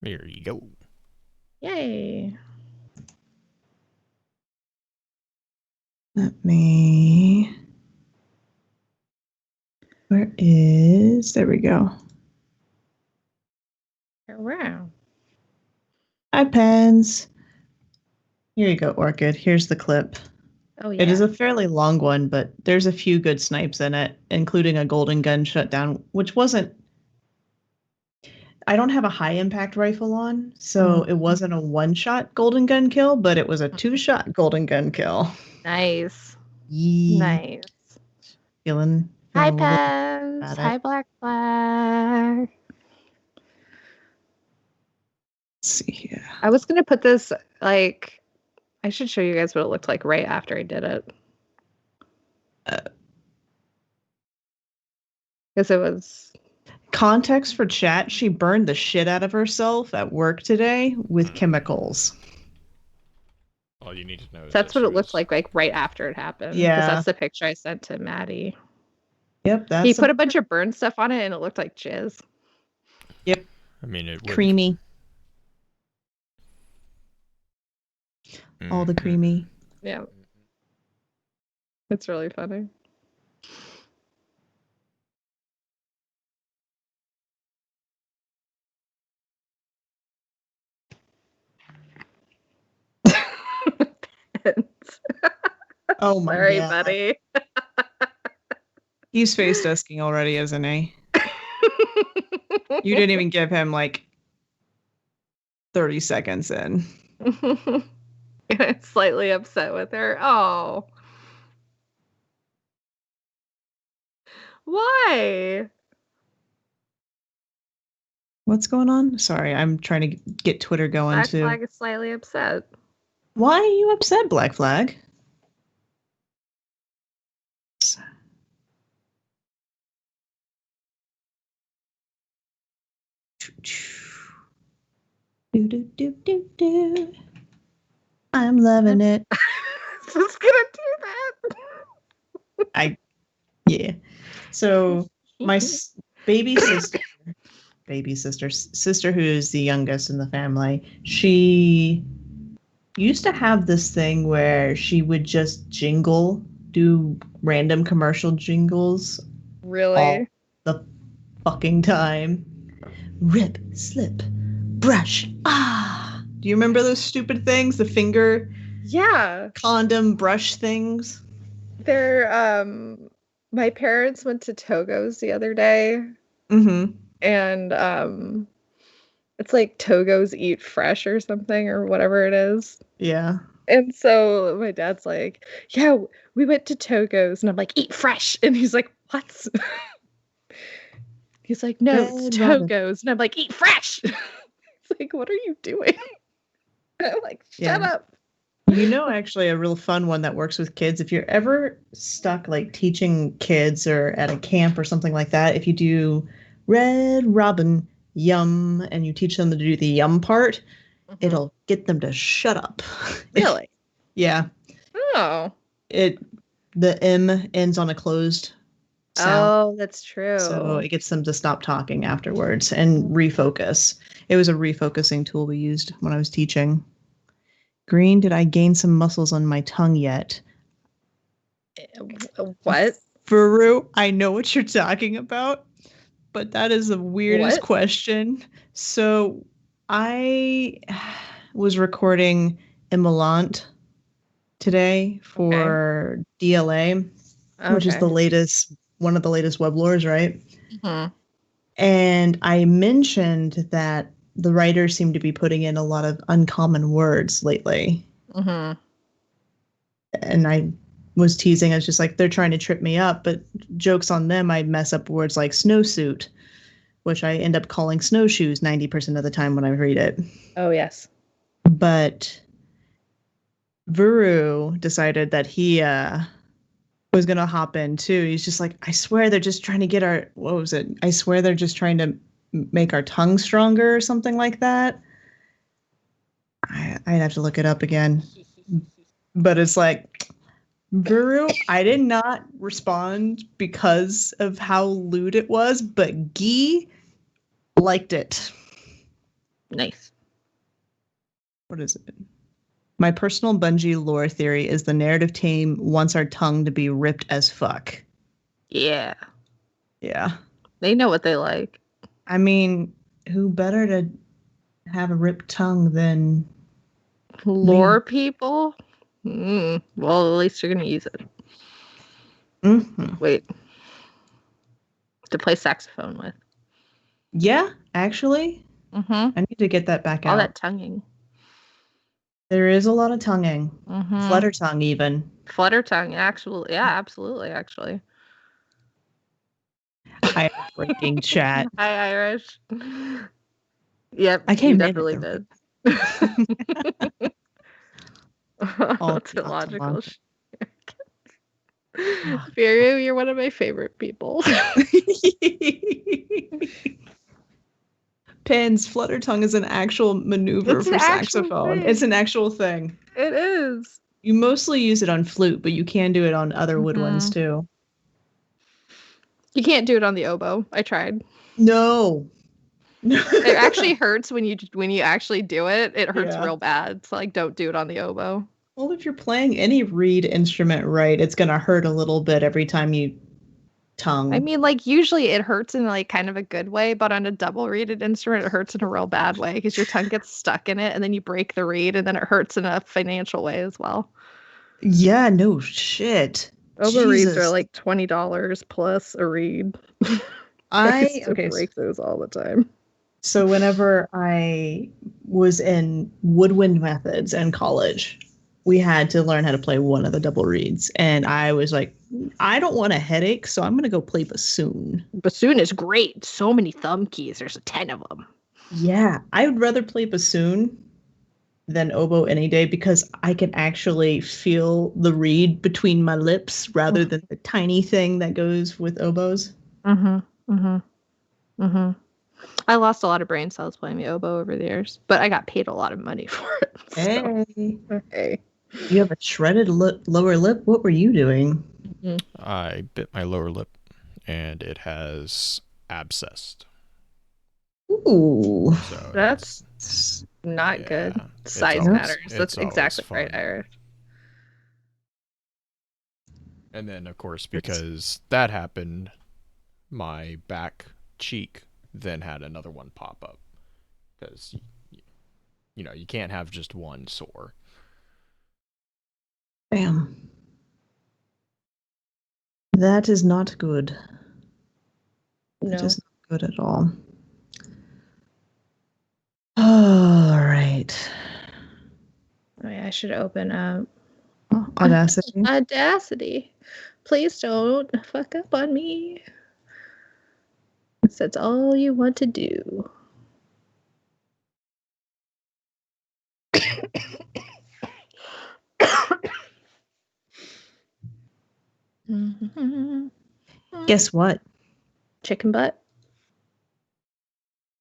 There you go. Yay. Let me... Where is... There we go. Wow. Hi, pens. Here you go, Orchid. Here's the clip. Oh, yeah. It is a fairly long one, but there's a few good snipes in it, including a golden gun shutdown, which wasn't... I don't have a high impact rifle on, so it wasn't a one-shot golden gun kill, but it was a two-shot golden gun kill. Nice. Yee. Nice. Feeling Hi, a little Pez. about Hi, it. Black Flag. Let's see here. I was going to put this, like, I should show you guys what it looked like right after I did it. Because it was... Context for chat, she burned the shit out of herself at work today with chemicals. All you need to know is That's that what it looked like right after it happened. Yeah. Because that's the picture I sent to Maddie. Yep, that's... He put a bunch of burn stuff on it, and it looked like jizz. Yep. I mean, it would. Creamy. All the creamy. Yeah. It's really funny. Oh my Sorry, god. buddy. He's face dusking already, isn't he? You didn't even give him like 30 seconds in. I'm slightly upset with her. Oh. Why? What's going on? Sorry, I'm trying to get Twitter going Black too. Flag is slightly upset. Why are you upset, Black Flag? Do, do, do, do, do. I'm loving it. Who's gonna do that? Yeah. So my baby sister who is the youngest in the family, she used to have this thing where she would just do random commercial jingles Really? all the fucking time. Rip, slip, brush. Ah. Do you remember those stupid things? The finger condom brush things? They're my parents went to Togo's the other day. Mm-hmm. And it's like Togo's Eat Fresh or something or whatever it is. Yeah. And so my dad's like, yeah, we went to Togo's. And I'm like, Eat Fresh. And he's like, what? He's like, no, it's Togo's. And I'm like, Eat Fresh. It's like, what are you doing? I'm like, shut up. You know, actually, a real fun one that works with kids, if you're ever stuck like teaching kids or at a camp or something like that, if you do Red Robin Yum and you teach them to do the yum part, it'll get them to shut up. Really? Yeah. Oh. The M ends on a closed sound. Oh, that's true. So it gets them to stop talking afterwards and refocus. It was a refocusing tool we used when I was teaching. Green, did I gain some muscles on my tongue yet? What? Faru, I know what you're talking about, but that is the weirdest question. So I was recording Immolante today for DLA, which is one of the latest weblores, right? Mm-hmm. And I mentioned that the writers seem to be putting in a lot of uncommon words lately. Mm-hmm. And I was teasing. I was just like, they're trying to trip me up, but joke's on them. I mess up words like snowsuit, which I end up calling snowshoes 90% of the time when I read it. Oh, yes. But Vuru decided that he was going to hop in too. He's just like, I swear they're just trying to get I swear they're just trying to make our tongue stronger or something like that. I'd have to look it up again. But it's like, Vuru, I did not respond because of how lewd it was, but Guy liked it. Nice. What is it? My personal Bungie lore theory is the narrative team wants our tongue to be ripped as fuck. Yeah. Yeah. They know what they like. I mean, who better to have a ripped tongue than lore people? Well, at least you're going to use it. Mm-hmm. Wait. To play saxophone with. Yeah, actually. Mm-hmm. I need to get that back out. All that tonguing. There is a lot of tonguing. Mm-hmm. Flutter tongue, even. Flutter tongue, actually. Yeah, absolutely, actually. I am breaking chat. Hi, Irish. Yep, I came you in definitely at did. All That's illogical. Oh, Viru, you're one of my favorite people. Pins, flutter tongue is an actual maneuver It's for an actual saxophone. thing. It's an actual thing. It is. You mostly use it on flute, but you can do it on other woodwinds too. You can't do it on the oboe. I tried. No. It actually hurts when you actually do it. It hurts Yeah. real bad. So like, don't do it on the oboe. Well, if you're playing any reed instrument right, it's gonna hurt a little bit every time you tongue. I mean, like, usually it hurts in like kind of a good way, but on a double reeded instrument, it hurts in a real bad way because your tongue gets stuck in it and then you break the reed and then it hurts in a financial way as well. Yeah, no shit. Oboe reeds are Jesus. like $20 plus a reed. Okay. break those all the time. So whenever I was in woodwind methods in college, we had to learn how to play one of the double reeds. And I was like, I don't want a headache, so I'm going to go play bassoon. Bassoon is great. So many thumb keys. There's 10 of them. Yeah, I would rather play bassoon than oboe any day because I can actually feel the reed between my lips rather than the tiny thing that goes with oboes. I lost a lot of brain cells playing the oboe over the years, but I got paid a lot of money for it. So. Hey. You have a shredded lower lip? What were you doing? I bit my lower lip, and it has abscessed. Ooh. So That's not good. Size always, matters. That's exactly right, Irish. And then, of course, because that happened, my back cheek then had another one pop up. Because, you can't have just one sore. Bam. That is not good. No. That is not good at all. All right. Oh, yeah, I should open up. Audacity. Audacity. Please don't fuck up on me. That's all you want to do. Guess what? Chicken butt.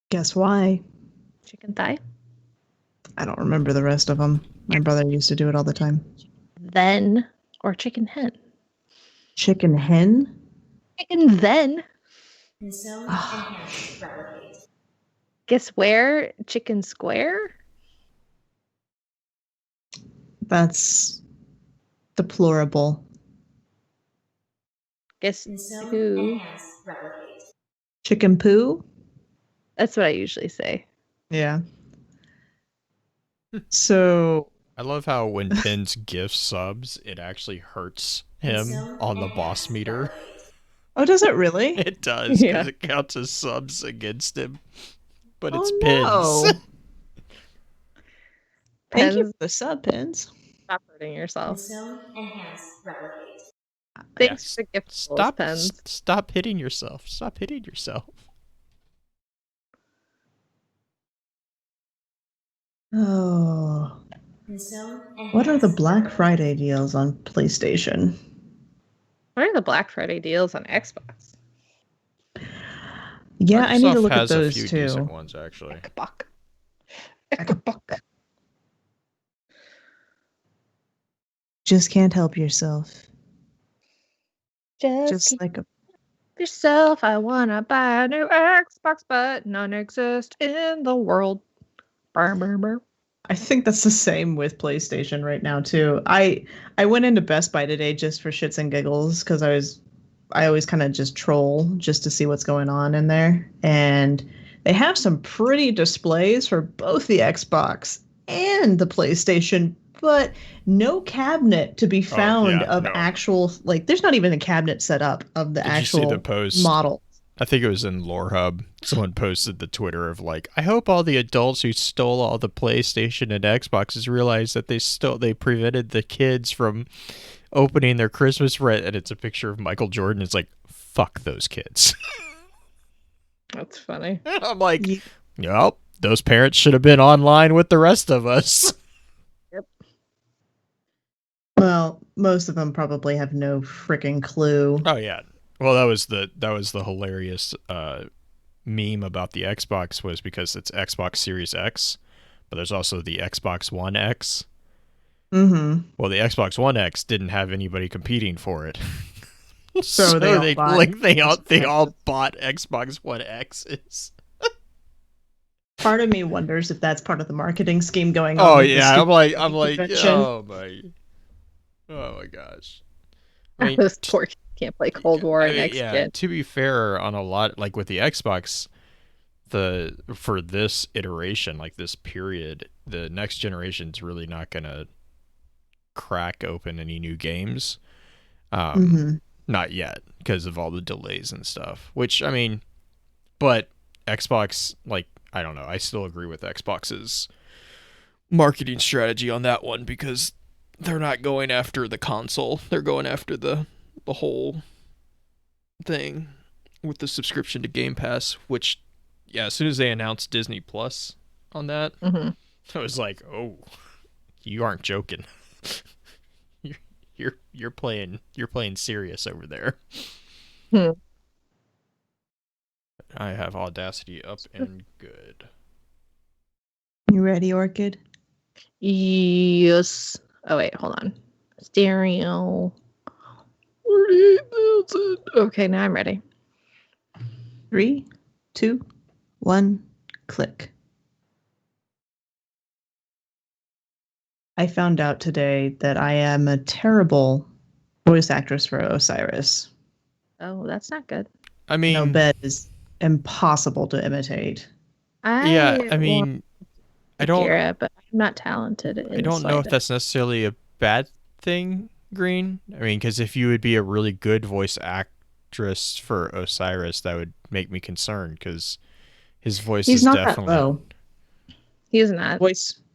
Guess why? Chicken thigh. I don't remember the rest of them. My brother used to do it all the time. Then or chicken hen. Chicken hen? Chicken then. Consume, enhance, replicate. Guess where? Chicken square? That's deplorable. Guess Consume, who? enhance, replicate. Chicken poo? That's what I usually say. Yeah. So I love how when Pins gifts subs, it actually hurts him on the boss meter. Oh, does it really? It does, because Yeah. it counts as subs against him. But Oh, it's no. Pins. Thank you Pens. for the sub, Pins. Stop hurting yourself. Consume, enhance, replicate. Thanks for the gift, Stop, Pens. stop hitting yourself. Stop hitting yourself. Oh. Consume, enhance, What are the Black replicate. Friday deals on PlayStation? What are the Black Friday deals on Xbox? Yeah, I need to Microsoft look at has a those few too. decent ones, actually. Xbox. Just can't help yourself. Just Just keep like a yourself. I wanna buy a new Xbox, but none exist in the world. Burr, burr, burr. I think that's the same with PlayStation right now too. I went into Best Buy today just for shits and giggles because I always kind of just troll just to see what's going on in there. And they have some pretty displays for both the Xbox and the PlayStation, but no cabinet to be found of no. actual, like, there's not even a cabinet set up of the Did you actual see the post? model. I think it was in Lore Hub. Someone posted the Twitter of like, I hope all the adults who stole all the PlayStation and Xboxes realize that they prevented the kids from opening their Christmas present. And it's a picture of Michael Jordan. It's like, fuck those kids. That's funny. And I'm like, yep, those parents should have been online with the rest of us. Well, most of them probably have no freaking clue. Oh yeah. Well, that was the hilarious meme about the Xbox was because it's Xbox Series X, but there's also the Xbox One X. Mm-hmm. Well, the Xbox One X didn't have anybody competing for it. So they all bought Xbox One X's. Part of me wonders if that's part of the marketing scheme going on. Oh with the yeah, I'm stupid like, convention. oh my gosh. I mean, Those poor kids can't play Cold War and next yeah, gen. to be fair, on a lot like with the Xbox, for this iteration, like this period, the next generation's really not gonna crack open any new games. Not yet because of all the delays and stuff. Which I mean, but Xbox, like, I don't know. I still agree with Xbox's marketing strategy on that one because they're not going after the console. They're going after the whole thing with the subscription to Game Pass, which, yeah, as soon as they announced Disney Plus on that, I was like, oh, you aren't joking. You're playing serious over there. I have Audacity up and good. You ready, Orchid? Yes. Oh wait, hold on. Stereo. 48,000. Okay, now I'm ready. 3, 2, 1, click. I found out today that I am a terrible voice actress for Osiris. Oh, that's not good. I mean, Obed is impossible to imitate. I mean, I don't Kira, but I'm not talented. I don't know if that's necessarily a bad thing, Green. I mean, because if you would be a really good voice actress for Osiris, that would make me concerned because his voice is not definitely that low. He's not.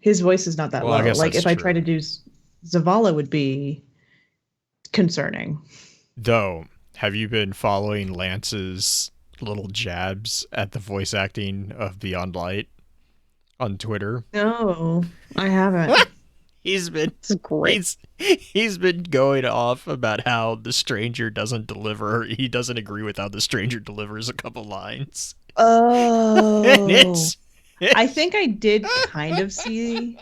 His voice is not that Well, I low. guess Like that's if I true. try to do Zavala would be concerning. Though, have you been following Lance's little jabs at the voice acting of Beyond Light on Twitter? No, I haven't. He's been It's great. he's been going off about how the stranger doesn't deliver. He doesn't agree with how the stranger delivers a couple lines. Oh, And I think I did kind of see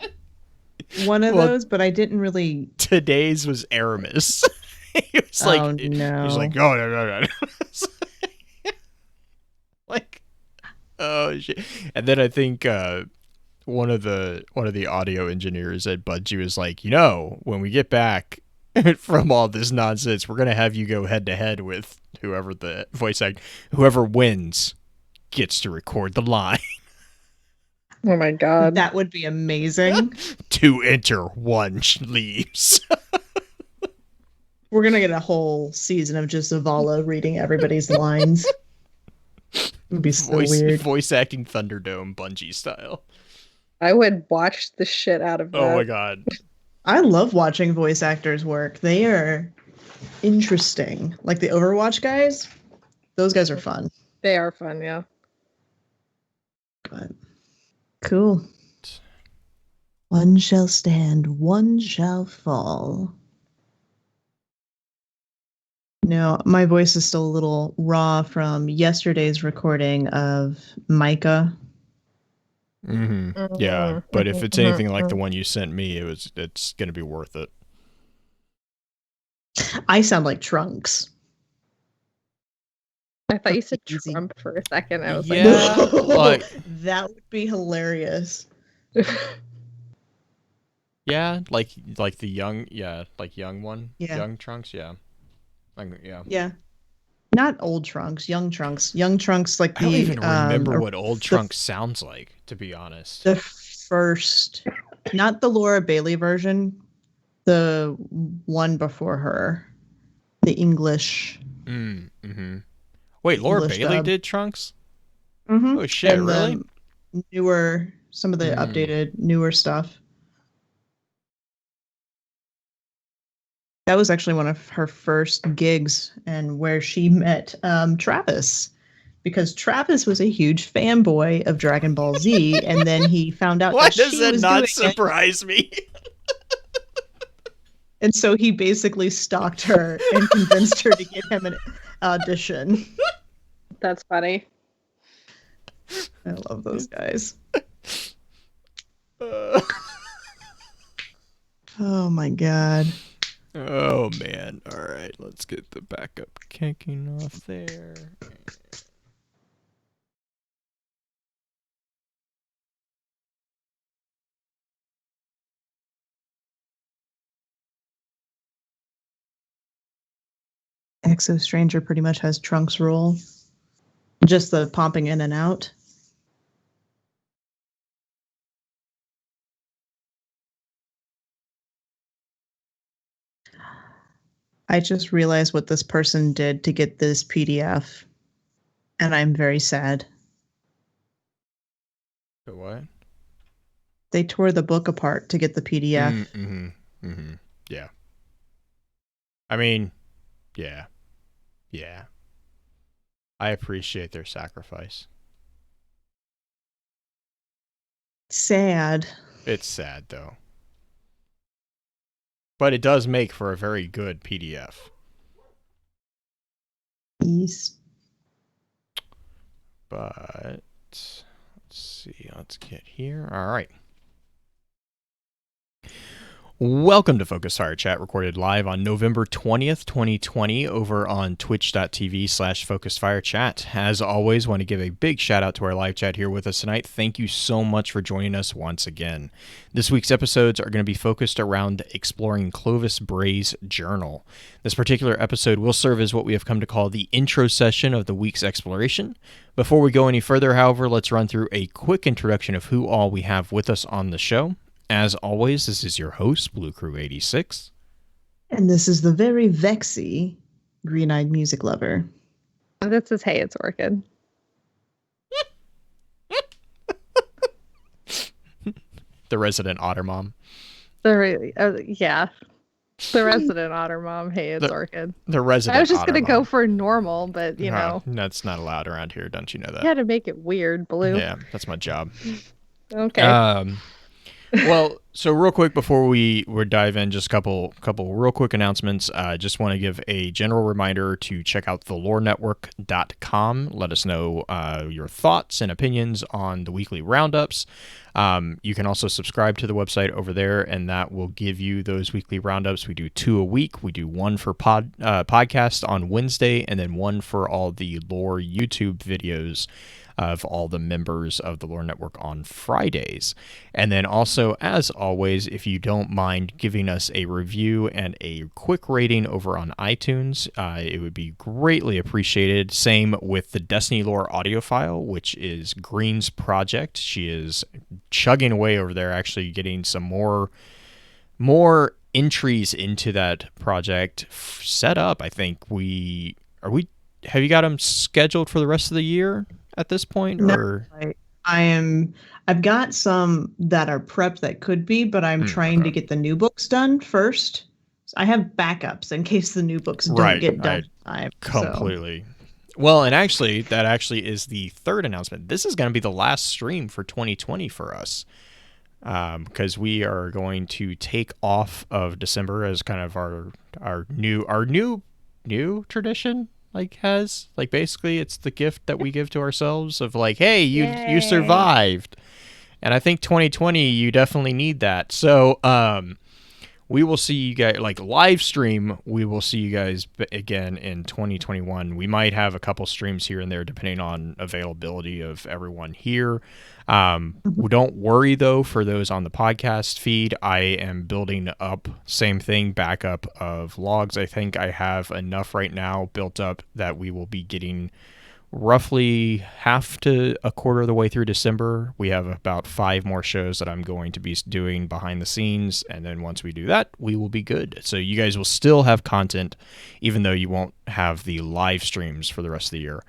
one of those, but I didn't really. Today's was Aramis. He was like, Oh no! He's like, oh no. Like, oh shit. And then I think one of the audio engineers at Bungie was like, when we get back from all this nonsense, we're gonna have you go head to head with whoever the voice act, whoever wins gets to record the line. Oh my god. That would be amazing. 2 enter, 1 leaves. We're gonna get a whole season of just Zavala reading everybody's lines. It would be so weird. Voice acting Thunderdome Bungie style. I would watch the shit out of that. Oh my god. I love watching voice actors work. They are interesting. Like the Overwatch guys, those guys are fun. They are fun, yeah. But cool. One shall stand, one shall fall. No, my voice is still a little raw from yesterday's recording of Micah. Yeah, but if it's anything like the one you sent me, it's gonna be worth it. I sound like Trunks. I thought you said Easy. Trump for a second. I was Yeah, like, like that would be hilarious. Yeah, like the young, like young one, Yeah. young Trunks, yeah, yeah. Yeah. Not old Trunks, young Trunks. Young Trunks, like I don't even remember or what old the Trunks sounds like, to be honest. the first, not the Laura Bailey version, the one before her, the English. Mm-hmm. Wait, The Laura English Bailey dub. did Trunks? Mm-hmm. Oh shit, And really? the newer, some of the updated, newer stuff. That was actually one of her first gigs and where she met Travis, because Travis was a huge fanboy of Dragon Ball Z, and then he found out Why that does she that was not doing it, surprise me? and so he basically stalked her and convinced her to get him an audition. That's funny. I love those guys. Oh my god. Oh man. All right, let's get the backup kicking off there. Exo Stranger pretty much has Trunks' role. Just the popping in and out. I just realized what this person did to get this PDF, and I'm very sad. So what? They tore the book apart to get the PDF. Mm-hmm. Mm-hmm. Yeah. I mean, yeah. Yeah. I appreciate their sacrifice. Sad. It's sad though. But it does make for a very good PDF. Yes. But let's see. Let's get here. All right. Welcome to Focus Fire Chat, recorded live on November 20th, 2020, over on twitch.tv/FocusedFireChat. As always, want to give a big shout out to our live chat here with us tonight. Thank you so much for joining us once again. This week's episodes are going to be focused around exploring Clovis Bray's journal. This particular episode will serve as what we have come to call the intro session of the week's exploration. Before we go any further, however, let's run through a quick introduction of who all we have with us on the show. As always, this is your host, Blue Crew 86. And this is the very vexy green-eyed music lover. This is Hey, It's Orchid. The resident otter mom. Yeah. The resident otter mom. Hey, it's Orchid. The resident I was just otter going to mom. go for normal, but you know. That's not allowed around here, don't you know that? You had to make it weird, Blue. Yeah, that's my job. Okay. Well, so real quick before we dive in, just a couple real quick announcements. Just want to give a general reminder to check out thelorenetwork.com. Let us know your thoughts and opinions on the weekly roundups. You can also subscribe to the website over there, and that will give you those weekly roundups. We do 2 a week. We do one for podcast on Wednesday, and then one for all the lore YouTube videos of all the members of the Lore Network on Fridays. And then also, as always, if you don't mind giving us a review and a quick rating over on iTunes, it would be greatly appreciated. Same with the Destiny Lore audio file, which is Green's project. She is chugging away over there, actually getting some more entries into that project set up. I think have you got them scheduled for the rest of the year at this point? Or No, I've got some that are prepped that could be, but I'm trying to get the new books done first. I have backups in case the new books don't get done. Completely. Well, and actually, that actually is the third announcement. This is going to be the last stream for 2020 for us, because we are going to take off of December as kind of our new tradition. Basically it's the gift that we give to ourselves of like, hey, you survived. And I think 2020 you definitely need that. So we will see you guys, like live stream, we will see you guys again in 2021. We might have a couple streams here and there depending on availability of everyone here. Don't worry though, for those on the podcast feed, I am building up, same thing, backup of logs. I think I have enough right now built up that we will be getting roughly half to a quarter of the way through December. We have about 5 more shows that I'm going to be doing behind the scenes, and then once we do that, we will be good. So you guys will still have content, even though you won't have the live streams for the rest of the year.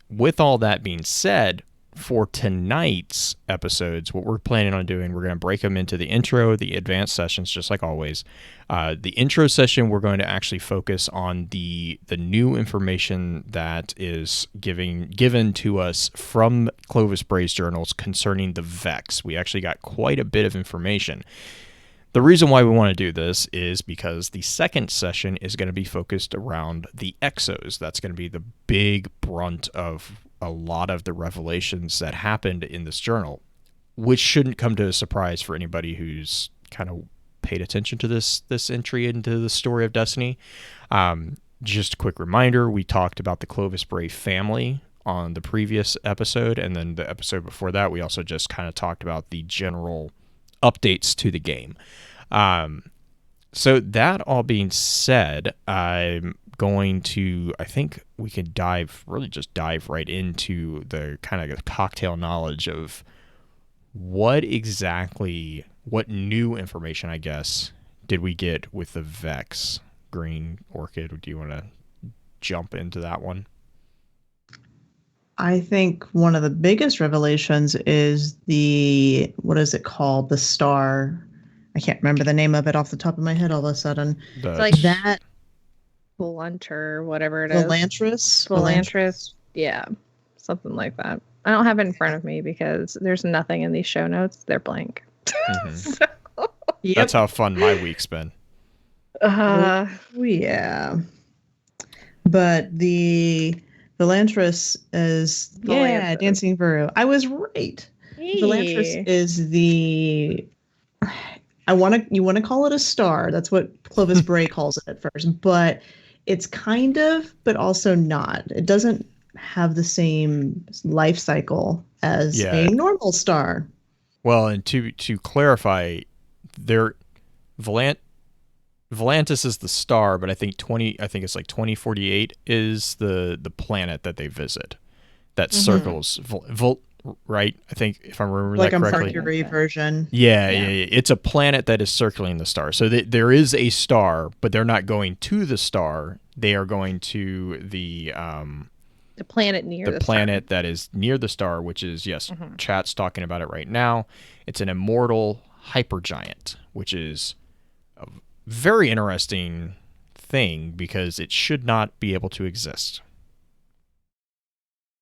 With all that being said, for tonight's episodes, what we're planning on doing, we're going to break them into the intro, the advanced sessions, just like always. The intro session, we're going to actually focus on the new information that is given to us from Clovis Bray's journals concerning the Vex. We actually got quite a bit of information. The reason why we want to do this is because the second session is going to be focused around the Exos. That's going to be the big brunt of a lot of the revelations that happened in this journal, which shouldn't come to a surprise for anybody who's kind of paid attention to this entry into the story of Destiny. Just a quick reminder, we talked about the Clovis Bray family on the previous episode, and then the episode before that, we also just kind of talked about the general updates to the game. So that all being said, I'm going to, I think we could dive right into the kind of cocktail knowledge of what new information, I guess, did we get with the Vex. Green Orchid, do you want to jump into that one? I think one of the biggest revelations is what is it called? The star. I can't remember the name of it off the top of my head all of a sudden. It's like that Blunter, whatever it is. Volantris? Yeah, something like that. I don't have it in front of me because there's nothing in these show notes. They're blank. Mm-hmm. Yep. That's how fun my week's been. Yeah. But the Volantris is Dancing Vuru. I was right. Hey. Volantris is you want to call it a star. That's what Clovis Bray calls it at first, but it's kind of, but also not. It doesn't have the same life cycle as a normal star. Well, and to clarify, Volantis is the star, but I think it's like 2048 is the planet that they visit that circles right? I think if I remember that correctly. Like a Mercury version. Yeah. It's a planet that is circling the star. So there is a star, but they're not going to the star. They are going to the planet near the planet star. That is near the star, which is, chat's talking about it right now. It's an immortal hypergiant, which is a very interesting thing because it should not be able to exist.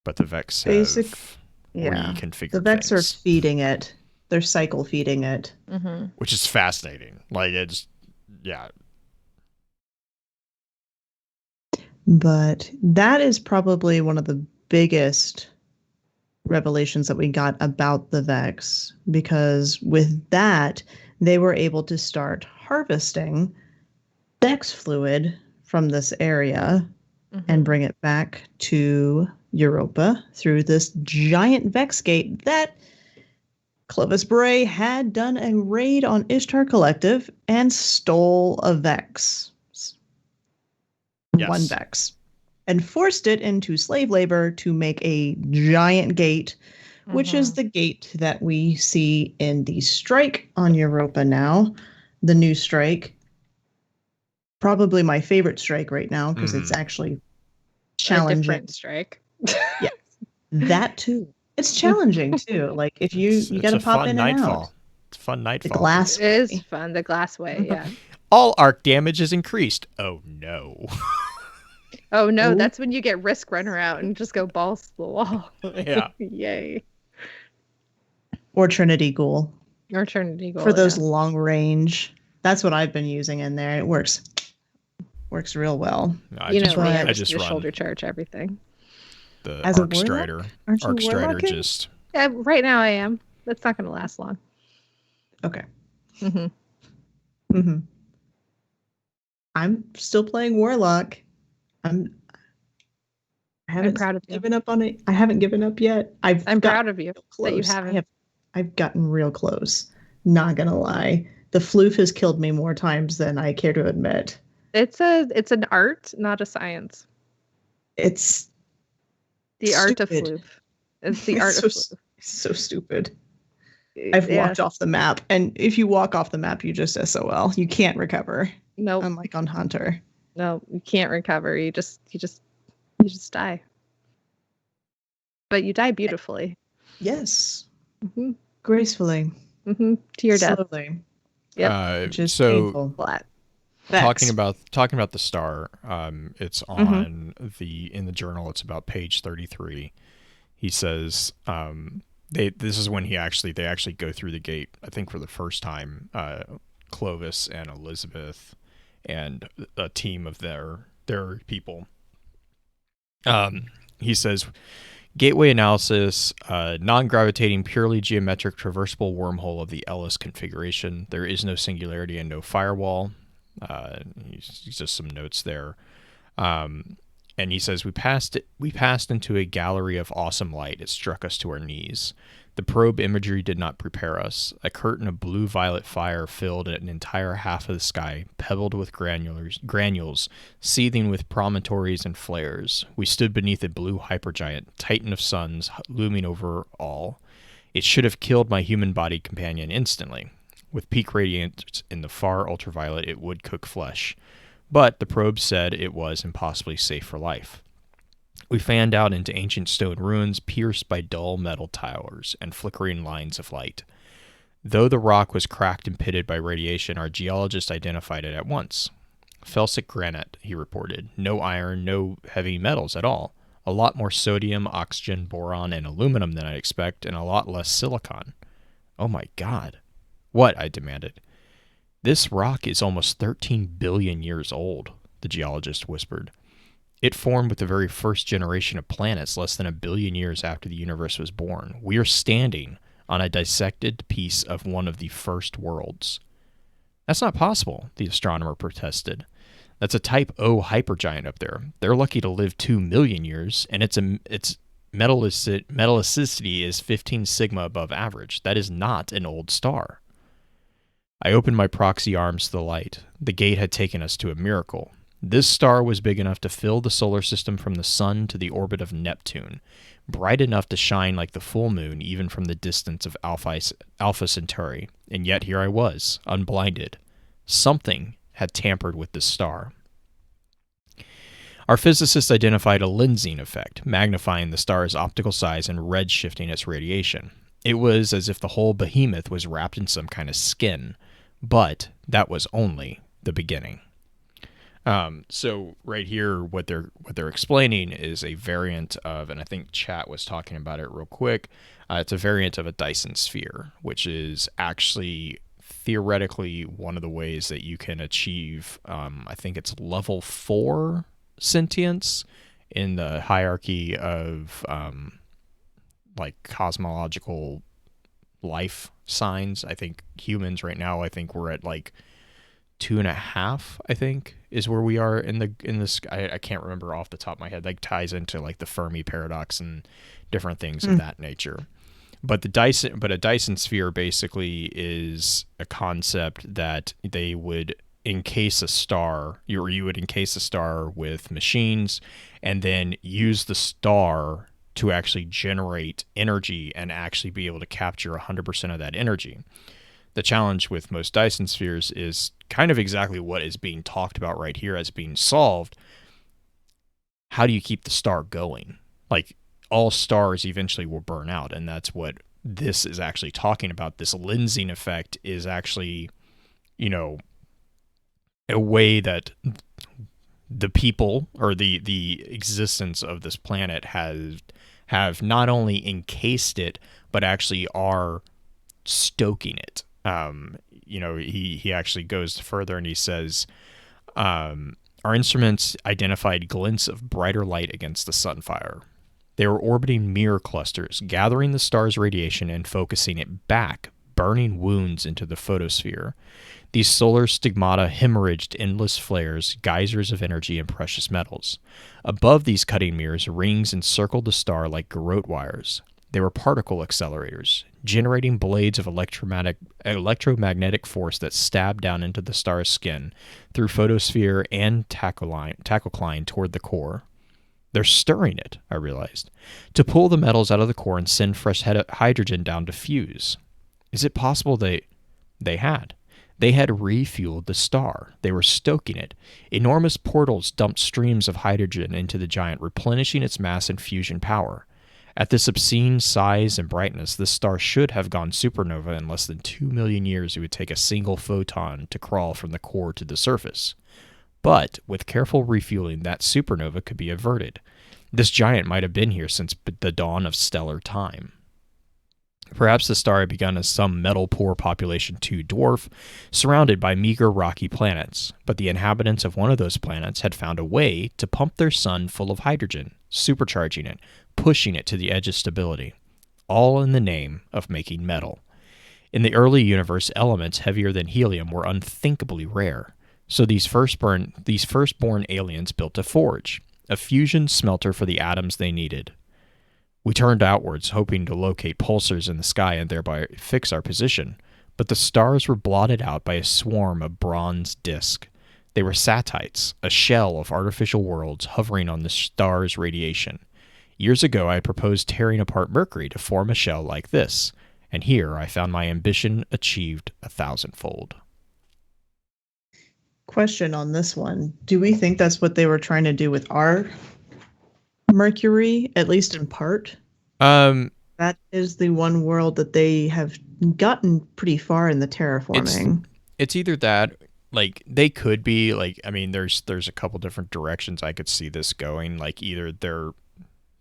But the Vex have reconfigured the Vex things, are feeding it. They're cycle feeding it. Mm-hmm. which is fascinating. Like, it's, But that is probably one of the biggest revelations that we got about the Vex, because with that, they were able to start harvesting Vex fluid from this area and bring it back to Europa through this giant Vex gate that Clovis Bray had done a raid on Ishtar Collective and stole a Vex. One Vex. And forced it into slave labor to make a giant gate, which is the gate that we see in the strike on Europa now. The new strike. Probably my favorite strike right now because it's actually challenging. A different strike. Yeah, that too. It's challenging too. Like if you got to pop in and out. It's a fun nightfall. The glass way. It is fun. The glass way. Yeah. All arc damage is increased. Oh no. Oh no, that's when you get Risk Runner out and just go balls to the wall. Yeah. Yay. Or Trinity Ghoul. For those long range. That's what I've been using in there. It works real well. No, I just run shoulder charge everything. The Arc Strider. Arc Strider just. Yeah, right now I am. That's not going to last long. Okay. Hmm. I'm still playing Warlock. I'm I haven't proud of you. given up on it. I haven't given up yet. I'm gotten proud of you real that you close. haven't. I've gotten real close. Not gonna lie. The floof has killed me more times than I care to admit. It's an art, not a science. It's The art of stupid. floof. It's the art of floof. So stupid. I've walked off the map, and if you walk off the map, you just SOL. You can't recover. Nope. Unlike on Hunter. No, you can't recover. You just die. But you die beautifully. Yes. Mm-hmm. Gracefully. Mm-hmm. To your death. Slowly. Yep. Which is so painful. Flat. talking about the star, it's on in the journal. It's about page 33. He says, this is when they actually go through the gate, I think for the first time, Clovis and Elizabeth and a team of their people. He says, gateway analysis, non-gravitating, purely geometric traversable wormhole of the Ellis configuration. There is no singularity and no firewall. He's just some notes there. And he says, we passed into a gallery of awesome light. It struck us to our knees. The probe imagery did not prepare us. A curtain of blue-violet fire filled an entire half of the sky, pebbled with granules, seething with promontories and flares. We stood beneath a blue hypergiant, titan of suns, looming over all. It should have killed my human-bodied companion instantly. With peak radiance in the far ultraviolet, it would cook flesh. But the probe said it was impossibly safe for life. We fanned out into ancient stone ruins pierced by dull metal towers and flickering lines of light. Though the rock was cracked and pitted by radiation, our geologist identified it at once. Felsic granite, he reported. No iron, no heavy metals at all. A lot more sodium, oxygen, boron, and aluminum than I'd expect, and a lot less silicon. Oh my God. What? I demanded. This rock is almost 13 billion years old, the geologist whispered. It formed with the very first generation of planets less than 1 billion years after the universe was born. We are standing on a dissected piece of one of the first worlds. That's not possible, the astronomer protested. That's a Type O hypergiant up there. They're lucky to live 2 million years, and its metallicity is 15 sigma above average. That is not an old star. I opened my proxy arms to the light. The gate had taken us to a miracle. This star was big enough to fill the solar system from the sun to the orbit of Neptune, bright enough to shine like the full moon even from the distance of Alpha Centauri, and yet here I was, unblinded. Something had tampered with this star. Our physicists identified a lensing effect, magnifying the star's optical size and redshifting its radiation. It was as if the whole behemoth was wrapped in some kind of skin, but that was only the beginning. So right here, what they're explaining is a variant of, and I think chat was talking about it real quick. It's a variant of a Dyson sphere, which is actually theoretically one of the ways that you can achieve, I think it's level 4 sentience in the hierarchy of like cosmological life signs. I think humans right now, I think we're at like 2.5, I think, is where we are in this. I can't remember off the top of my head. Like ties into like the Fermi paradox and different things of that nature. But a Dyson sphere basically is a concept that they would encase a star, you would encase a star with machines and then use the star to actually generate energy and actually be able to capture 100% of that energy. The challenge with most Dyson spheres is kind of exactly what is being talked about right here as being solved. How do you keep the star going? Like, all stars eventually will burn out, and that's what this is actually talking about. This lensing effect is actually, a way that the people or the existence of this planet have not only encased it, but actually are stoking it. He actually goes further and he says, our instruments identified glints of brighter light against the sunfire. They were orbiting mirror clusters, gathering the star's radiation and focusing it back, burning wounds into the photosphere. These solar stigmata hemorrhaged endless flares, geysers of energy and precious metals. Above these cutting mirrors, rings encircled the star like garrote wires. They were particle accelerators, generating blades of electromagnetic force that stabbed down into the star's skin, through photosphere and tachocline toward the core. They're stirring it, I realized, to pull the metals out of the core and send fresh hydrogen down to fuse. Is it possible they had? They had refueled the star. They were stoking it. Enormous portals dumped streams of hydrogen into the giant, replenishing its mass and fusion power. At this obscene size and brightness, this star should have gone supernova in less than 2 million years. It would take a single photon to crawl from the core to the surface. But with careful refueling, that supernova could be averted. This giant might have been here since the dawn of stellar time. Perhaps the star had begun as some metal-poor population 2 dwarf, surrounded by meager rocky planets, but the inhabitants of one of those planets had found a way to pump their sun full of hydrogen, supercharging it, pushing it to the edge of stability, all in the name of making metal. In the early universe, elements heavier than helium were unthinkably rare, so these firstborn aliens built a forge, a fusion smelter for the atoms they needed. We turned outwards, hoping to locate pulsars in the sky and thereby fix our position, but the stars were blotted out by a swarm of bronze disk. They were satellites, a shell of artificial worlds hovering on the star's radiation. Years ago, I had proposed tearing apart Mercury to form a shell like this, and here I found my ambition achieved 1,000-fold. Question on this one. Do we think that's what they were trying to do with our Mercury, at least in part? That is the one world that they have gotten pretty far in the terraforming. It's either that, like, they could be, like, I mean, there's a couple different directions I could see this going. Like, either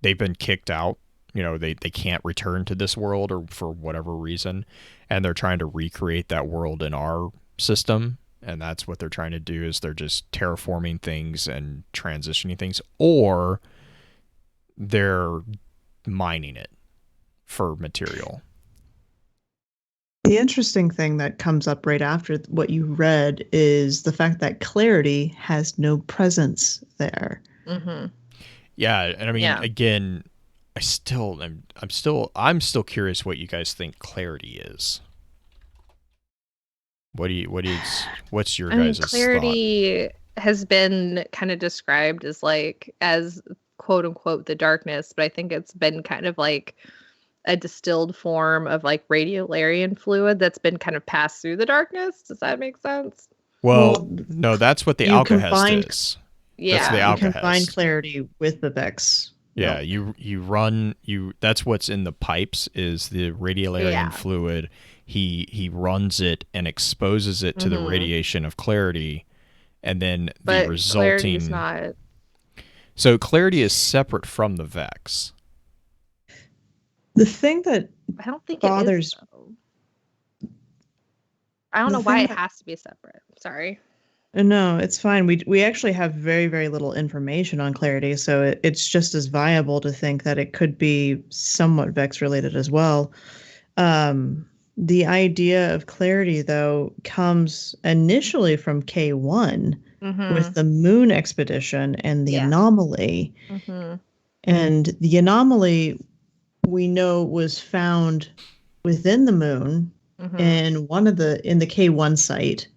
they've been kicked out, you know, they can't return to this world or for whatever reason, and they're trying to recreate that world in our system, and that's what they're trying to do, is they're just terraforming things and transitioning things, or they're mining it for material. The interesting thing that comes up right after what you read is the fact that Clarity has no presence there. Mm-hmm. Yeah, and I mean, again, I'm still curious what you guys think Clarity is. What's your guys' Clarity has been kind of described as quote unquote the darkness, but I think it's been kind of like a distilled form of like radiolarian fluid that's been kind of passed through the darkness. Does that make sense? Well, no, that's what the alkahest is. Yeah, that's the you alkahest. can find Clarity with the Vex. Yeah, that's what's in the pipes is the radiolarian fluid. He runs it and exposes it to the radiation of Clarity, and then the resulting. Clarity's not. So Clarity is separate from the Vex. The thing that I don't think bothers. It is, though. I don't know why it has to be separate. Sorry. No, it's fine. We actually have very, very little information on Clarity, so it's just as viable to think that it could be somewhat Vex related as well. The idea of Clarity, though, comes initially from K1 with the Moon expedition and the anomaly. And the anomaly, we know, was found within the Moon in in the K1 site.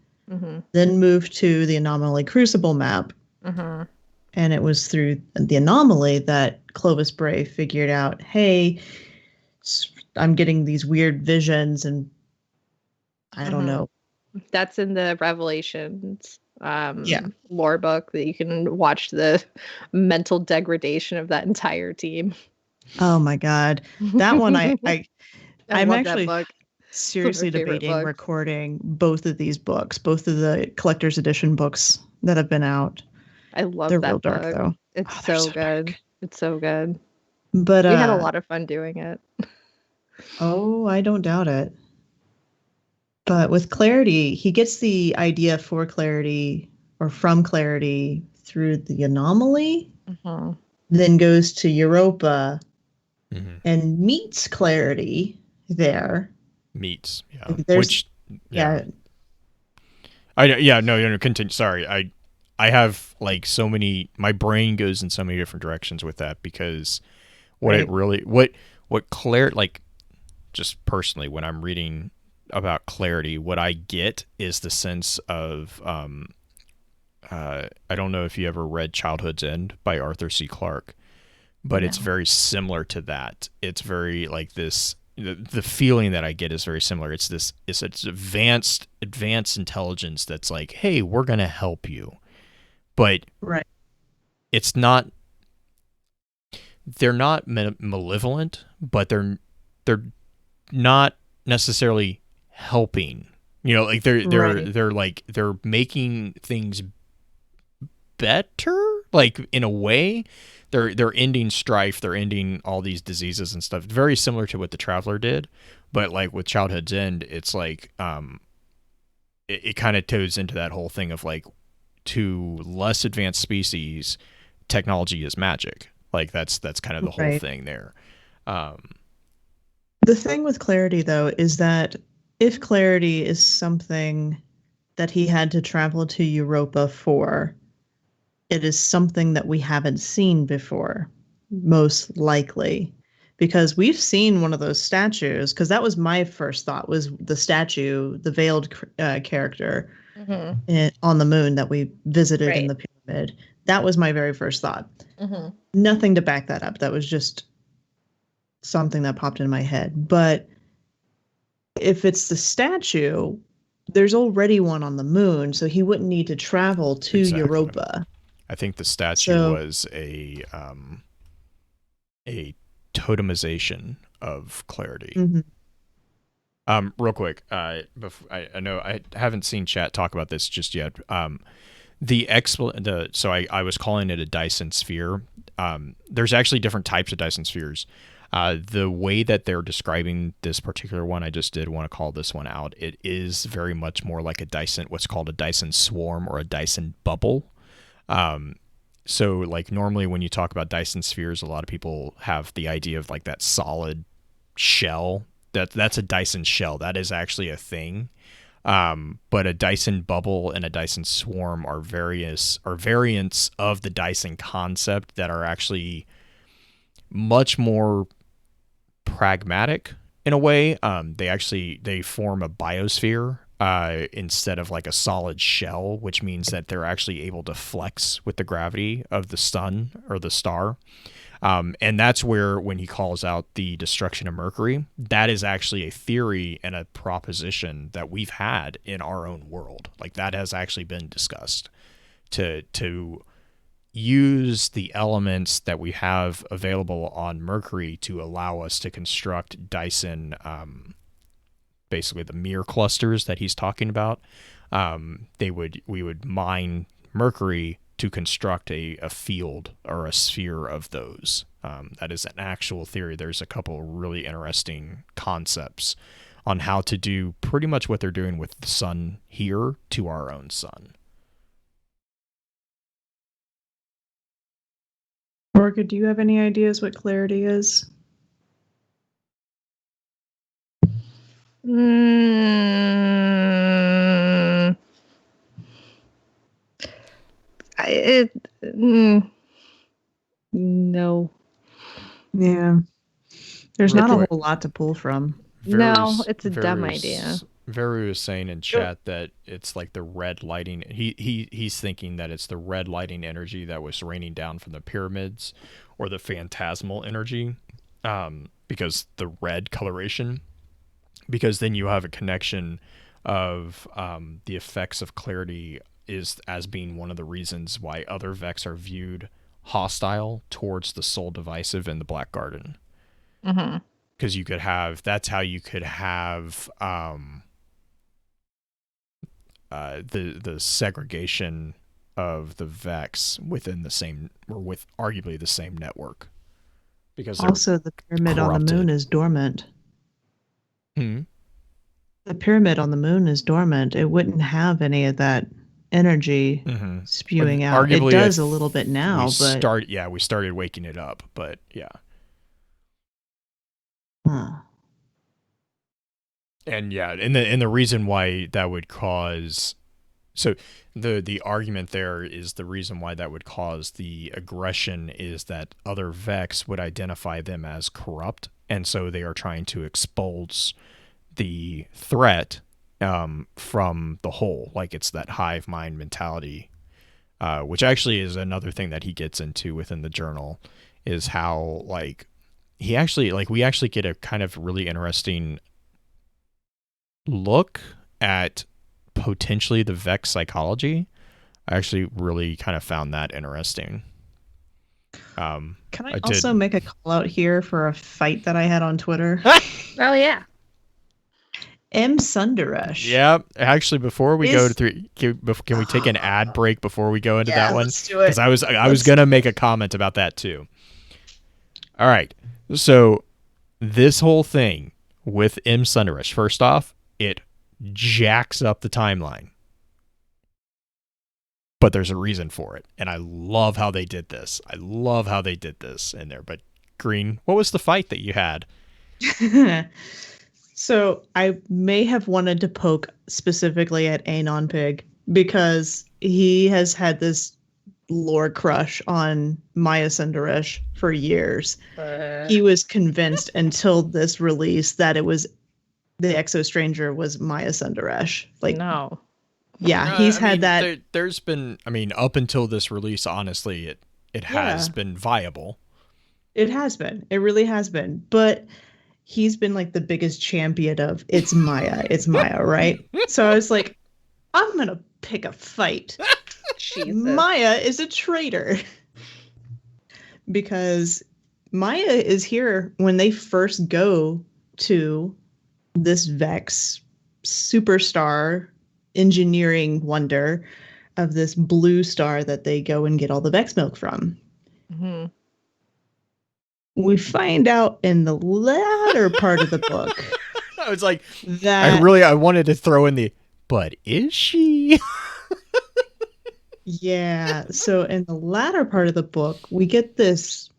Then moved to the Anomaly Crucible map. And it was through the anomaly that Clovis Bray figured out, hey, I'm getting these weird visions, and I don't know. That's in the Revelations lore book that you can watch the mental degradation of that entire team. Oh my God. That one I'm actually that book. Seriously debating recording both of these books, both of the collector's edition books that have been out. I love They're that real book. dark, though. It's so good. Dark. It's so good. But we had a lot of fun doing it. Oh, I don't doubt it. But with Clarity, he gets the idea for Clarity or from Clarity through the anomaly, then goes to Europa and meets Clarity there. Meats, yeah. Like, there's Which, yeah. no, continue. Sorry, I have like so many. My brain goes in so many different directions with that because what it Right. really, what clarity, like just personally, when I'm reading about clarity, what I get is the sense of, I don't know if you ever read Childhood's End by Arthur C. Clarke, but it's No. very similar to that. It's very like this. The feeling that I get is very similar. It's advanced intelligence that's like, hey, we're gonna help you, but Right. it's not. They're not malevolent, but they're not necessarily helping. You know, like Right. they're making things better, like in a way. They're ending strife, they're ending all these diseases and stuff. Very similar to what the Traveler did, but like with Childhood's End, it's like it kind of toes into that whole thing of like, to less advanced species, technology is magic. Like that's kind of the whole Right. thing there. Um, The thing with clarity, though, is that if clarity is something that he had to travel to Europa for, it is something that we haven't seen before, most likely. Because we've seen one of those statues, because that was my first thought, was the statue, the veiled character on the moon that we visited in Right. the pyramid. That was my very first thought. Mm-hmm. Nothing to back that up. That was just something that popped in my head. But if it's the statue, there's already one on the moon, so he wouldn't need to travel to Exactly. Europa. I think the statue So was a totemization of clarity. mhm. Real quick, before, I know I haven't seen chat talk about this just yet. So I was calling it a Dyson sphere. There's actually different types of Dyson spheres. The way that they're describing this particular one, I just did want to call this one out. It is very much more like a Dyson, what's called a Dyson swarm or a Dyson bubble. So like normally when you talk about Dyson spheres, a lot of people have the idea of like that solid shell. That's a Dyson shell. That is actually a thing. But a Dyson bubble and a Dyson swarm are variants of the Dyson concept that are actually much more pragmatic in a way. They form a biosphere instead of like a solid shell, which means that they're actually able to flex with the gravity of the sun or the star. And that's where, when he calls out the destruction of Mercury, that is actually a theory and a proposition that we've had in our own world. Like that has actually been discussed to use the elements that we have available on Mercury to allow us to construct Dyson, basically the mirror clusters that he's talking about. We would mine Mercury to construct a field or a sphere of those. That is an actual theory. There's a couple really interesting concepts on how to do pretty much what they're doing with the sun here to our own sun. Orga, do you have any ideas what clarity is? Mm, no. Yeah. There's Real not a quick. whole lot to pull from. No, it's a dumb idea. Veru is saying in chat that it's like the red lighting. He's thinking that it's the red lighting energy that was raining down from the pyramids, or the phantasmal energy, because the red coloration. Because then you have a connection of the effects of clarity is as being one of the reasons why other Vex are viewed hostile towards the Soul Divisive in the Black Garden. Mm-hmm. Because you could have, that's how you could have the segregation of the Vex within the same, or with arguably the same network. Because also the pyramid on the moon is dormant. The pyramid on the moon is dormant. It wouldn't have any of that energy spewing out. It does a little bit now, but we started waking it up, but yeah. Huh. And yeah, and the reason why that would cause, so the argument there is the reason why that would cause the aggression is that other Vex would identify them as corrupt, and so they are trying to expose the threat from the whole. Like, it's that hive mind mentality, which actually is another thing that he gets into within the journal, is how like we actually get a kind of really interesting look at potentially the Vex psychology. I actually really kind of found that interesting. Can I also make a call out here for a fight that I had on Twitter? Oh yeah. M. Sundaresh. Yeah, actually, before we go to three, can we take an ad break before we go into that one? Let's do it. Because I was gonna make a comment about that too. All right, so this whole thing with M. Sundaresh, first off, it jacks up the timeline, but there's a reason for it, and I love how they did this. I love how they did this in there. But Green, what was the fight that you had? So I may have wanted to poke specifically at Anon Pig because he has had this lore crush on Maya Sundaresh for years. He was convinced until this release that it was the Exo Stranger was Maya Sundaresh. Like, no. Yeah, he's had that. There's been, up until this release, honestly, it has been viable. It has been. It really has been. But he's been like the biggest champion of it's Maya, right? So I was like, I'm gonna pick a fight. Maya is a traitor. Because Maya is here when they first go to this Vex superstar engineering wonder of this blue star that they go and get all the Vex milk from. Mm-hmm. We find out in the latter part of the book. I was like, that I wanted to throw in but is she? Yeah. So in the latter part of the book, we get this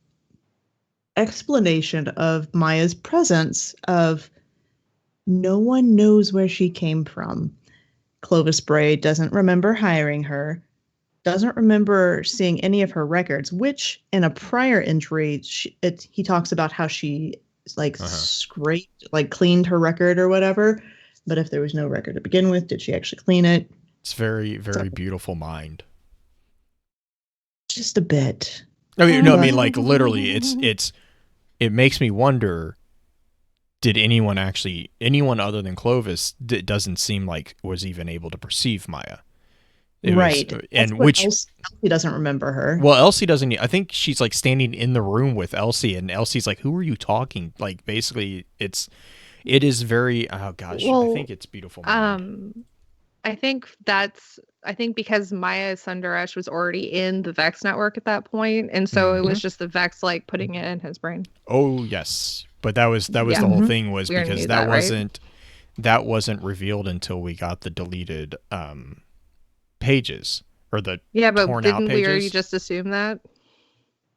explanation of Maya's presence of no one knows where she came from. Clovis Bray doesn't remember hiring her. Doesn't remember seeing any of her records, which in a prior entry, he talks about how she scraped, cleaned her record or whatever. But if there was no record to begin with, did she actually clean it? It's very, very beautiful mind. Just a bit. Literally, it makes me wonder, did anyone other than Clovis, it doesn't seem like was even able to perceive Maya. Elsie doesn't remember her. Well, Elsie doesn't. I think she's like standing in the room with Elsie, and Elsie's like, "Who are you talking?" Like, basically, it is very. Oh gosh, I think it's beautiful. I think because Maya Sundaresh was already in the Vex network at that point, and so it was just the Vex putting it in his brain. Oh yes, but that was the whole thing was because that wasn't revealed until we got the deleted pages or the torn out pages. Didn't we already just assume that?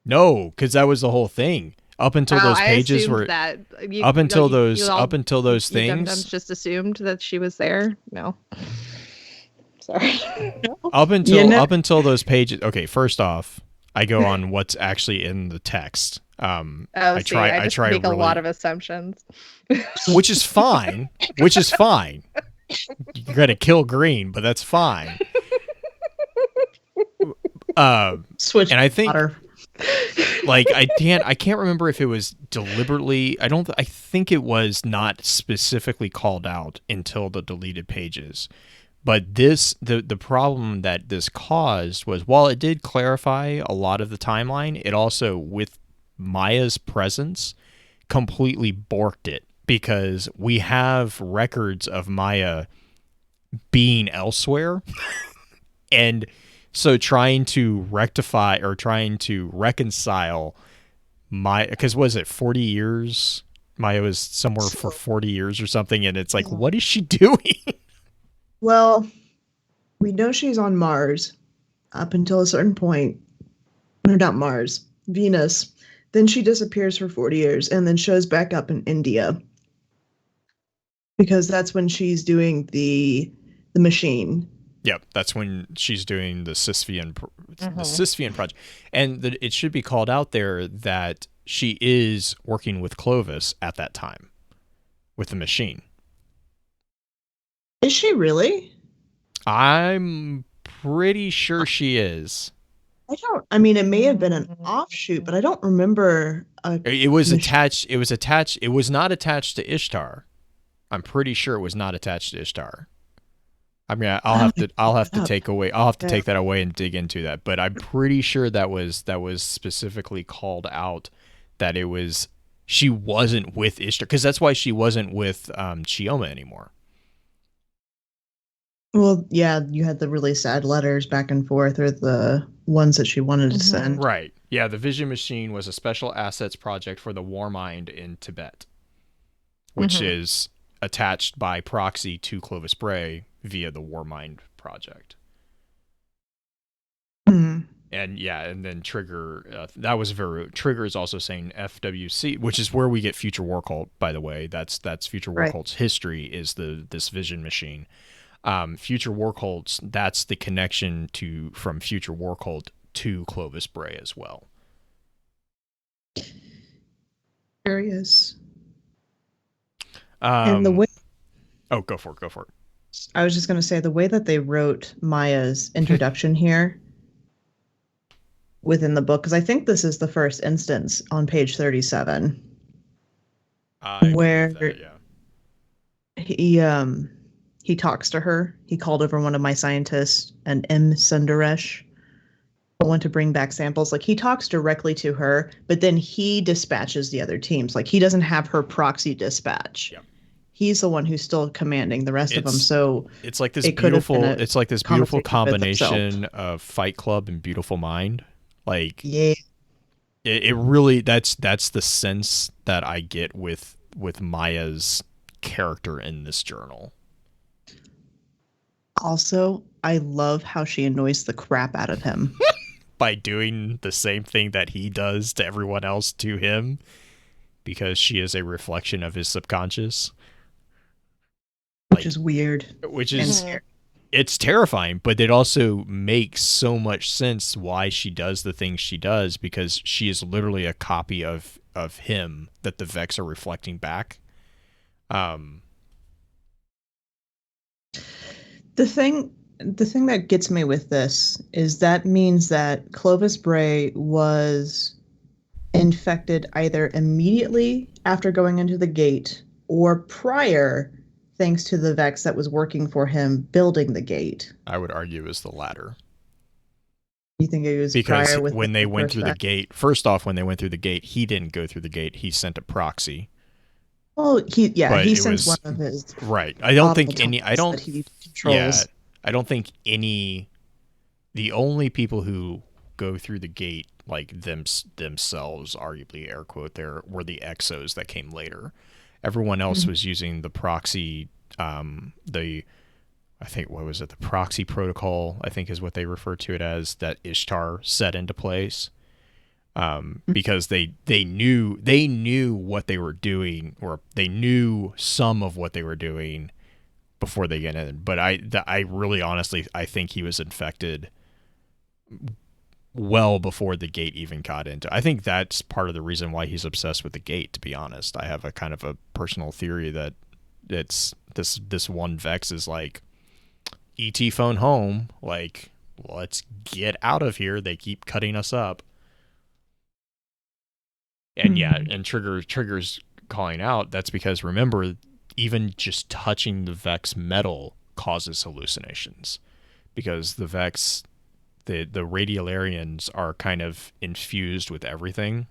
No, because that was the whole thing. Up until those pages were that up until those things, just assumed that she was there. No, sorry. Up until those pages. Okay, first off, I go on what's actually in the text. I try make a lot of assumptions, which is fine. You're gonna kill Green, but that's fine. Switch and I think water. I can't remember if it was deliberately. I think it was not specifically called out until the deleted pages. But the problem that this caused was, while it did clarify a lot of the timeline, it also, with Maya's presence, completely borked it, because we have records of Maya being elsewhere. And so trying to rectify or trying to reconcile Maya, because was it 40 years? Maya was somewhere for 40 years or something, and it's like, what is she doing? Well, we know she's on Mars up until a certain point. No, not Mars, Venus. Then she disappears for 40 years and then shows back up in India. Because that's when she's doing the machine. Yep, that's when she's doing the Sisyphean project, and it should be called out there that she is working with Clovis at that time with the machine. Is she really? I'm pretty sure she is. I mean, it may have been an offshoot, but I don't remember. It was attached. It was attached. It was not attached to Ishtar. I'm pretty sure it was not attached to Ishtar. I mean, I'll have to take that away and dig into that. But I'm pretty sure that was specifically called out that she wasn't with Ishtar, because that's why she wasn't with Chioma anymore. Well, yeah, you had the really sad letters back and forth, or the ones that she wanted to send. Right. Yeah, the Vision Machine was a special assets project for the Warmind in Tibet, which is attached by proxy to Clovis Bray via the Warmind project. And then Trigger, that was very... Trigger is also saying FWC, which is where we get Future War Cult, by the way. That's Future War Cult's history, is this Vision Machine. Future War Cults, that's the connection from Future War Cult to Clovis Bray as well. Curious. And the way... Oh, go for it. I was just going to say, the way that they wrote Maya's introduction here within the book, because I think this is the first instance on page 37, where he talks to her. He called over one of my scientists, an M. Sundaresh, went to bring back samples. Like, he talks directly to her, but then he dispatches the other teams. Like, he doesn't have her proxy dispatch. Yep. He's the one who's still commanding the rest of them. So it's like this beautiful combination of Fight Club and Beautiful Mind. Like, yeah, it really, that's the sense that I get with Maya's character in this journal. Also, I love how she annoys the crap out of him by doing the same thing that he does to everyone else to him, because she is a reflection of his subconscious. Which is weird. It's terrifying, but it also makes so much sense why she does the things she does, because she is literally a copy of him that the Vex are reflecting back. The thing that gets me with this is that means that Clovis Bray was infected either immediately after going into the gate or prior, thanks to the Vex that was working for him building the gate. I would argue it was the latter. You think it was because prior with when they went through the gate, first off, when they went through the gate, he didn't go through the gate. He sent a proxy. Well, he sent one of his. Right. I don't think any. I don't. Yeah. I don't think any. The only people who go through the gate, like themselves, arguably air quote, there were the exos that came later. Everyone else was using the proxy, I think, what was it? The proxy protocol, I think is what they refer to it as, that Ishtar set into place. Because they knew what they were doing, or they knew some of what they were doing before they get in. But I really honestly, I think he was infected well before the gate even got into. I think that's part of the reason why he's obsessed with the gate, to be honest. I have a kind of a personal theory that it's this one Vex is like, ET phone home, like, let's get out of here. They keep cutting us up. And and Trigger's calling out, that's because, remember, even just touching the Vex metal causes hallucinations, because the Vex, the Radiolarians are kind of infused with everything.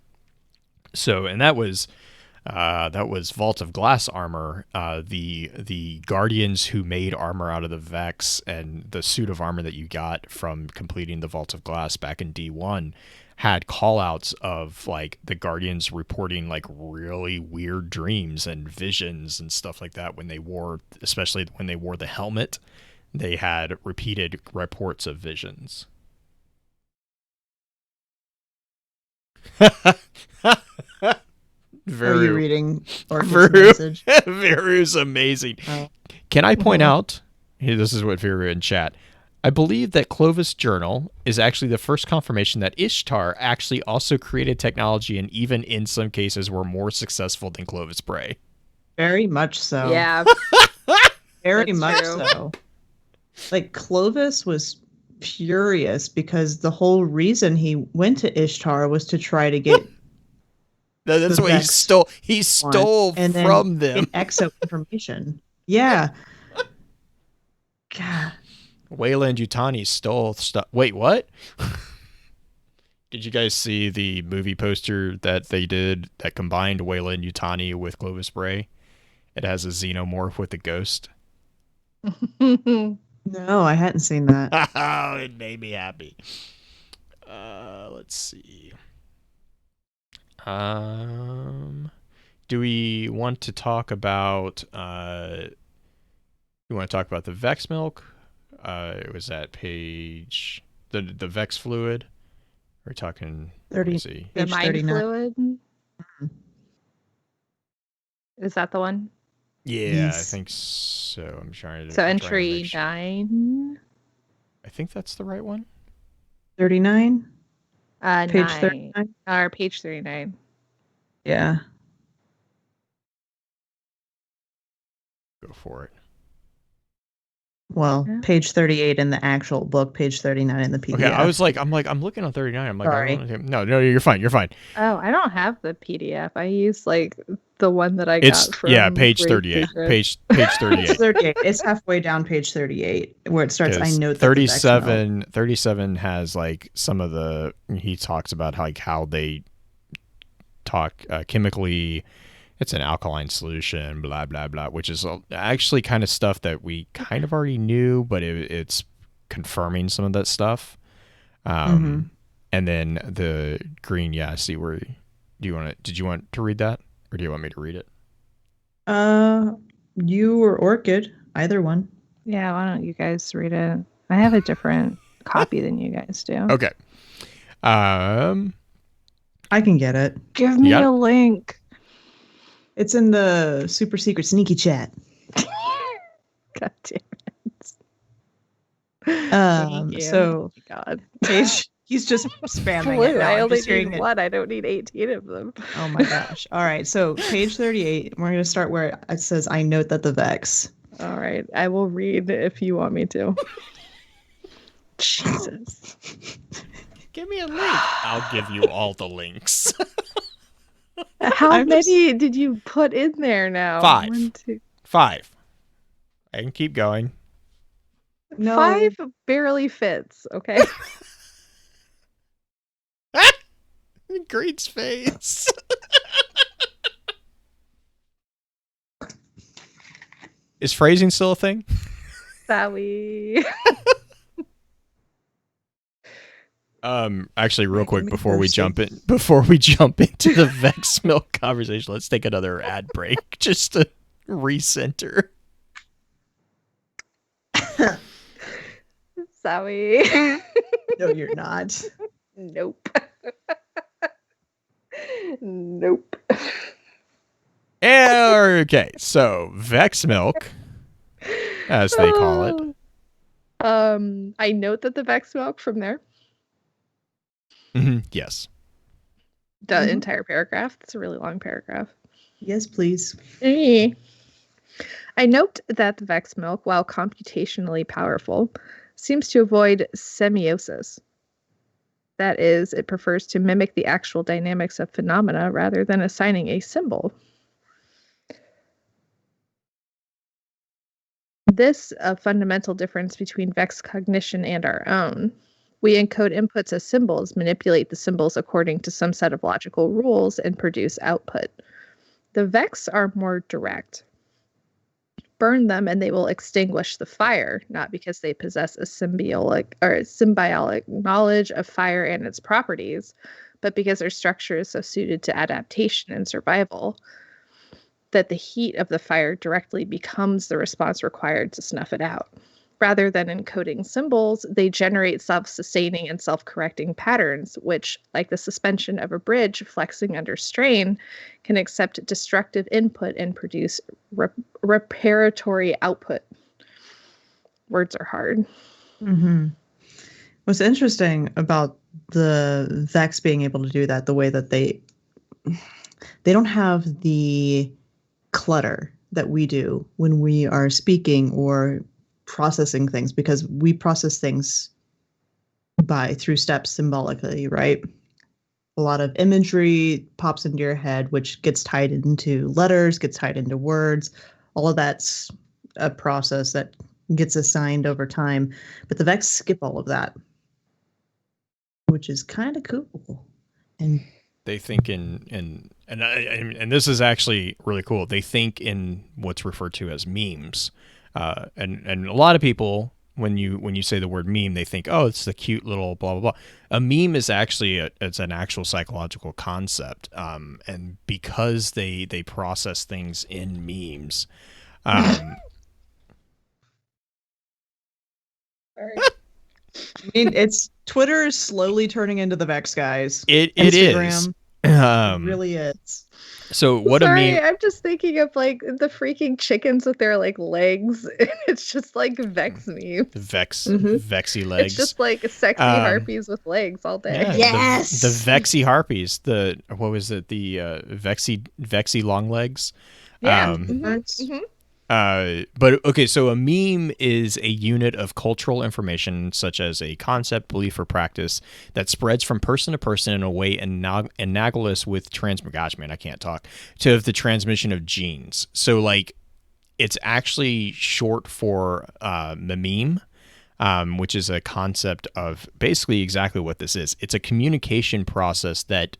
So, and that was Vault of Glass armor. The Guardians who made armor out of the Vex, and the suit of armor that you got from completing the Vault of Glass back in D1 had callouts of like the Guardians reporting like really weird dreams and visions and stuff like that when they wore, especially when they wore the helmet. They had repeated reports of visions. Are you reading Orchid's Veru. message. Veru's amazing. Oh. Can I point Mhm. out, here, this is what Veru in chat, I believe that Clovis Journal is actually the first confirmation that Ishtar actually also created technology and even in some cases were more successful than Clovis Bray. Very much so. Yeah. Very That's much true. so. Like Clovis was furious because the whole reason he went to Ishtar was to try to get That's the what he Vex stole. He stole and then from them. get exo information. Yeah. God. Wayland Yutani stole stuff. Wait, what? Did you guys see the movie poster that they did that combined Wayland Yutani with Clovis Bray? It has a xenomorph with a ghost. No, I hadn't seen that. Oh, it made me happy. Let's see. Do we want to talk about you want to talk about the Vex milk? It was that page the Vex fluid. We're talking 30. let me see. The Page mind 39. fluid. Is that the one? Yeah, I Yes. think so. I'm trying to So I'm trying to entry make sure. 9. I think that's the right one. 39? Page 9. 39? Or page 39. Yeah. Go for it. Well, Yeah. page 38 in the actual book, page 39 in the PDF. Okay, I'm looking on 39. I'm like, Sorry. I don't know. No, you're fine. You're fine. Oh, I don't have the PDF. I use like the one that I It's got from page Bray's 38. Secret. Page Page 38. 38. It's halfway down page 38 where it starts. I Because note that the Vex milk. 37 has like some of the he talks about like how they talk chemically. It's an alkaline solution, blah blah blah, which is actually kind of stuff that we kind of already knew, but it's confirming some of that stuff. And then the green, yeah, I see where. Did you want to read that, or do you want me to read it? You or Orchid, either one. Yeah, why don't you guys read it? I have a different copy than you guys do. Okay. I can get it. Give me got a it? link. It's in the super secret sneaky chat. God damn it. Thank you. So Oh my God. page, he's just spamming Blue, it now. I I'm only just hearing need it. one. I don't need 18 of them. Oh my gosh. All right. So page 38, we're going to start where it says, I note that the Vex. All right. I will read if you want me to. Jesus. Give me a link. I'll give you all the links. How I'm many did you put in there now? 5. 1, 2. 5. I can keep going. No. 5 barely fits, okay? Green's face. Is phrasing still a thing? Sorry. Actually, real Wait, quick give me before we Versi. jump into the Vex milk conversation, let's take another ad break just to recenter. Sorry. No, you're not. Nope. Nope. Okay, so Vex milk, as they call it. I note that the Vex milk from there. Yes. The entire paragraph. It's a really long paragraph. Yes, please. I note that the Vex milk, while computationally powerful, seems to avoid semiosis. That is, it prefers to mimic the actual dynamics of phenomena rather than assigning a symbol. This a fundamental difference between Vex cognition and our own. We encode inputs as symbols, manipulate the symbols according to some set of logical rules, and produce output. The Vex are more direct. Burn them and they will extinguish the fire, not because they possess a symbiotic knowledge of fire and its properties, but because their structure is so suited to adaptation and survival that the heat of the fire directly becomes the response required to snuff it out. Rather than encoding symbols, they generate self-sustaining and self-correcting patterns, which, like the suspension of a bridge flexing under strain, can accept destructive input and produce reparatory output. Words are hard. Mm-hmm. What's interesting about the Vex being able to do that, the way that they don't have the clutter that we do when we are speaking or processing things, because we process things through steps symbolically, right? A lot of imagery pops into your head, which gets tied into letters, gets tied into words. All of that's a process that gets assigned over time. But the Vex skip all of that, which is kind of cool. And they think and this is actually really cool. They think in what's referred to as memes, and a lot of people, when you say the word meme, they think, oh, it's the cute little blah blah blah. A meme is actually it's an actual psychological concept, and because they process things in memes. I mean, Twitter is slowly turning into the Vex, guys. It Instagram, is. It really is. So what Sorry, a meme. I'm just thinking of like the freaking chickens with their like legs. And it's just like Vex memes. Vexy legs. It's just like sexy harpies with legs all day. Yeah, Yes, the Vexy harpies. What was it? The Vexy long legs. Yeah. But okay, so a meme is a unit of cultural information, such as a concept, belief, or practice that spreads from person to person in a way analogous with I can't talk, to the transmission of genes. So like, it's actually short for meme, which is a concept of basically exactly what this is. It's a communication process that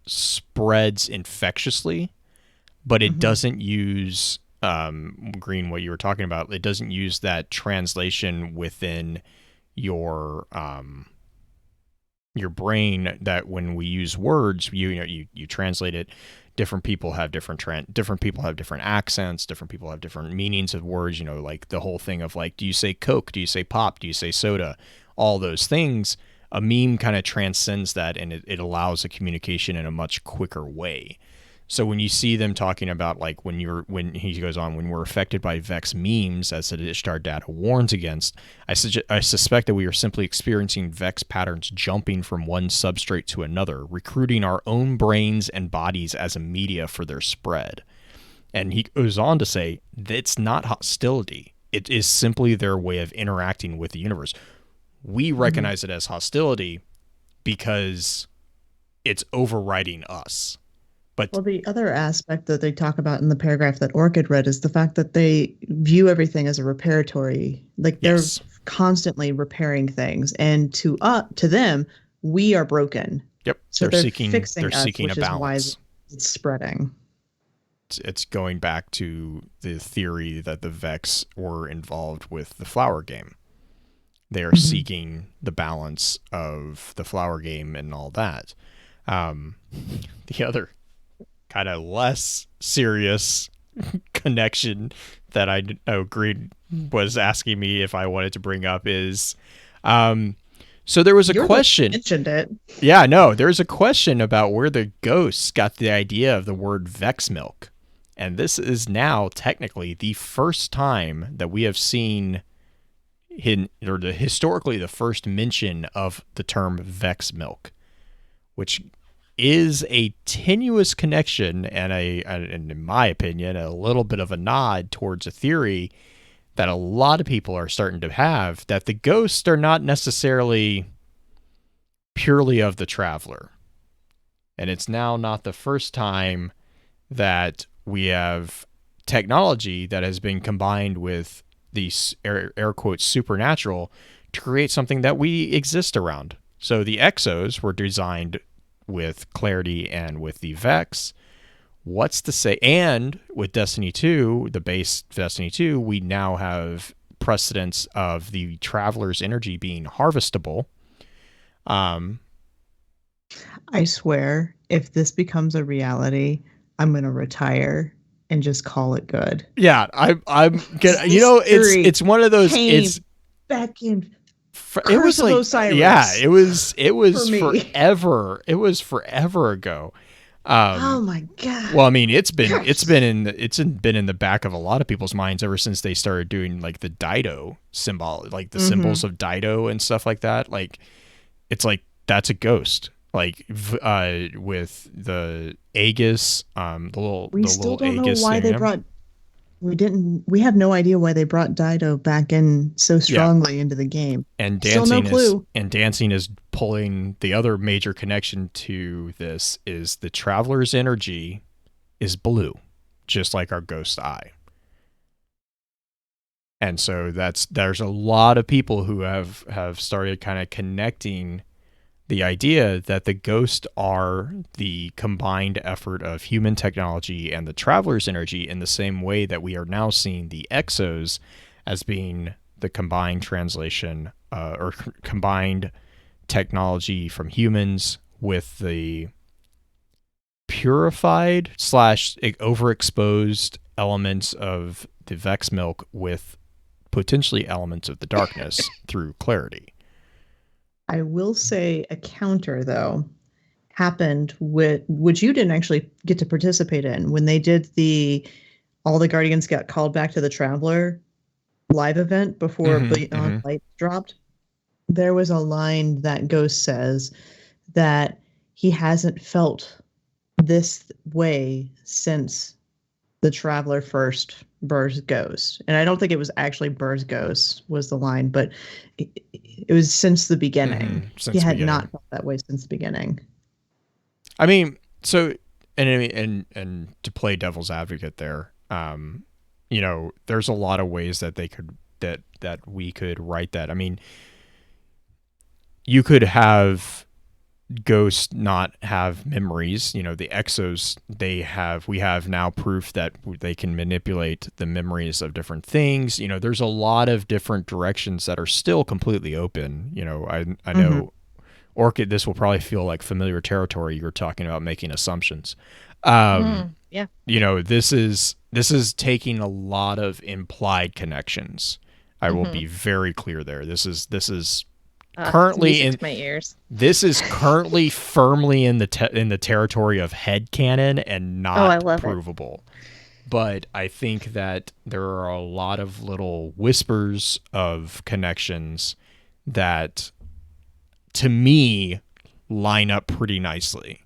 spreads infectiously, but it doesn't use Green, what you were talking about. It doesn't use that translation within your brain that when we use words, you translate it. Different people have different accents. Different people have different meanings of words. Like the whole thing of like, do you say Coke? Do you say pop? Do you say soda? All those things. A meme kind of transcends that, and it allows a communication in a much quicker way. So when you see them talking about like when he goes on, when we're affected by Vex memes, as the Ishtar data warns against, I suspect that we are simply experiencing Vex patterns jumping from one substrate to another, recruiting our own brains and bodies as a media for their spread. And he goes on to say that it's not hostility. It is simply their way of interacting with the universe. We recognize it as hostility because it's overriding us. But the other aspect that they talk about in the paragraph that Orchid read is the fact that they view everything as a reparatory, like they're constantly repairing things, and to them, we are broken. Yep. So they're seeking a balance. It's spreading. It's going back to the theory that the Vex were involved with the flower game. They are seeking the balance of the flower game and all that. The other kind of less serious connection that I agreed was asking me if I wanted to bring up is, so there was a question. Mentioned it. Yeah, no, there's a question about where the ghosts got the idea of the word Vex milk. And this is now technically the first time that we have seen historically the first mention of the term Vex milk, which is a tenuous connection and in my opinion, a little bit of a nod towards a theory that a lot of people are starting to have, that the ghosts are not necessarily purely of the traveler. And it's now not the first time that we have technology that has been combined with these air quotes supernatural to create something that we exist around. So the Exos were designed with Clarity and with the Vex. What's to say? And with Destiny 2, the base Destiny 2, we now have precedence of the Traveler's energy being harvestable. I swear, if this becomes a reality, I'm going to retire and just call it good. Yeah, I'm gonna. You know, it's one of those. Came It's back in. it was Curse of like Osiris yeah, it was for me. forever. It was forever ago. Oh my god. Well, I mean, it's been Curse. been in the back of a lot of people's minds ever since they started doing like the Dido symbol, like the symbols of Dido and stuff like that. Like, it's like that's a ghost. Like with the Aegis, We the still little don't know Aegis why they thing. brought. We have no idea why they brought Dido back in so strongly into the game. And Still no clue. dancing is pulling the other major connection to this is the traveler's energy is blue, just like our ghost eye. And so there's a lot of people who have started kind of connecting the idea that the ghosts are the combined effort of human technology and the traveler's energy, in the same way that we are now seeing the exos as being the combined translation or combined technology from humans with the purified / overexposed elements of the Vex milk with potentially elements of the darkness through clarity. I will say a counter though happened with which you didn't actually get to participate in when they did all the Guardians got called back to the Traveler live event before Beyond Light dropped. There was a line that Ghost says that he hasn't felt this way since the Traveler first birthed Ghost. And I don't think it was actually birthed Ghost was the line, but it was since the beginning. He had not felt that way since the beginning. I mean, so and to play devil's advocate there, you know, there's a lot of ways that they could that we could write that. I mean, you could have ghosts not have memories. You know, the exos, we have now proof that they can manipulate the memories of different things. You know, there's a lot of different directions that are still completely open. You know, I know Orchid, this will probably feel like familiar territory. You're talking about making assumptions. Yeah. You know, this is taking a lot of implied connections. I will be very clear there. This is currently in my ears. This is currently firmly in the territory of headcanon and not provable. But I think that there are a lot of little whispers of connections that, to me, line up pretty nicely.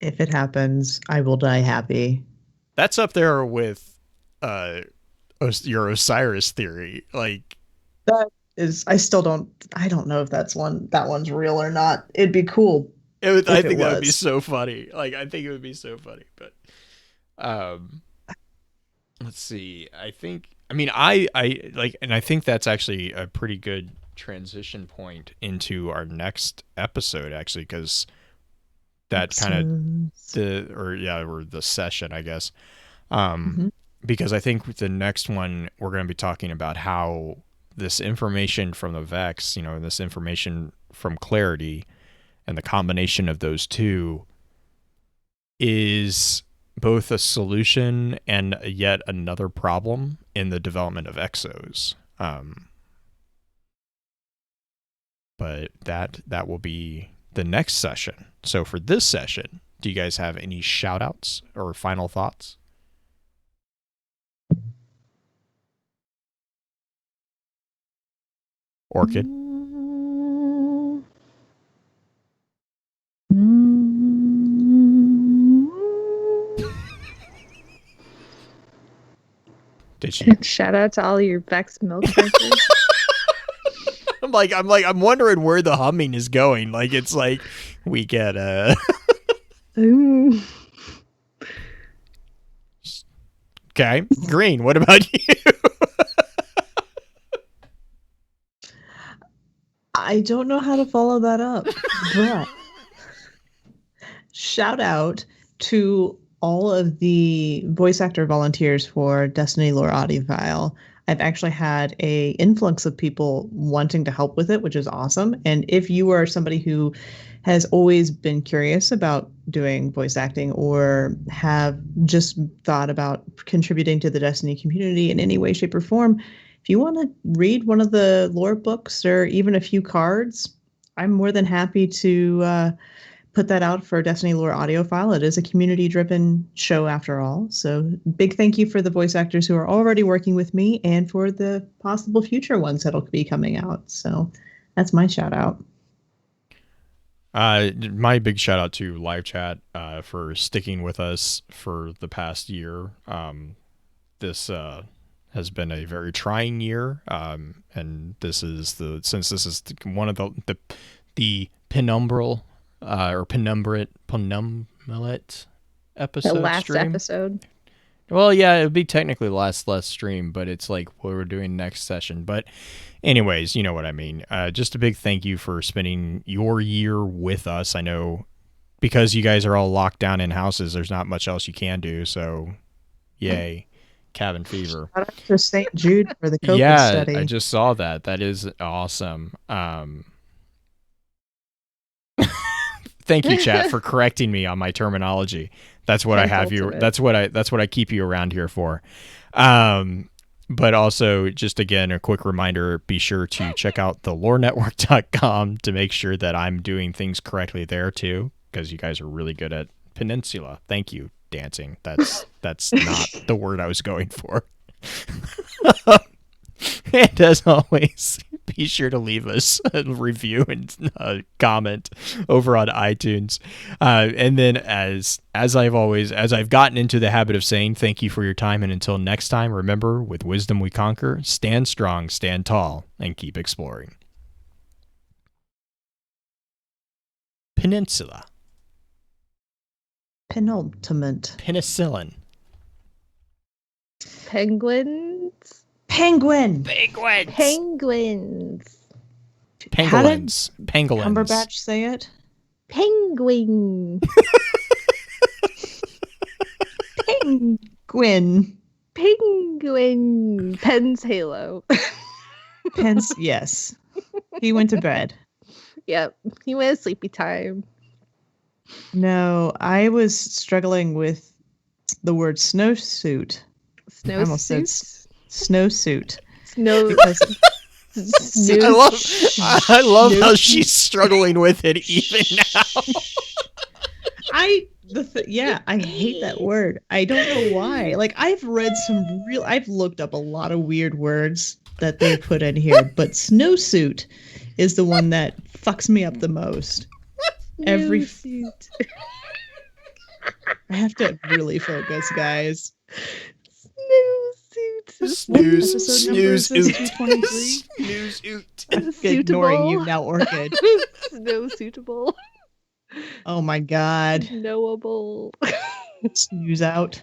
If it happens, I will die happy. That's up there with your Osiris theory. Like, that is, I don't know if that one's real or not. It'd be cool. I think that would be so funny. Like, I think it would be so funny. But let's see. I think that's actually a pretty good transition point into our next episode, actually, because that kind of the session, I guess. Because I think the next one we're going to be talking about how this information from the Vex, you know, this information from Clarity, and the combination of those two is both a solution and yet another problem in the development of exos. But that will be the next session. So for this session, do you guys have any shout outs or final thoughts? Orchid? Did she? Shout out to all your Vex milk drinkers. I'm wondering where the humming is going. Like, it's like we get Okay, Green, what about you? I don't know how to follow that up, but shout out to all of the voice actor volunteers for Destiny Lore Audiophile. I've actually had a influx of people wanting to help with it, which is awesome. And if you are somebody who has always been curious about doing voice acting or have just thought about contributing to the Destiny community in any way, shape, or form, if you want to read one of the lore books or even a few cards, I'm more than happy to put that out for Destiny Lore Audiophile. It is a community-driven show after all. So big thank you for the voice actors who are already working with me and for the possible future ones that'll be coming out. So that's my shout out. My big shout out to live chat for sticking with us for the past year. This has been a very trying year, and since this is one of the penumbral or penumbrate episode The last stream. episode. Well, yeah, it would be technically last stream, but it's like what we're doing next session. But anyways, you know what I mean. Just a big thank you for spending your year with us. I know because you guys are all locked down in houses, there's not much else you can do. So, yay, cabin fever. Shout out to St. Jude for the COVID Yeah, study. I just saw that. That is awesome. Thank you, chat, for correcting me on my terminology. That's what I have you. That's what I keep you around here for. But also, just again, a quick reminder: be sure to check out thelorenetwork.com to make sure that I'm doing things correctly there too, because you guys are really good at Peninsula. Thank you, dancing. That's not the word I was going for. And as always, be sure to leave us a review and comment over on iTunes. And then as I've gotten into the habit of saying, thank you for your time. And until next time, remember, with wisdom we conquer, stand strong, stand tall, and keep exploring. Peninsula. Penultimate. Penicillin. Penguins. Penguin. Penguins. Penguins. Pangolins. Pangolins. Cumberbatch say it? Penguin. Penguin. Penguin. Penn's Halo. Pence, yes. He went to bed. Yep. He went sleepy time. No, I was struggling with the word snowsuit. I almost said snowsuit. Snow. I love how she's struggling with it even now. I hate that word. I don't know why. Like, I've looked up a lot of weird words that they put in here, but snowsuit is the one that fucks me up the most. Snowsuit. I have to really focus, guys. Snooze, oot. 223. Snooze, oot. Ignoring you now, Orchid. Snow suitable. Oh my god. Knowable. Snooze out.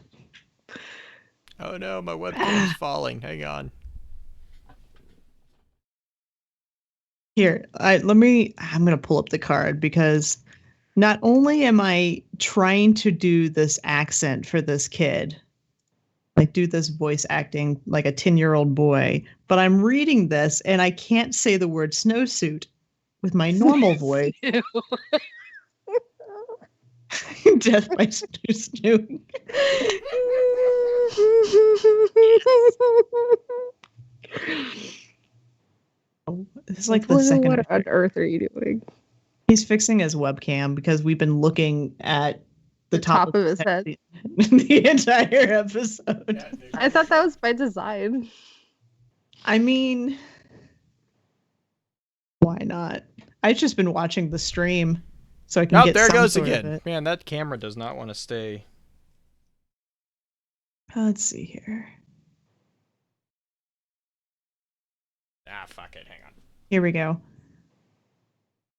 Oh no, my webcam's falling. Hang on. Here, I'm gonna pull up the card because not only am I trying to do this accent for this kid, like do this voice acting like a 10-year-old boy, but I'm reading this and I can't say the word snowsuit with my normal voice. Death by snoo. Oh, this is like the second. What on earth are you doing? He's fixing his webcam because we've been looking at the top of his head the entire episode. I thought that was by design. I mean, why not? I've just been watching the stream so I can get there it some goes sort of again. it. Man, that camera does not want to stay. Let's see here. Ah, fuck it. Hang on. Here we go.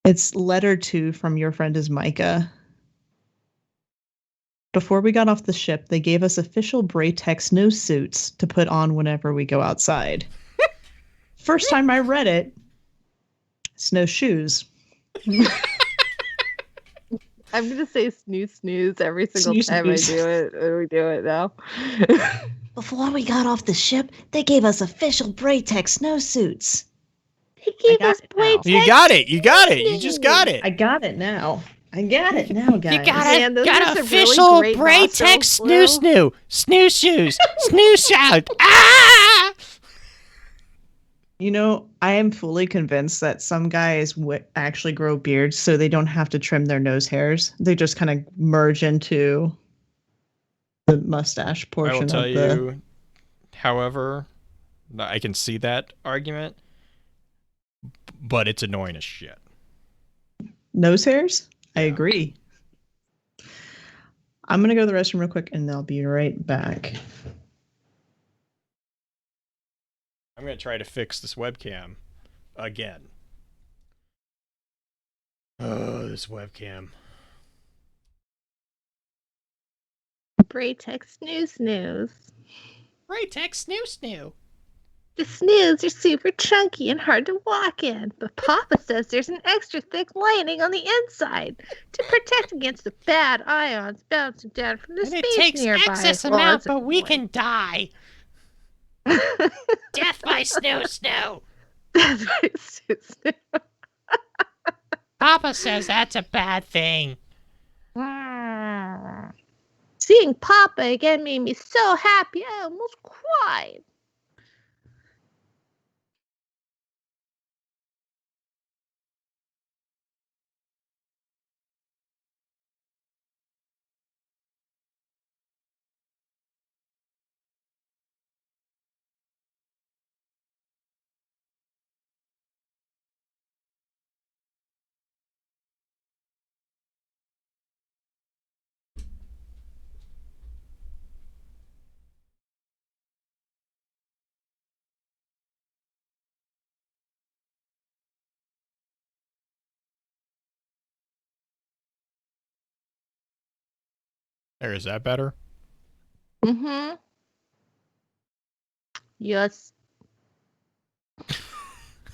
It's letter 2 from Your Friend is Micah. Before we got off the ship, they gave us official Bray Tech snowsuits to put on whenever we go outside. First time I read it, snowshoes. I'm gonna say snooze every single Snooze, time snooze. I do it. When we do it now. Before we got off the ship, they gave us official Bray Tech snowsuits. He gave got us it Bray now. You got it. You got it. You just got it. I got it now. I got it now, guys. You got Man, those are got some official really great Bray nostrils, Tech Blue. snoo shoes, snoo shout. Ah! You know, I am fully convinced that some guys actually grow beards so they don't have to trim their nose hairs. They just kind of merge into the mustache I will portion tell of the you, however, I can see that argument, but it's annoying as shit. nose hairs. I Yeah. agree. I'm going to go to the restroom real quick and I'll be right back. I'm going to try to fix this webcam again. Oh, this webcam. Bray Tech snooze. Bray Tech snoo. The snooze are super chunky and hard to walk in, but Papa says there's an extra thick lining on the inside to protect against the bad ions bouncing down from the And it space takes nearby. excess Well, amount, it's but we annoying. can die. Death by snoo. That's right, snoo. Papa says that's a bad thing. Seeing Papa again made me so happy I almost cried. There, is that better? Mm-hmm. Yes.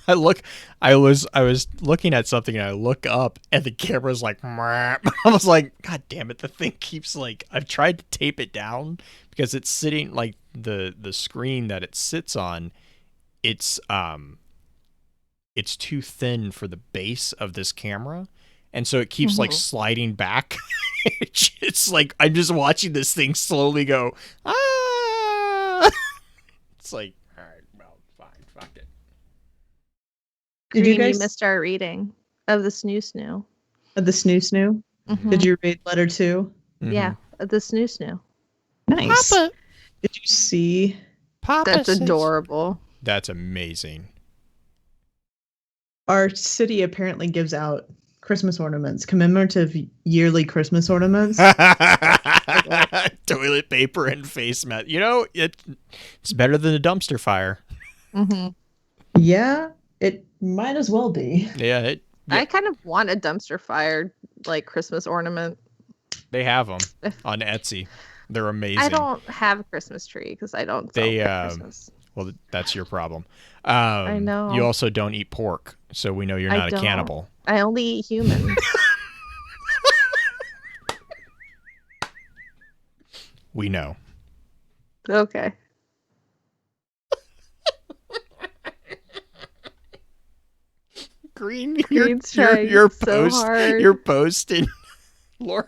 I was looking at something and I look up and the camera's like, I was like, God damn it, the thing keeps like, I've tried to tape it down because it's sitting like the screen that it sits on, it's too thin for the base of this camera. And so it keeps like sliding back. It's like, I'm just watching this thing slowly go, ah. It's like, all right, well, fine, fuck it. Did Green, you guys missed our reading of the snoo? the snoo? Mhm. Did you read letter 2? Yeah, the snoo. Nice. Papa, Did you see? Papa That's says, adorable. That's amazing. Our city apparently gives out Christmas ornaments, commemorative yearly Christmas ornaments. Toilet paper and face mask. You know, it's better than a dumpster fire. Mm-hmm. Yeah, it might as well be. Yeah, I kind of want a dumpster fire like Christmas ornament. they have them If- on Etsy. They're amazing. I don't have a Christmas tree because I don't celebrate Christmas. Well, that's your problem. I know. You also don't eat pork, so we know you're I not a don't. cannibal. I only eat humans. We know. Okay. Green, Green's you're trying so post, hard. you're posting. Laura,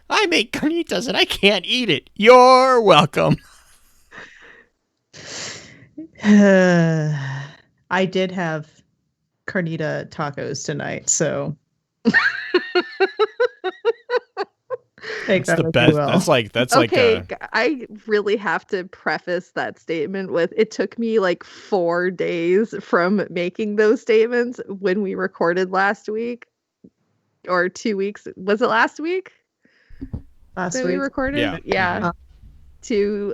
I make carnitas and I can't eat it. You're welcome. I did have carnita tacos tonight, so take That's that the as best. you will. That's like Okay, I really have to preface that statement with it took me like 4 days from making those statements when we recorded last week or 2 weeks. Was it last week last that week. we recorded? Yeah. Yeah. To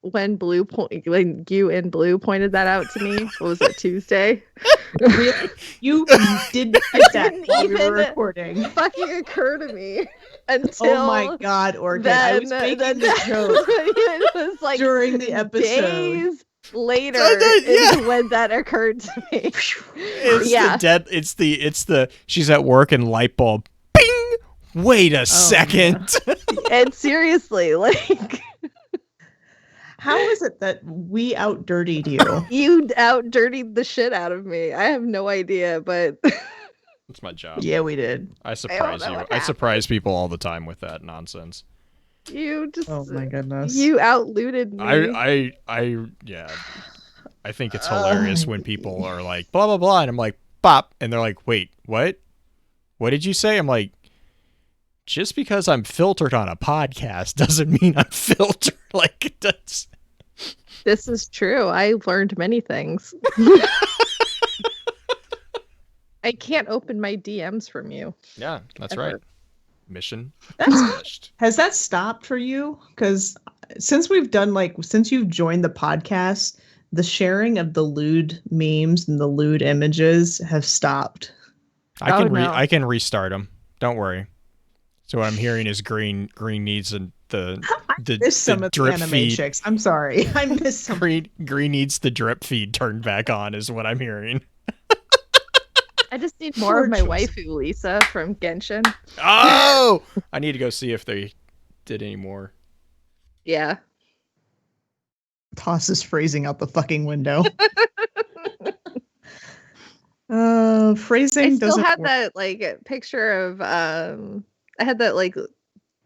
when when you and Blue pointed that out to me. What was it, Tuesday? You did get that Didn't while we were even recording. Fucking occur to me until Oh my god, Orchid! I was making the joke it was like during the episode. days later yeah. is when that occurred to me. It's Yeah. it's the she's at work and light bulb. Bing. Wait a second. And seriously, like How is it that we out-dirtied you? You out-dirtied the shit out of me. I have no idea, but It's my job. Yeah, we did. I surprise know you. what I surprise happened. people all the time with that nonsense. you just Oh my goodness. you outlooted me. Yeah. I think it's hilarious when people are like, blah, blah, blah. And I'm like, bop. And they're like, wait, what? What did you say? I'm like, just because I'm filtered on a podcast doesn't mean I'm filtered. Like, it does. This is true. I learned many things. I can't open my DMs from you. Yeah, that's Ever. right. Mission That's accomplished. Has that stopped for you? Because since you've joined the podcast, the sharing of the lewd memes and the lewd images have stopped. I can restart them. Don't worry. So what I'm hearing is green needs the Miss some the of the drip anime feed. chicks. I'm sorry. I missed some. Green needs the drip feed turned back on is what I'm hearing. I just need more of my Poor choice. waifu, Lisa, from Genshin. Oh, I need to go see if they did any more. Yeah. Tosses phrasing out the fucking window. Phrasing I still doesn't had work. that picture of I had that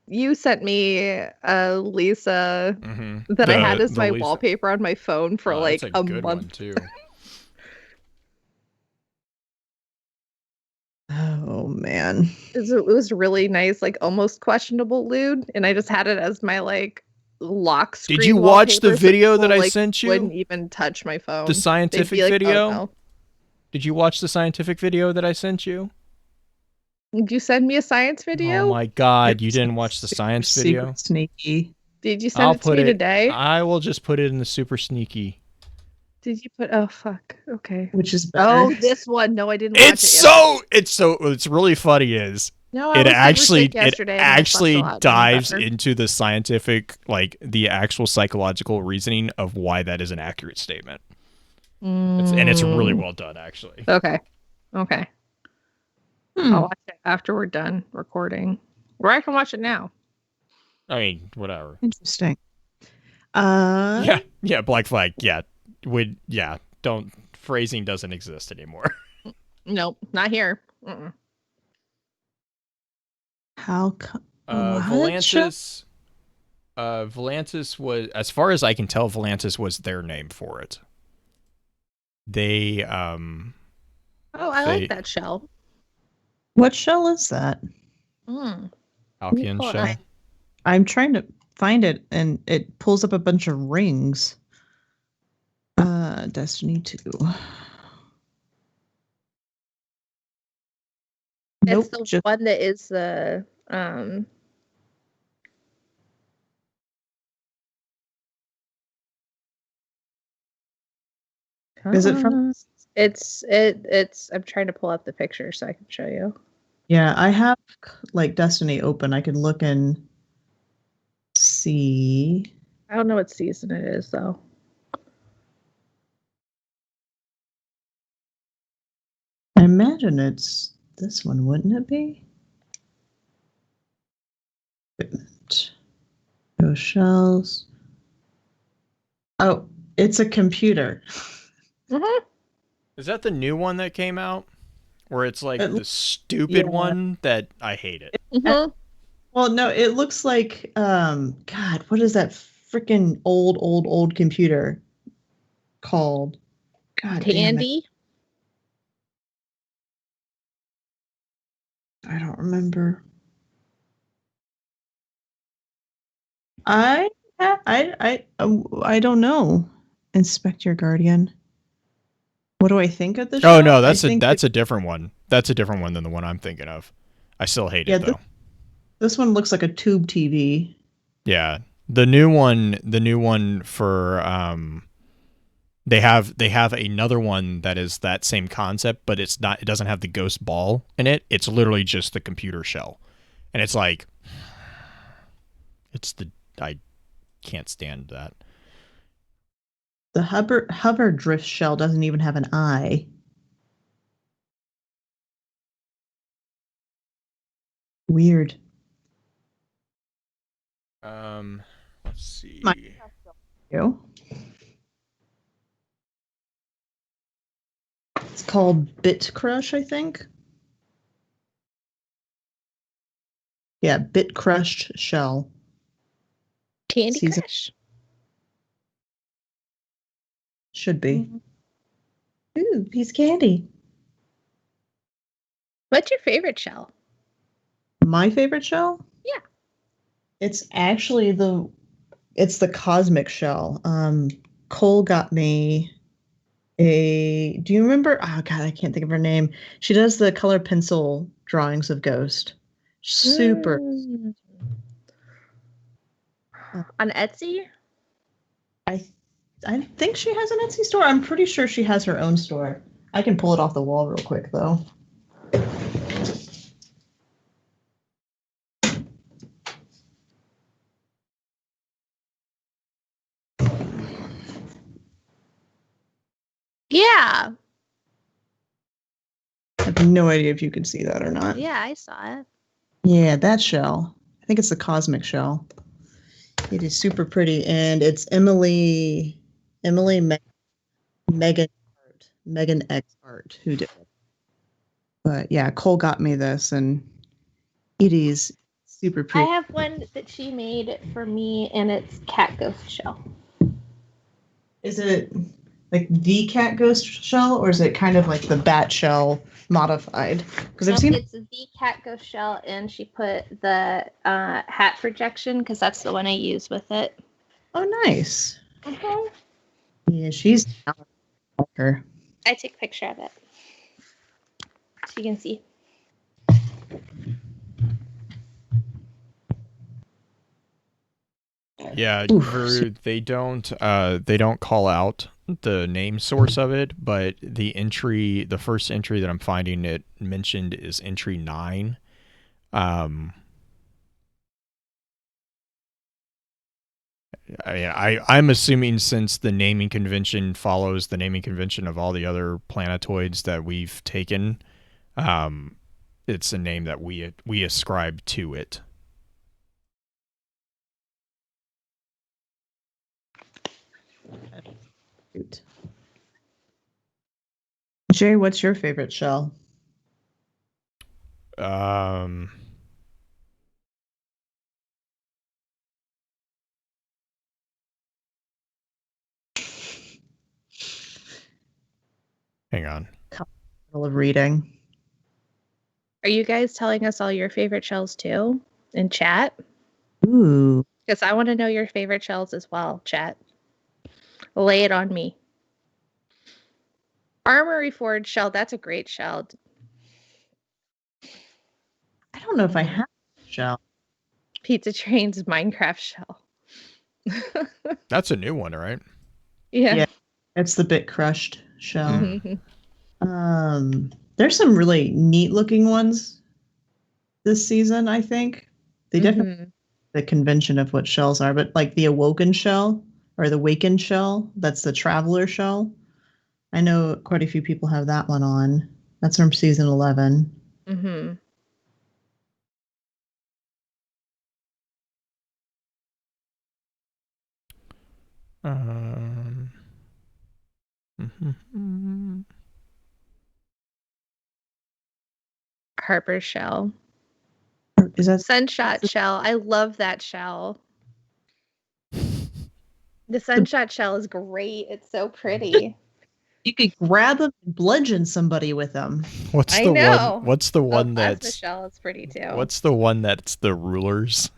you sent me Lisa Mm-hmm. that I had as my Lisa- wallpaper on my phone for Oh, like that's a good month. one too. Oh man. It was really nice, almost questionable lewd, and I just had it as my lock screen. Did you watch the wallpaper, so video that people, I sent you? Wouldn't even touch my phone. The They'd scientific be like, video? "Oh, no." Did you watch the scientific video that I sent you? Did you send me a science video? Oh my god, you didn't watch the science video? Super sneaky. Did you send I'll it to put me it. today? I will just put it in the super sneaky. Did you put? Oh fuck. Okay. Which is better. Oh, this one. No, I didn't watch What's really funny is No, I it was super actually sick yesterday and I slept a actually lot, and I'm dives better. into the scientific, the actual psychological reasoning of why that is an accurate statement. And it's really well done, actually. Okay. Okay. I'll watch it after we're done recording. Or I can watch it now. I mean, whatever. Interesting. Yeah, Black Flag. Yeah, don't phrasing doesn't exist anymore. Nope, not here. Mm-mm. How Volantis. Volantis was, as far as I can tell, Volantis was their name for it. They Oh, I like that shell. What shell is that? Alkian Pull it shell. up. I'm trying to find it and it pulls up a bunch of rings. Destiny 2. Nope, It's the just one that is the Is it from? It's I'm trying to pull up the picture so I can show you. Yeah, I have Destiny open. I can look and see. I don't know what season it is though. I imagine it's this one, wouldn't it be? Equipment. Go shells. Oh, it's a computer. Mm-hmm. Is that the new one that came out? Where it's like It the stupid yeah. one that I hate it. Mm-hmm. Well, no, it looks like God, what is that freaking old computer called? God damn it. Tandy. I don't remember. I don't know. Inspector Guardian. What do I think of the Oh show? no, I that's think a different one. That's a different one than the one I'm thinking of. I still hate it though. This one looks like a tube TV. Yeah, the new one for they have another one that is that same concept, but it doesn't have the ghost ball in it. It's literally just the computer shell, and it's like I can't stand that. The hover drift shell doesn't even have an eye. Weird. Let's see. You. It's called Bit Crush, I think. Yeah, Bit Crushed Shell. Candy Season- Crush. Should be. Mm-hmm. Ooh, piece of candy. What's your favorite shell? My favorite shell? Yeah. It's actually the cosmic shell. Cole got me do you remember? Oh God, I can't think of her name. She does the color pencil drawings of Ghost. Super. Mm. On Etsy? I think she has an Etsy store. I'm pretty sure she has her own store. I can pull it off the wall real quick though. Yeah. I have no idea if you can see that or not. Yeah, I saw it. Yeah, that shell. I think it's the cosmic shell. It is super pretty, and it's Megan X Art who did it. But yeah, Cole got me this, and it is super I pretty. have one that she made for me, and it's cat ghost shell. Is it like the cat ghost shell, or is it kind of like the bat shell modified? Because I've seen It's the cat ghost shell, and she put the hat projection because that's the one I use with it. Oh, nice. Okay. Yeah, she's her. I take a picture of it so you can see. Yeah, Oof. they don't call out the name source of it, but the first entry that I'm finding it mentioned is entry 9. I'm assuming since the naming convention follows the naming convention of all the other planetoids that we've taken, it's a name that we ascribe to it. Cute. Jay, what's your favorite shell? Um, Hang on. Of reading. Are you guys telling us all your favorite shells too in chat? Ooh. Because I want to know your favorite shells as well, chat. Lay it on me. Armory Forge shell, that's a great shell. I don't know if I have a shell. Pizza Train's Minecraft shell. That's a new one, right? Yeah. Yeah. It's the Bit Crushed shell. Mm-hmm. There's some really neat looking ones this season, I think. They definitely the convention of what shells are, but like the Awoken shell or the Wakened shell, that's the Traveler shell. I know quite a few people have that one on. That's from season 11. Mm-hmm. Harper shell. Is that Sunshot shell. I love that shell. The Sunshot shell is great. It's so pretty. you could grab them and bludgeon somebody with them? What's I the know. one? What's the one Plasma that's shell is pretty too. What's the one that's the rulers?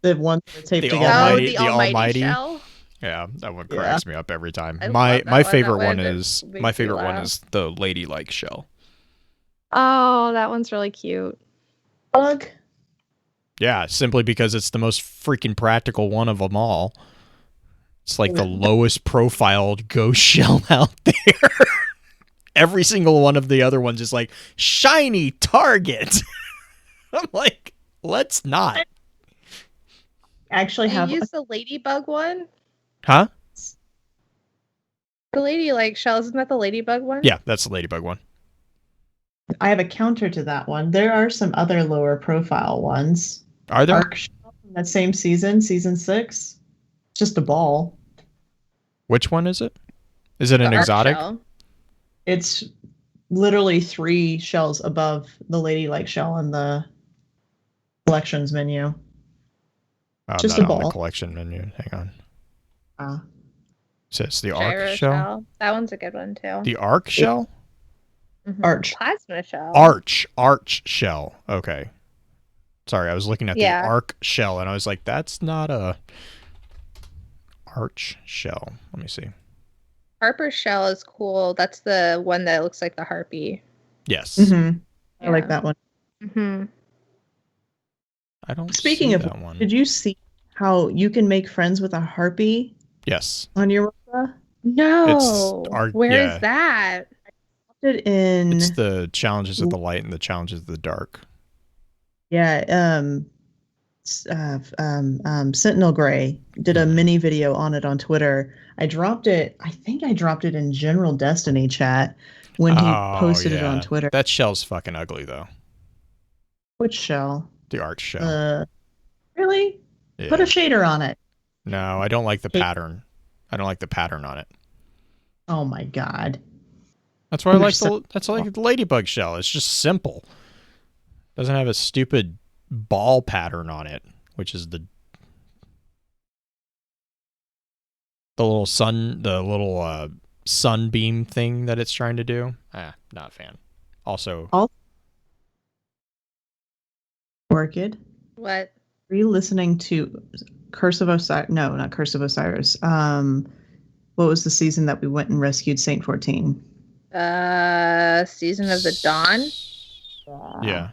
The ones that are taped The together. Almighty- the the Almighty Almighty? shell. Yeah, that one Yeah. cracks me up every time. I My love that my one. favorite That one one is makes my me favorite one laugh. is the ladylike shell. Oh, that one's really cute. Bug. Yeah, simply because it's the most freaking practical one of them all. It's like the lowest profiled ghost shell out there. Every single one of the other ones is like shiny target. I'm like, let's not. Actually You have use the ladybug one? Huh? The ladylike shell, isn't that the ladybug one? Yeah, that's the ladybug one. I have a counter to that one. There are some other lower profile ones. Are there? Arc shell from that same season, season 6. just a ball. Which one is it? Is it The an arc exotic? shell. It's literally 3 shells above the ladylike shell in the collections menu. Oh, I'm Just not a on the ball. collection menu. Hang on. Uh, So it's the arc Gyro shell? shell. That one's a good one too. The arc shell? Mhm. Arch. Plasma shell. Arch shell. Okay. Sorry, I was looking at Yeah. the arc shell and I was like, that's not a arch shell. Let me see. Harper's shell is cool. That's the one that looks like the harpy. Yes. mhm. I like Yeah. that one. Mm-hmm. I don't Speaking see of, that one. did you see how you can make friends with a harpy Yes. on your Rosa? No. Where is yeah. that? It in It's the challenges of the light and the challenges of the dark. Sentinel Gray did a Mhm. mini video on it on Twitter. I think I dropped it in General Destiny chat when he posted it on Twitter. That shell's fucking ugly though. Which shell? The arch shell. Really? Yeah. Put a shader on it. No, I don't like the Hey. pattern. I don't like the pattern on it. Oh my god. That's why I You're like so- that's why I like the ladybug shell. It's just simple. Doesn't have a stupid ball pattern on it, which is the little sunbeam thing that it's trying to do. Not a fan. Also, Orchid. What? Are you listening to Curse of Osiris? No, not Curse of Osiris. What was the season that we went and rescued Saint 14? Season of the Dawn. yeah.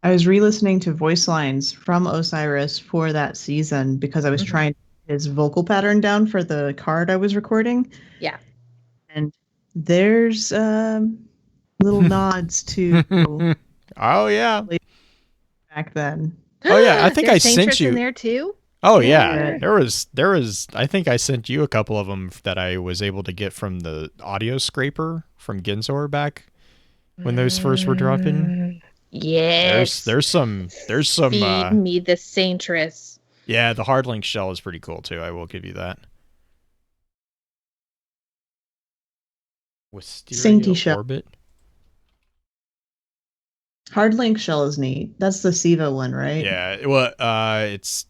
I was re-listening to voice lines from Osiris for that season because I was Mhm. trying to get his vocal pattern down for the card I was recording. Yeah. And there's little nods to Oh yeah. back then. Oh yeah, I think I There's sent Saintress you. in there too. Oh yeah, Yeah. there was. I think I sent you a couple of them that I was able to get from the audio scraper from Gensor back when those first were dropping. Yes. There's some. Feed me the Saintress. Yeah, the Hardlink shell is pretty cool too. I will give you that. Sainty Wisteria shell. Orbit. Hardlink shell is neat. That's the Siva one, right? Yeah. Well, it's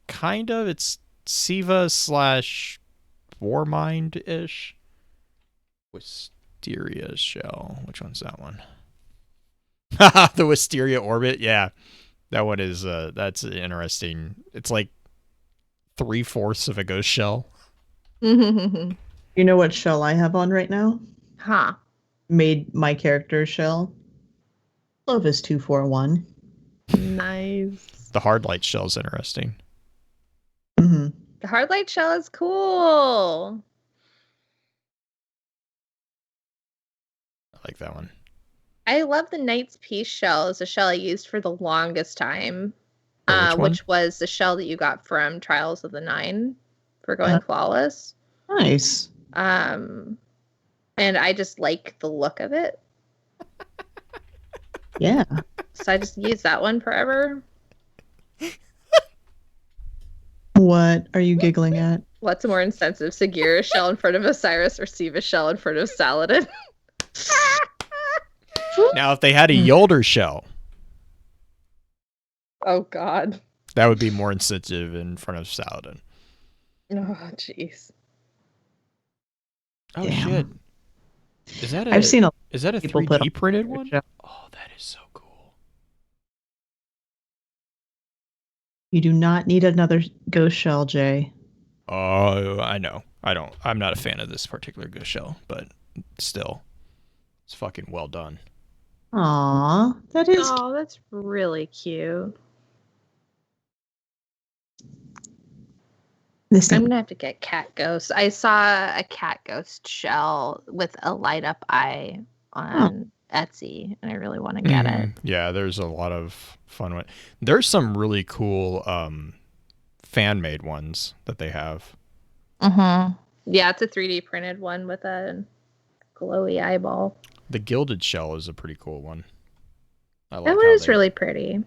kind of. It's Siva / Warmind ish. Wisteria shell. Which one's that one? The Wisteria Orbit. Yeah, that one is. That's interesting. It's like 3/4 of a ghost shell. You know what shell I have on right now? Huh. Made my character shell. Clovis 241. Nice. The hard light shell is interesting. Mm-hmm. The hard light shell is cool. I like that one. I love the Knight's Peace shell. It's a shell I used for the longest time. Which one? Which was the shell that you got from Trials of the Nine for going flawless. Nice. And I just like the look of it. Yeah. So I just use that one forever. What are you giggling at? What's more insensitive, Sagira's shell in front of Osiris or Siva's shell in front of Saladin? Now, if they had a Yolder shell, Oh, God. that would be more insensitive in front of Saladin. Oh, jeez. Oh Damn. shit! Is that I've seen a is that a people put 3D on printed their one? shell. Oh, that is so cool. You do not need another ghost shell, Jay. Oh, I know. I'm not a fan of this particular ghost shell, but still, it's fucking well done. Aw, that is. Oh, that's really cute. This I'm thing. gonna have to get cat ghost. I saw a cat ghost shell with a light up eye on Etsy, and I really want to get it. Yeah, there's a lot of fun with. There's some really cool fan made ones that they have. Yeah, it's a 3D printed one with a glowy eyeball. The gilded shell is a pretty cool one. I like That one how is really pretty.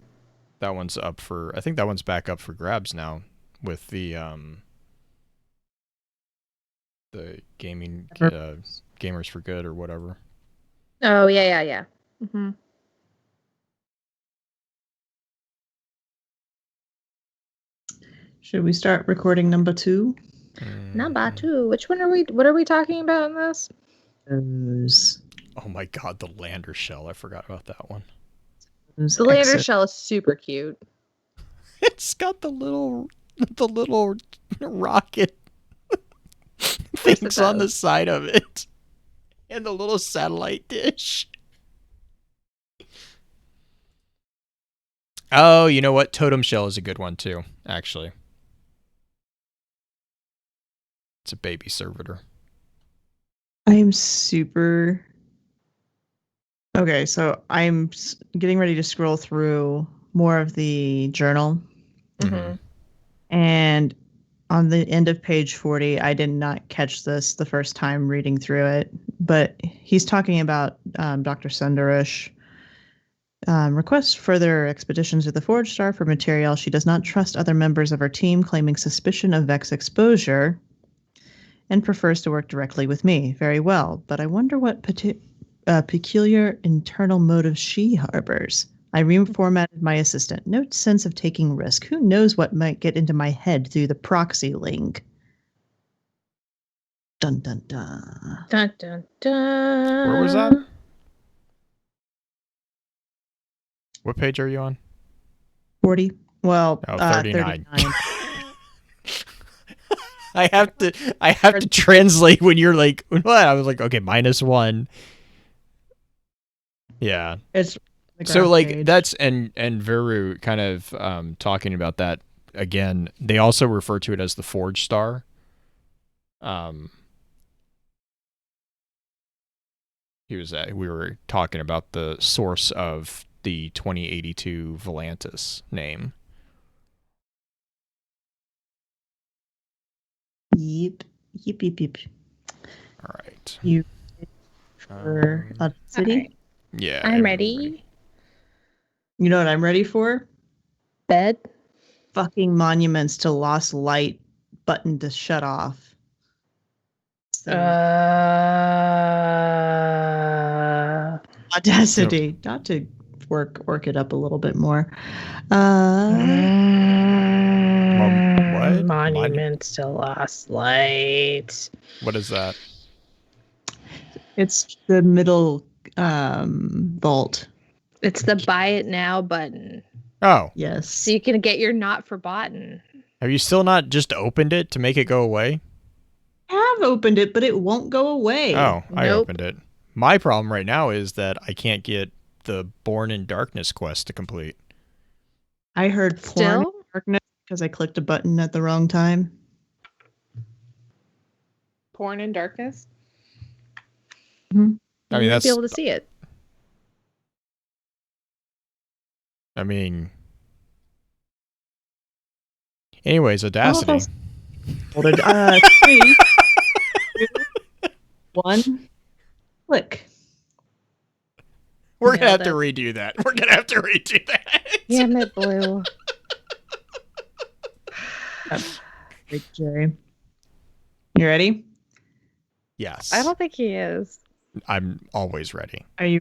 That one's up for. I think that one's back up for grabs now with the gaming Gamers for Good or whatever. Oh, yeah. Mm-hmm. Should we start recording number 2? Number 2. Which one are we? What are we talking about in this? Oh my god, the lander shell. I forgot about that one. The lander shell is super cute. It's got the little rocket things on the side of it. And the little satellite dish. Oh, you know what? Totem shell is a good one too, actually. It's a baby servitor. I'm super... Okay, so I'm getting ready to scroll through more of the journal. Mm-hmm. And on the end of page 40, I did not catch this the first time reading through it, but he's talking about Dr. Sundarush. Requests further expeditions to the Forge Star for material. She does not trust other members of her team, claiming suspicion of Vex exposure, and prefers to work directly with me. Very well, but I wonder what peculiar internal motive she harbors. I reformatted my assistant. No sense of taking risk. Who knows what might get into my head through the proxy link? Dun dun dun. Dun dun dun. Where was that? What page are you on? 40. Well, 39. 39. I have to translate when you're like, what? I was like, okay, -1. Yeah. It's So like page. that's and Veru kind of talking about that again. They also refer to it as the Forge Star. We were talking about the source of the 2082 Volantis name. Yep. All right. You for City? Alright. Yeah. I'm ready. You know what I'm ready for? Bed. Fucking monuments to lost light button to shut off. So, Audacity. Not to work it up a little bit more. What? Monuments to lost light. What is that? It's the middle vault. It's the buy it now button. Oh, Yes. So you can get your not forgotten. have you still not just opened it to make it go away? I have opened it, but it won't go away. Oh, I Nope. opened it. My problem right now is that I can't get the Born in Darkness quest to complete. I heard porn in Still? darkness because I clicked a button at the wrong time. Porn in darkness. I mean, You might that's. be able to see it. I mean. Anyways, Audacity. Hold it. 3, 2, 1, click. We're gonna have Nailed to redo that. We're gonna have to redo that. Damn it, Blue. Great, Jerry. You ready? Yes. I don't think he is. I'm always ready. Are you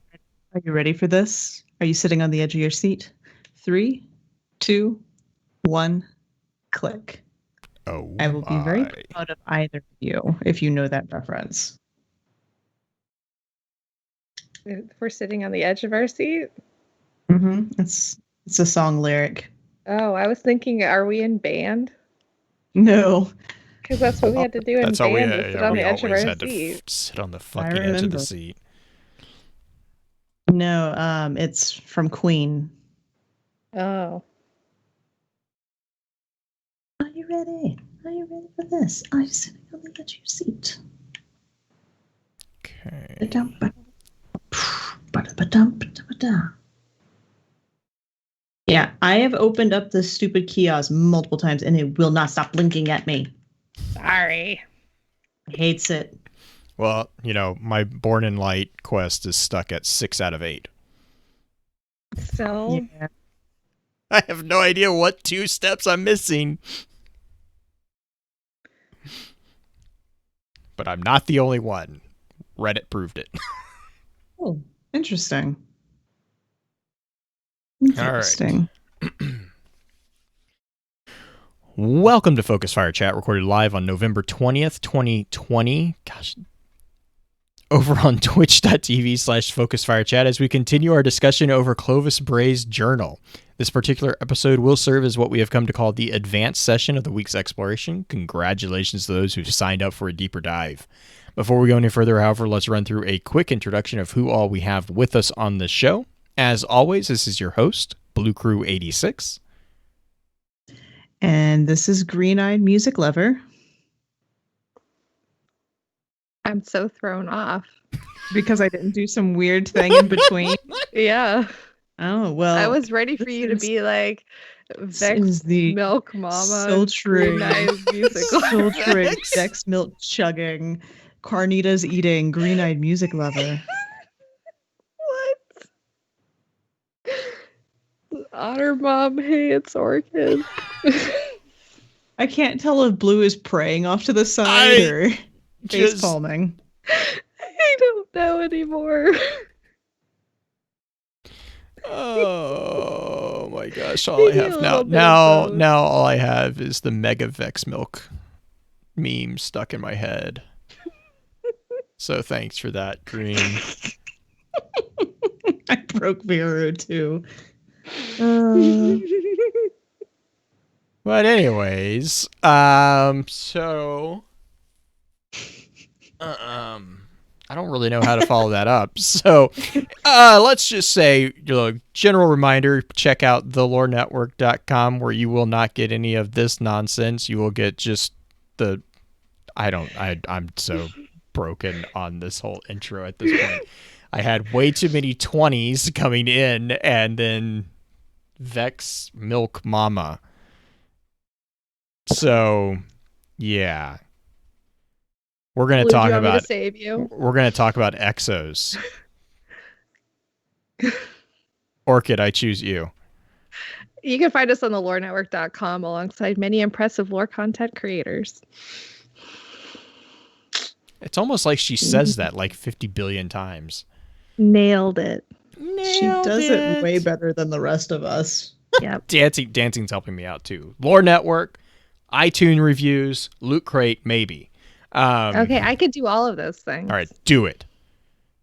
ready for this? Are you sitting on the edge of your seat? 3, 2, 1, click. Oh, I will be very my. proud of either of you if you know that reference. We're sitting on the edge of our seat. Mm-hmm. It's a song lyric. Oh, I was thinking, are we in band? No. Because that's what we had to do in That's how we band, had. was sit Yeah, on we the edge of always our had to seat. sit on the fucking edge of the remember. seat. No, it's from Queen. Oh. Are you ready? Are you ready for this? Are you sitting on the edge of your seat? Okay. Yeah, I have opened up this stupid kiosk multiple times and it will not stop blinking at me. Sorry. It hates it. Well, you know, my Born in Light quest is stuck at 6 out of 8. So, Yeah. I have no idea what 2 steps I'm missing. but I'm not the only one. Reddit proved it. Oh, interesting. All right. Welcome to Focus Fire Chat, recorded live on November 20th, 2020. Gosh. Over on twitch.tv/FocusFireChat as we continue our discussion over Clovis Bray's journal. This particular episode will serve as what we have come to call the advanced session of the week's exploration. Congratulations to those who've signed up for a deeper dive. Before we go any further, however, let's run through a quick introduction of who all we have with us on the show. As always, this is your host, Blue Crew 86. And this is Green-Eyed Music Lover. I'm so thrown off. Because I didn't do some weird thing in between. Yeah. Oh, well. I was ready for you to be like Vex the Milk Mama. sultry, Musical. sultry, Vex milk chugging, carnitas eating, green-eyed music lover. What? Otter Mom hates Orchid. I can't tell if Blue is praying off to the side or face palming. I don't know anymore. Oh my gosh! All I have now all I have is the Mega Vex Milk meme stuck in my head. So thanks for that, Green. I broke Vero too. But anyways, so I don't really know how to follow that up. So let's just say, general reminder, check out thelorenetwork.com where you will not get any of this nonsense. You will get just I'm so broken on this whole intro at this point. I had way too many 20s coming in and then Vex Milk Mama. So, yeah. We're going to talk about exos. Orchid, I choose you. You can find us on thelorenetwork.com alongside many impressive lore content creators. It's almost like she says that like 50 billion times. Nailed it. She does it way better than the rest of us. Yep. Dancing's helping me out too. Lore Network, iTunes reviews, Loot Crate, maybe. Okay, I could do all of those things. All right, do it.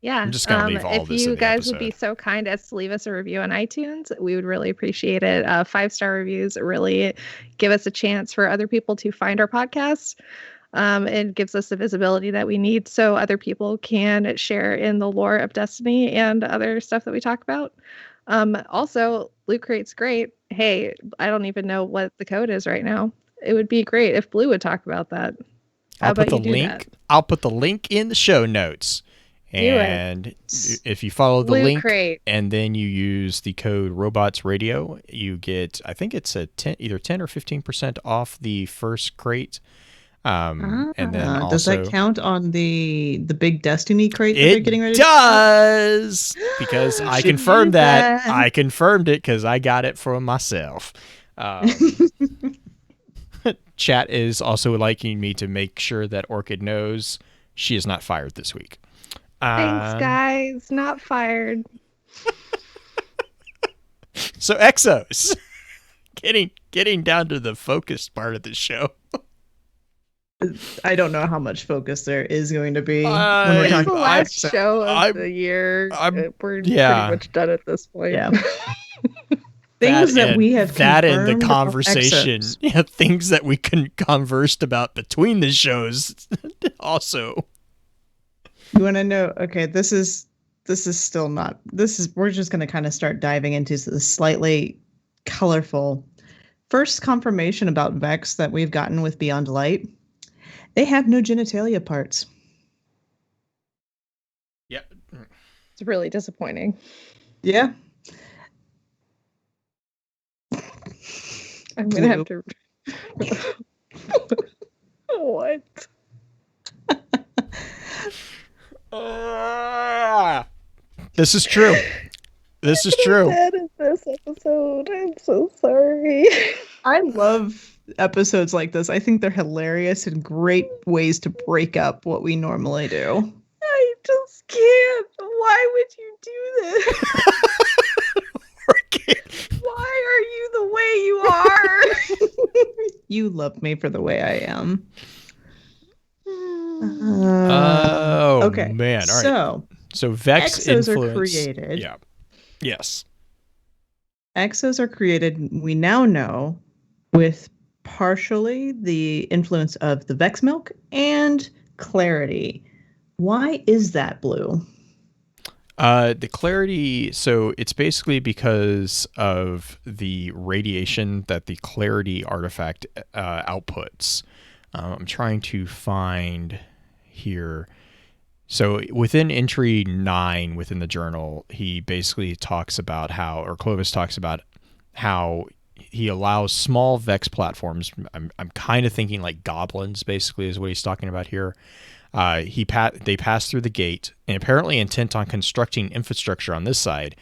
Yeah. I'm just going to leave all if this you in the guys episode. would be so kind as to leave us a review on iTunes, we would really appreciate it. 5-star reviews really give us a chance for other people to find our podcast. It gives us the visibility that we need so other people can share in the lore of Destiny and other stuff that we talk about. Also, Loot Crate's great. Hey, I don't even know what the code is right now. It would be great if Blue would talk about that. How I'll put the about you do link. that? I'll put the link in the show notes. And if you follow the Loot link Crate. and then you use the code Robots Radio, you get, I think it's either 10 or 15% off the first crate. And then also, does that count on the big Destiny crate that they're getting ready to does because I confirmed that. I confirmed it because I got it for myself. Chat is also liking me to make sure that Orchid knows she is not fired this week. Thanks, guys. Not fired. So exos, getting down to the focused part of the show. I don't know how much focus there is going to be when we're talking the last show of the year. We're pretty much done at this point. Yeah. Things that we have that in the conversation. Yeah, things that we conversed about between the shows. Also, you want to know? Okay, this is still not. We're just going to kind of start diving into the slightly colorful first confirmation about Vex that we've gotten with Beyond Light. They have no genitalia parts. Yeah. It's really disappointing. Yeah. I'm going to have to... What? This is true. This is true. That is this episode. I'm so sorry. I love episodes like this. I think they're hilarious and great ways to break up what we normally do. I just can't. Why would you do this? Why are you the way you are? You love me for the way I am. Okay. Man. All right. So Vex exos influence. are created. Yeah. Yes. Exos are created, we now know, with partially the influence of the Vex milk and clarity. Why is that, Blue? The clarity, so it's basically because of the radiation that the clarity artifact outputs. I'm trying to find here. So within entry 9 within the journal, he basically talks about how, or Clovis talks about how he allows small Vex platforms. I'm kind of thinking like goblins, basically, is what he's talking about here. They pass through the gate, and apparently intent on constructing infrastructure on this side.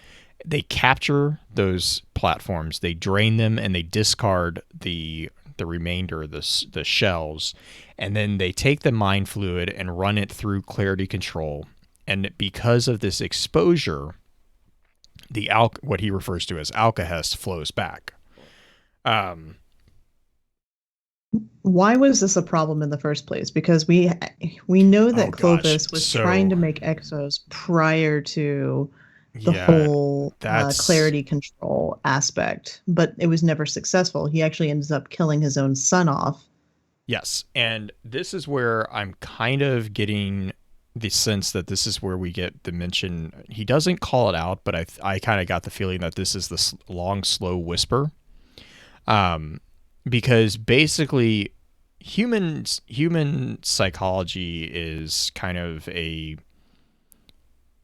They capture those platforms, they drain them, and they discard the remainder, the shells, and then they take the mind fluid and run it through clarity control. And because of this exposure, what he refers to as alkahest flows back. Why was this a problem in the first place? Because we know that Clovis was trying to make exos prior to the whole clarity control aspect, but it was never successful. He actually ends up killing his own son off. Yes, and this is where I'm kind of getting the sense that this is where we get the mention. He doesn't call it out, but I kind of got the feeling that this is the long, slow whisper. Because basically human psychology is kind of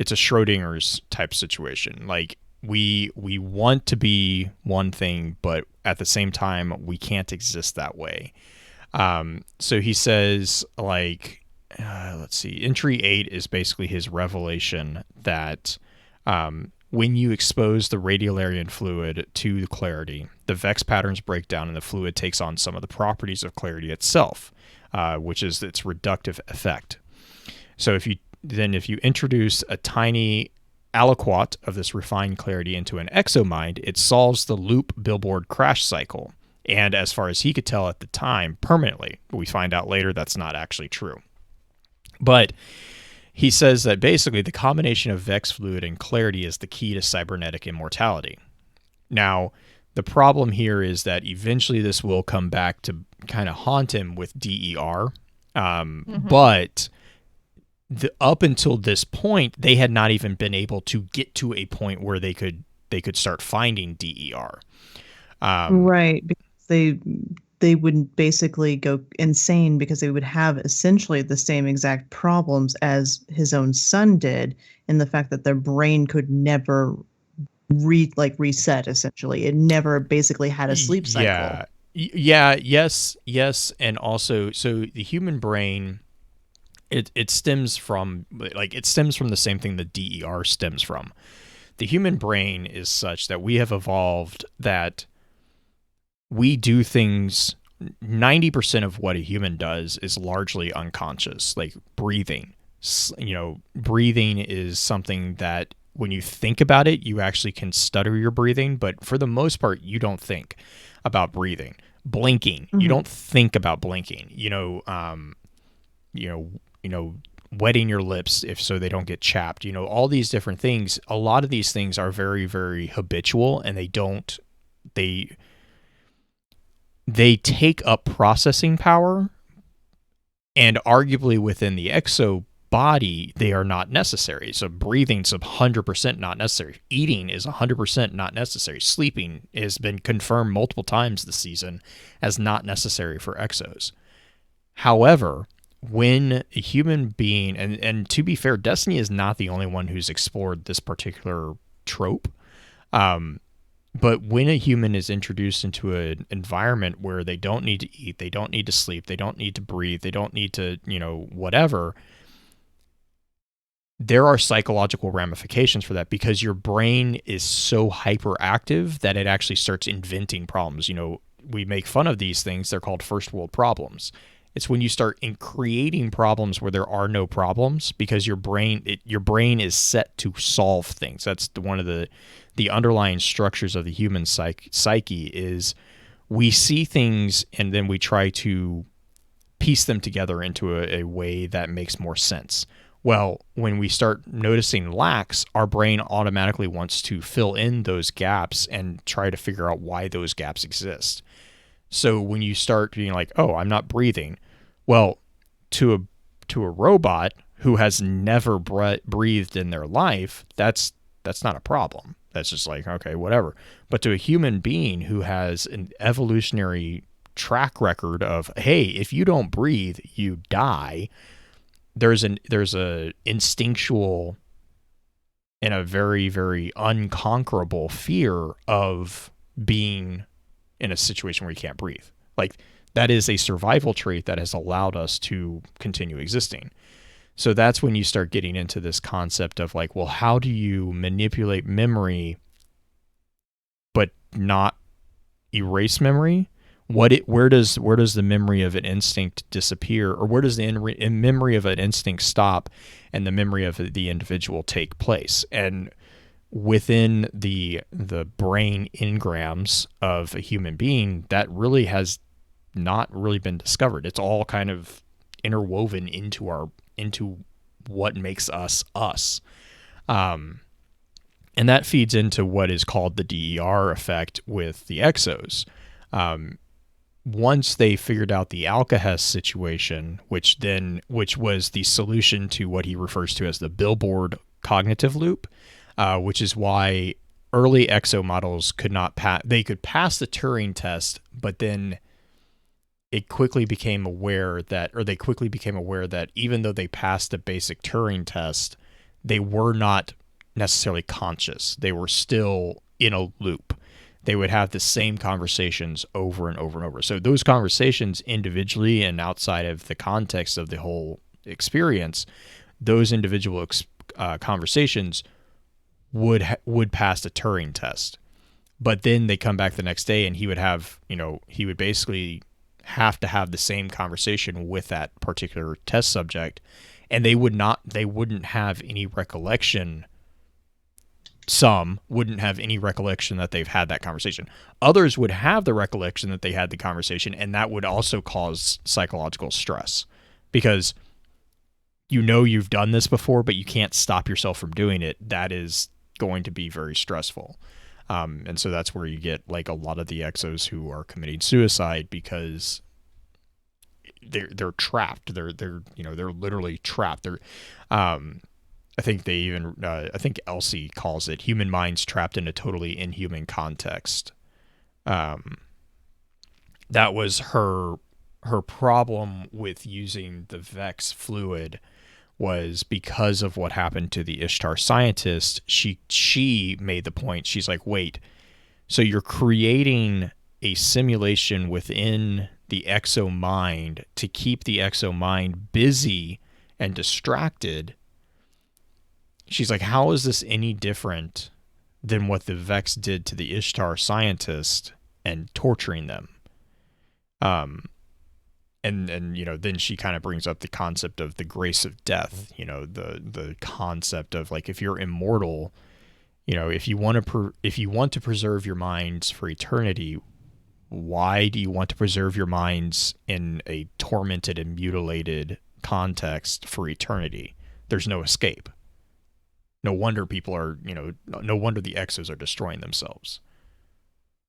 it's a Schrodinger's type situation. Like we want to be one thing, but at the same time we can't exist that way. So he says, like, let's see, entry 8 is basically his revelation that when you expose the radiolarian fluid to the clarity, the Vex patterns break down and the fluid takes on some of the properties of clarity itself, which is its reductive effect. So if you introduce a tiny aliquot of this refined clarity into an exomind, it solves the loop billboard crash cycle. And as far as he could tell at the time, permanently. We find out later that's not actually true. But he says that basically the combination of Vex fluid and clarity is the key to cybernetic immortality. Now, the problem here is that eventually this will come back to kind of haunt him with DER. But up until this point, they had not even been able to get to a point where they could start finding DER. Right, because they would basically go insane because they would have essentially the same exact problems as his own son did, in the fact that their brain could never reset. Essentially, it never basically had a sleep cycle. Yes, and also, so the human brain, it stems from the same thing that DER stems from. The human brain is such that we have evolved that we do things. 90% of what a human does is largely unconscious, like breathing. Breathing is something that when you think about it, you actually can stutter your breathing, but for the most part, you don't think about breathing. Blinking, you don't think about blinking. Wetting your lips so they don't get chapped. All these different things. A lot of these things are very, very habitual, and they take up processing power, and arguably within the exo body, they are not necessary. So breathing's 100% not necessary. Eating is 100% not necessary. Sleeping has been confirmed multiple times this season as not necessary for exos. However, when a human being, and to be fair, Destiny is not the only one who's explored this particular trope, but when a human is introduced into an environment where they don't need to eat, they don't need to sleep, they don't need to breathe, they don't need to, whatever, there are psychological ramifications for that, because your brain is so hyperactive that it actually starts inventing problems. we make fun of these things. They're called first world problems. It's when you start creating problems where there are no problems, because your brain is set to solve things. That's one of the underlying structures of the human psyche is we see things and then we try to piece them together into a way that makes more sense. Well, when we start noticing lacks, our brain automatically wants to fill in those gaps and try to figure out why those gaps exist. So when you start being like, oh, I'm not breathing, well, to a robot who has never breathed in their life, that's not a problem. That's just like, okay, whatever. But to a human being who has an evolutionary track record of, hey, if you don't breathe, you die, there's a instinctual and a very, very unconquerable fear of being in a situation where you can't breathe. Like, that is a survival trait that has allowed us to continue existing. So that's when you start getting into this concept of like, well, how do you manipulate memory but not erase memory? Where does the memory of an instinct disappear, or where does the memory of an instinct stop and the memory of the individual take place? And within the brain engrams of a human being, that really has not really been discovered. It's all kind of interwoven into what makes us us. And that feeds into what is called the DER effect with the exos. Once they figured out the Alcahest situation, which was the solution to what he refers to as the billboard cognitive loop, which is why early exo models could not pass. They could pass the Turing test, but then they quickly became aware that even though they passed the basic Turing test, they were not necessarily conscious. They were still in a loop. They would have the same conversations over and over and over. So those conversations individually and outside of the context of the whole experience, those individual conversations would pass the Turing test. But then they come back the next day and he would basically have to have the same conversation with that particular test subject, and they wouldn't have any recollection. Some wouldn't have any recollection that they've had that conversation. Others would have the recollection that they had the conversation, and that would also cause psychological stress, because you've done this before, but you can't stop yourself from doing it. That is going to be very stressful. And so that's where you get like a lot of the exos who are committing suicide, because they're trapped. They're literally trapped. I think they even I think Elsie calls it human minds trapped in a totally inhuman context. That was her problem with using the Vex fluid, was because of what happened to the Ishtar scientist. She made the point. She's like, wait, so you're creating a simulation within the exo mind to keep the exo mind busy and distracted. She's like, how is this any different than what the Vex did to the Ishtar scientist and torturing them? And then she kind of brings up the concept of the grace of death, the concept of like, if you're immortal, if you want to preserve your minds for eternity, why do you want to preserve your minds in a tormented and mutilated context for eternity? There's no escape. No wonder no wonder the exos are destroying themselves.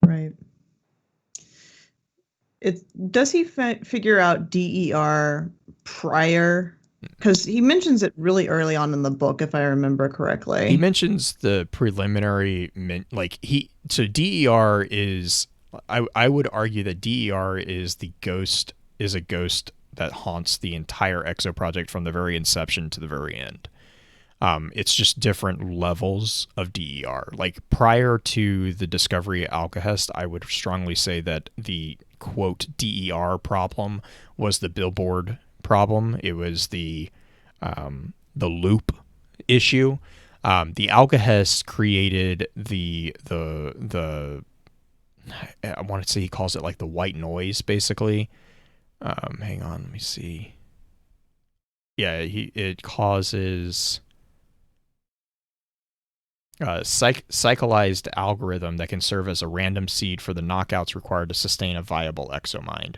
Right. Does he figure out DER prior? Because he mentions it really early on in the book, if I remember correctly. He mentions the preliminary, so DER is, I would argue that DER is a ghost that haunts the entire EXO project from the very inception to the very end. It's just different levels of DER. Like, prior to the discovery of Alcahest, I would strongly say that the quote DER problem was the billboard problem. It was the loop issue. The Alcahest created the I want to say he calls it like the white noise, basically. Hang on, let me see. Yeah, it causes a cyclized algorithm that can serve as a random seed for the knockouts required to sustain a viable exomind.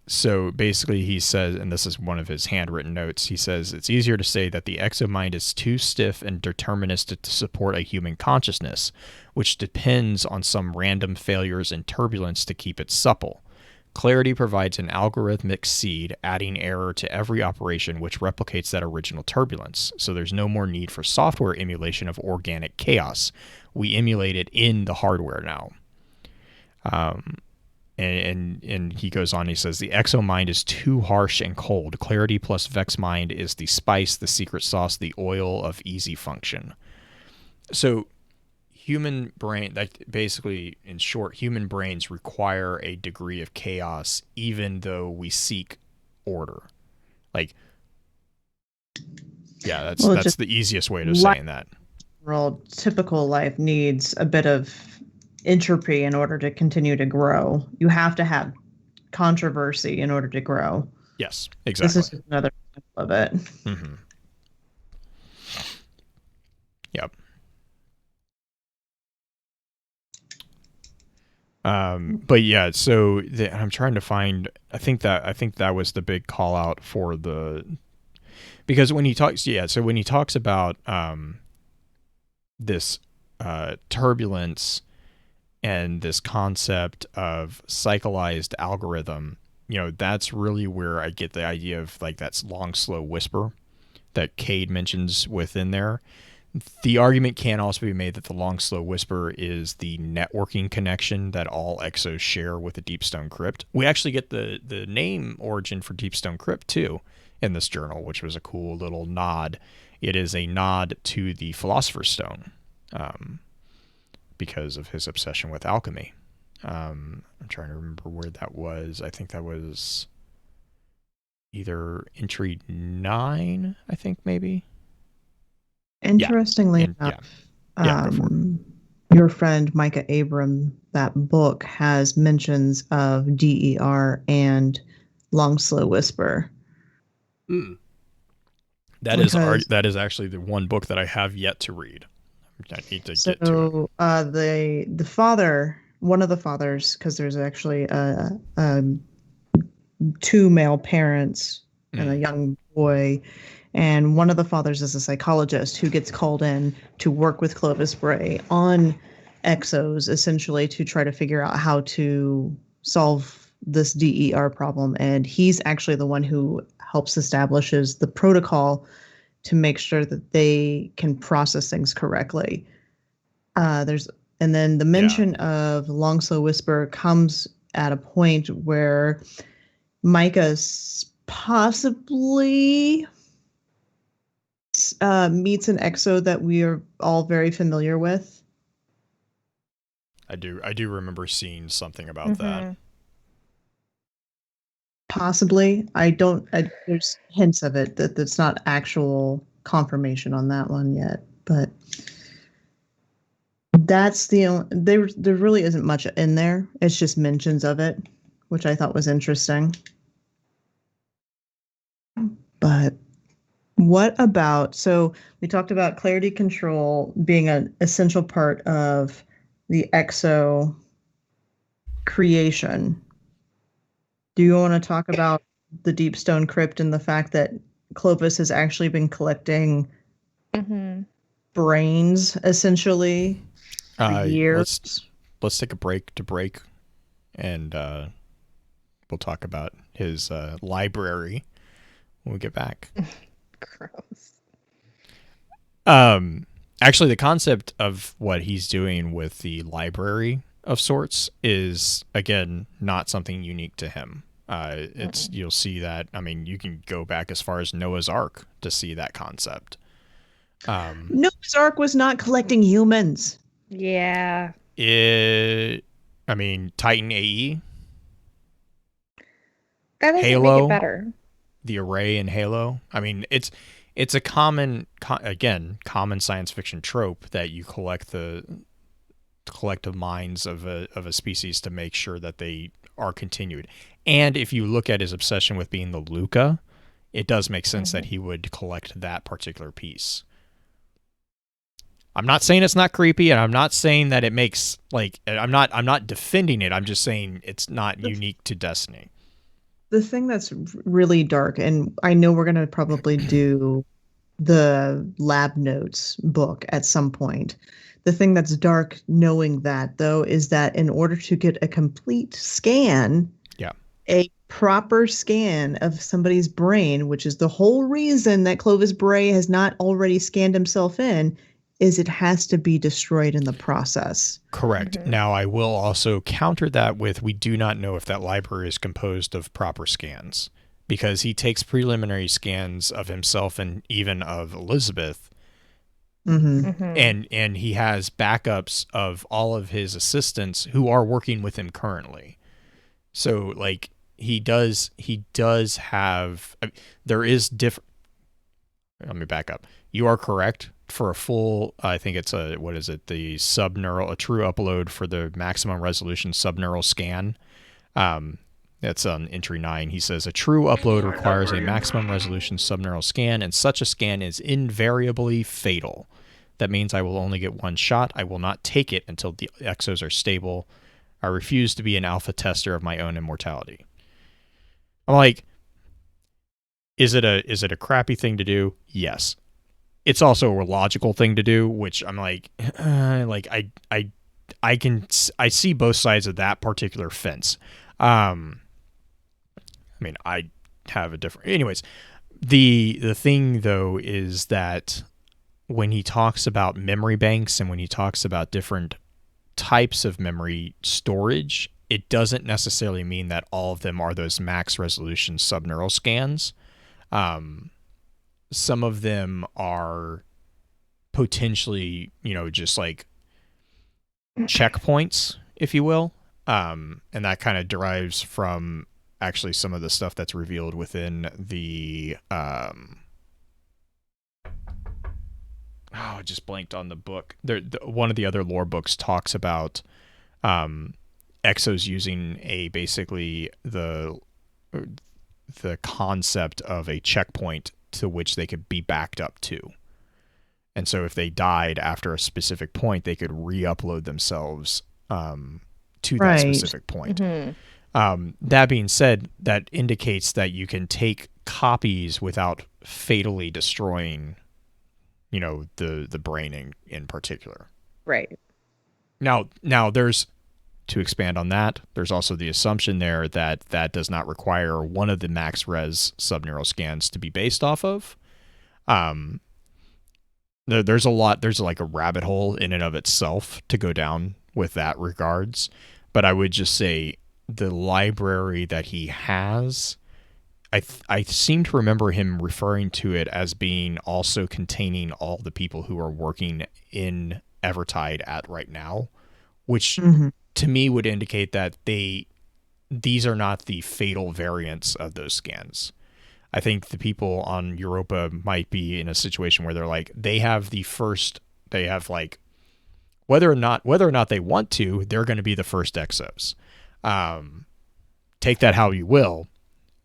So basically he says, and this is one of his handwritten notes, he says, it's easier to say that the exomind is too stiff and deterministic to support a human consciousness, which depends on some random failures and turbulence to keep it supple. Clarity provides an algorithmic seed, adding error to every operation which replicates that original turbulence. So there's no more need for software emulation of organic chaos. We emulate it in the hardware now. And he goes on, he says, the exomind is too harsh and cold. Clarity plus Vexmind is the spice, the secret sauce, the oil of easy function. So human brain, that basically, in short, human brains require a degree of chaos even though we seek order. Like, yeah, that's the easiest way of saying that. Typical life needs a bit of entropy in order to continue to grow. You have to have controversy in order to grow. Yes, exactly. This is just another example of it. Mm-hmm. Yep. But yeah, so I'm trying to find. I think that was the big call out for because when he talks, so when he talks about this turbulence and this concept of cyclized algorithm, that's really where I get the idea of like that's long, slow whisper that Cade mentions within there. The argument can also be made that the long, slow whisper is the networking connection that all exos share with the Deepstone Crypt. We actually get the name origin for Deepstone Crypt too in this journal, which was a cool little nod. It is a nod to the Philosopher's Stone. Because of his obsession with alchemy. I'm trying to remember where that was. I think that was either entry 9, I think maybe. Interestingly enough, your friend Micah Abram, that book has mentions of DER and long slow whisper. That is actually the one book that I have yet to read. I need to get to it. The father, one of the fathers, because there's actually two male parents and a young boy, and one of the fathers is a psychologist who gets called in to work with Clovis Bray on exos, essentially to try to figure out how to solve this DER problem. And he's actually the one who helps establishes the protocol to make sure that they can process things correctly. And then the mention of long slow whisper comes at a point where Micah possibly meets an exo that we are all very familiar with. I do remember seeing something about that. Possibly. There's hints of it that it's not actual confirmation on that one yet, but that's there really isn't much in there. It's just mentions of it, which I thought was interesting. But what about, so we talked about clarity control being an essential part of the exo creation. Do you want to talk about the Deepstone Crypt and the fact that Clovis has actually been collecting brains, essentially, for years? Let's take a break, and we'll talk about his library when we get back. Gross. Actually, the concept of what he's doing with the library of sorts is, again, not something unique to him. You'll see that. I mean, you can go back as far as Noah's Ark to see that concept. Noah's Ark was not collecting humans. Yeah. Titan AE. That doesn't Halo, make it better. The array in Halo. I mean, it's a common science fiction trope that you collect the collective minds of a species to make sure that they are continued. And if you look at his obsession with being the Luca, it does make sense that he would collect that particular piece. I'm not saying it's not creepy, and I'm not saying that it makes I'm not defending it. I'm just saying it's not unique to Destiny. The thing that's really dark, and I know we're going to probably do the lab notes book at some point. The thing that's dark knowing that, though, is that in order to get a complete scan, a proper scan of somebody's brain, which is the whole reason that Clovis Bray has not already scanned himself in, is it has to be destroyed in the process. Correct. Now, I will also counter that with we do not know if that library is composed of proper scans, because he takes preliminary scans of himself and even of Elizabeth, and he has backups of all of his assistants who are working with him currently. So, like, he does have, there is different. Let me back up. You are correct. For a full, I think it's the subneural, a true upload for the maximum resolution subneural scan. That's on entry 9. He says a true upload requires a maximum resolution subneural scan, and such a scan is invariably fatal. That means I will only get one shot. I will not take it until the exos are stable. I refuse to be an alpha tester of my own immortality. I'm like, is it a crappy thing to do? Yes. It's also a logical thing to do, which I'm like I see both sides of that particular fence. I mean, I have a different. Anyways, the thing though is that when he talks about memory banks and when he talks about different types of memory storage, it doesn't necessarily mean that all of them are those max resolution subneural scans. Some of them are potentially, just like checkpoints, if you will. And that kind of derives from actually some of the stuff that's revealed within the, I just blanked on the book. One of the other lore books talks about, exos using basically the concept of a checkpoint to which they could be backed up to. And so if they died after a specific point, they could re-upload themselves to that specific point. That being said, that indicates that you can take copies without fatally destroying, the brain in particular. Right. Now there's, to expand on that, there's also the assumption there that does not require one of the max res subneural scans to be based off of. There's like a rabbit hole in and of itself to go down with that regards. But I would just say the library that he has, I seem to remember him referring to it as being also containing all the people who are working in Evertide at right now, which to me would indicate that these are not the fatal variants of those scans. I think the people on Europa might be in a situation where they have whether or not they want to, they're going to be the first exos. Take that how you will,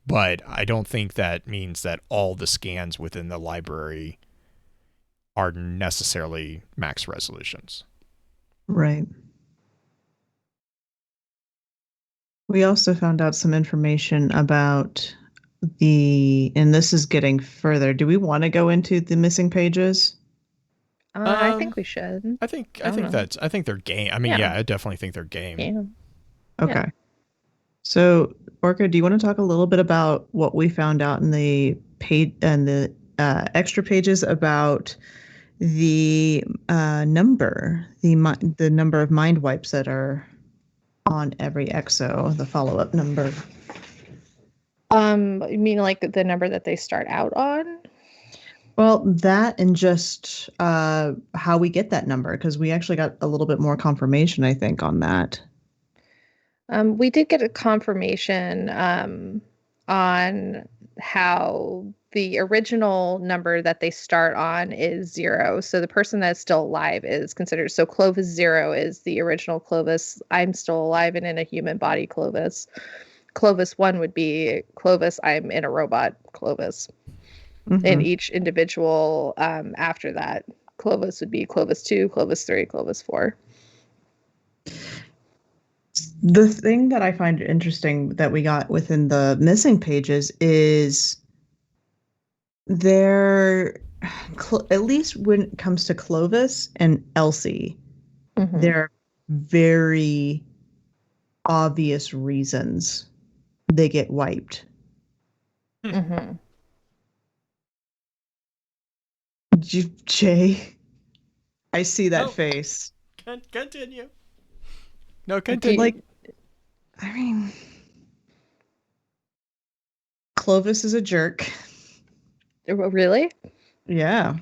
but I don't think that means that all the scans within the library are necessarily max resolutions. Right. We also found out some information about and this is getting further. Do we want to go into the missing pages? I think we should. I think they're game. I mean, yeah, I definitely think they're game. Yeah. Okay. Yeah. So, Orca, do you want to talk a little bit about what we found out in the page and the extra pages about the number of mind wipes that are on every exo, the follow-up number? You mean like the number that they start out on? Well, that and just how we get that number, because we actually got a little bit more confirmation, I think, on that. We did get a confirmation on how the original number that they start on is 0. So the person that's still alive is considered. So Clovis 0 is the original Clovis. I'm still alive and in a human body Clovis. Clovis 1 would be Clovis. I'm in a robot Clovis. And Mhm. each individual after that, Clovis would be Clovis 2, Clovis 3, Clovis 4. The thing that I find interesting that we got within the missing pages is there, at least when it comes to Clovis and Elsie, Mhm. there are very obvious reasons they get wiped. Mhm. Jay, I see that Oh. face. Continue. No, continue. Like, I mean, Clovis is a jerk. Really? Yeah.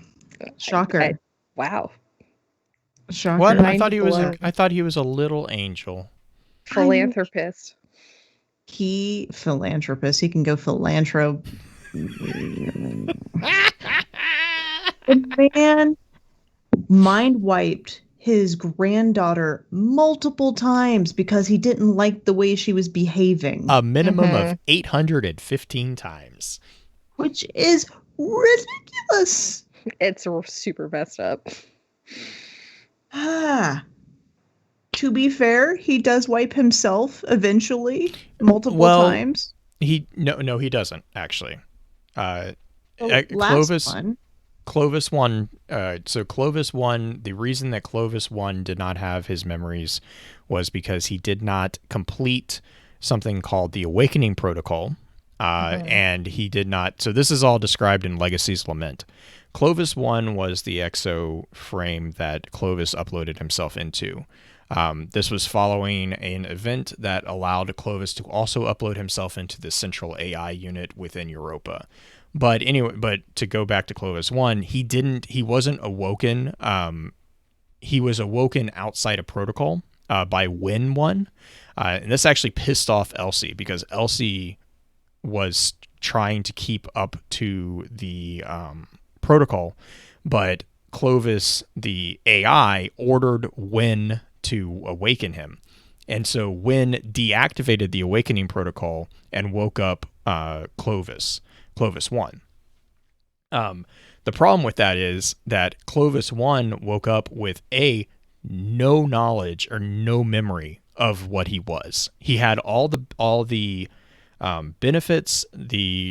Shocker. Wow. Shocker. What? I Mind thought he was. blown. I thought he was a little angel. Philanthropist. He philanthropist. He can go philanthrop. The man mind wiped his granddaughter multiple times because he didn't like the way she was behaving, A minimum of Mhm. 815 times. which is ridiculous. It's super messed up. To be fair, he does wipe himself eventually multiple times. He doesn't actually. Last Clovis one. Clovis 1, so Clovis 1, the reason that Clovis 1 did not have his memories was because he did not complete something called the Awakening Protocol, and he did not, so this is all described in Legacy's Lament. Clovis 1 was the exo frame that Clovis uploaded himself into. This was following an event that allowed Clovis to also upload himself into the central AI unit within Europa. But anyway, but to go back to Clovis 1, he wasn't awoken. He was awoken outside of protocol by Win 1. And this actually pissed off Elsie because Elsie was trying to keep up to the protocol, but Clovis, the AI, ordered Win to awaken him. And so Win deactivated the awakening protocol and woke up Clovis 1. The problem with that is that Clovis 1 woke up with no knowledge or no memory of what he was. He had all the benefits.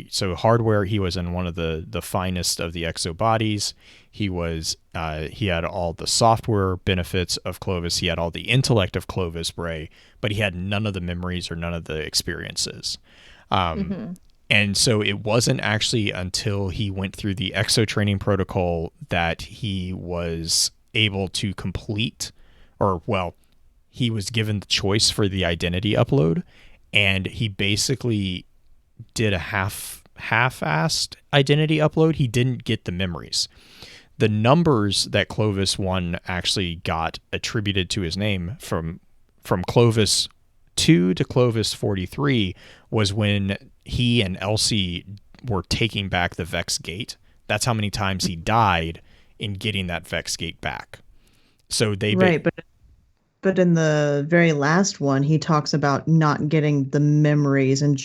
So hardware, he was in one of the finest of the exo bodies. He had all the software benefits of Clovis. He had all the intellect of Clovis Bray, but he had none of the memories or none of the experiences. And so it wasn't actually until he went through the exo training protocol that he was able to complete, he was given the choice for the identity upload, and he basically did a half-assed identity upload. He didn't get the memories. The numbers that Clovis 1 actually got attributed to his name from Clovis 2 to Clovis 43 was when he and Elsie were taking back the Vex Gate. That's how many times he died in getting that Vex Gate back. So they but in the very last one, he talks about not getting the memories and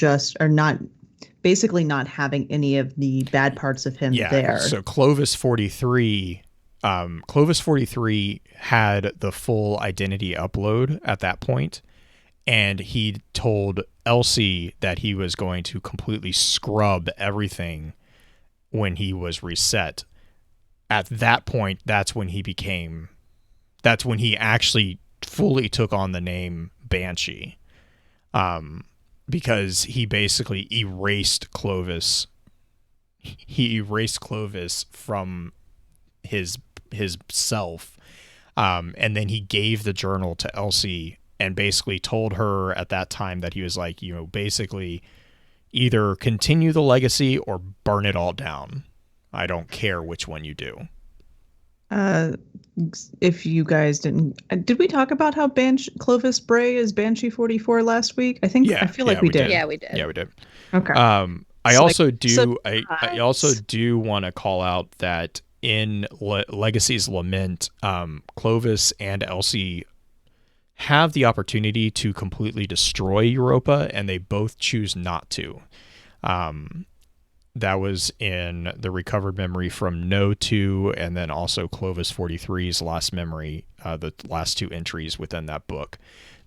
basically not having any of the bad parts of him there. So Clovis 43 had the full identity upload at that point, and he told Elsie that he was going to completely scrub everything when he was reset. At that point, that's when he actually fully took on the name Banshee, because he basically erased Clovis. He erased Clovis from his self, and then he gave the journal to Elsie and basically told her at that time that he was like, basically either continue the legacy or burn it all down. I don't care which one you do. If you guys did we talk about how Clovis Bray is Banshee 44 last week? I feel like we did. Yeah, we did. Yeah, we did. Okay. I It's like, also do. I also surprise. do want to call out that in Legacy's Lament, Clovis and Elsie have the opportunity to completely destroy Europa, and they both choose not to. Um, that was in the recovered memory from No 2, and then also Clovis 43's last memory, the last two entries within that book.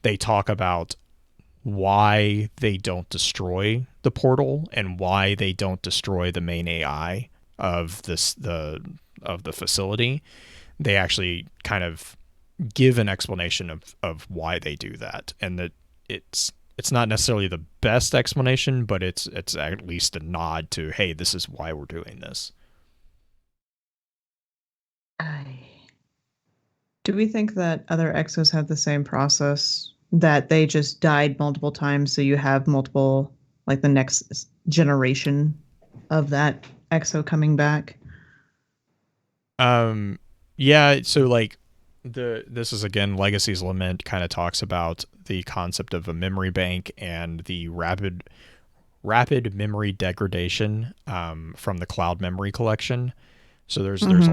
They talk about why they don't destroy the portal and why they don't destroy the main AI of the facility. They actually kind of give an explanation of why they do that, and that it's not necessarily the best explanation, but it's at least a nod to, hey, this is why we're doing this. Do we think that other exos have the same process, that they just died multiple times, so you have multiple, like the next generation of that exo coming back? Yeah, so like this is again Legacy's Lament kind of talks about the concept of a memory bank and the rapid memory degradation from the cloud memory collection. So there's Mhm.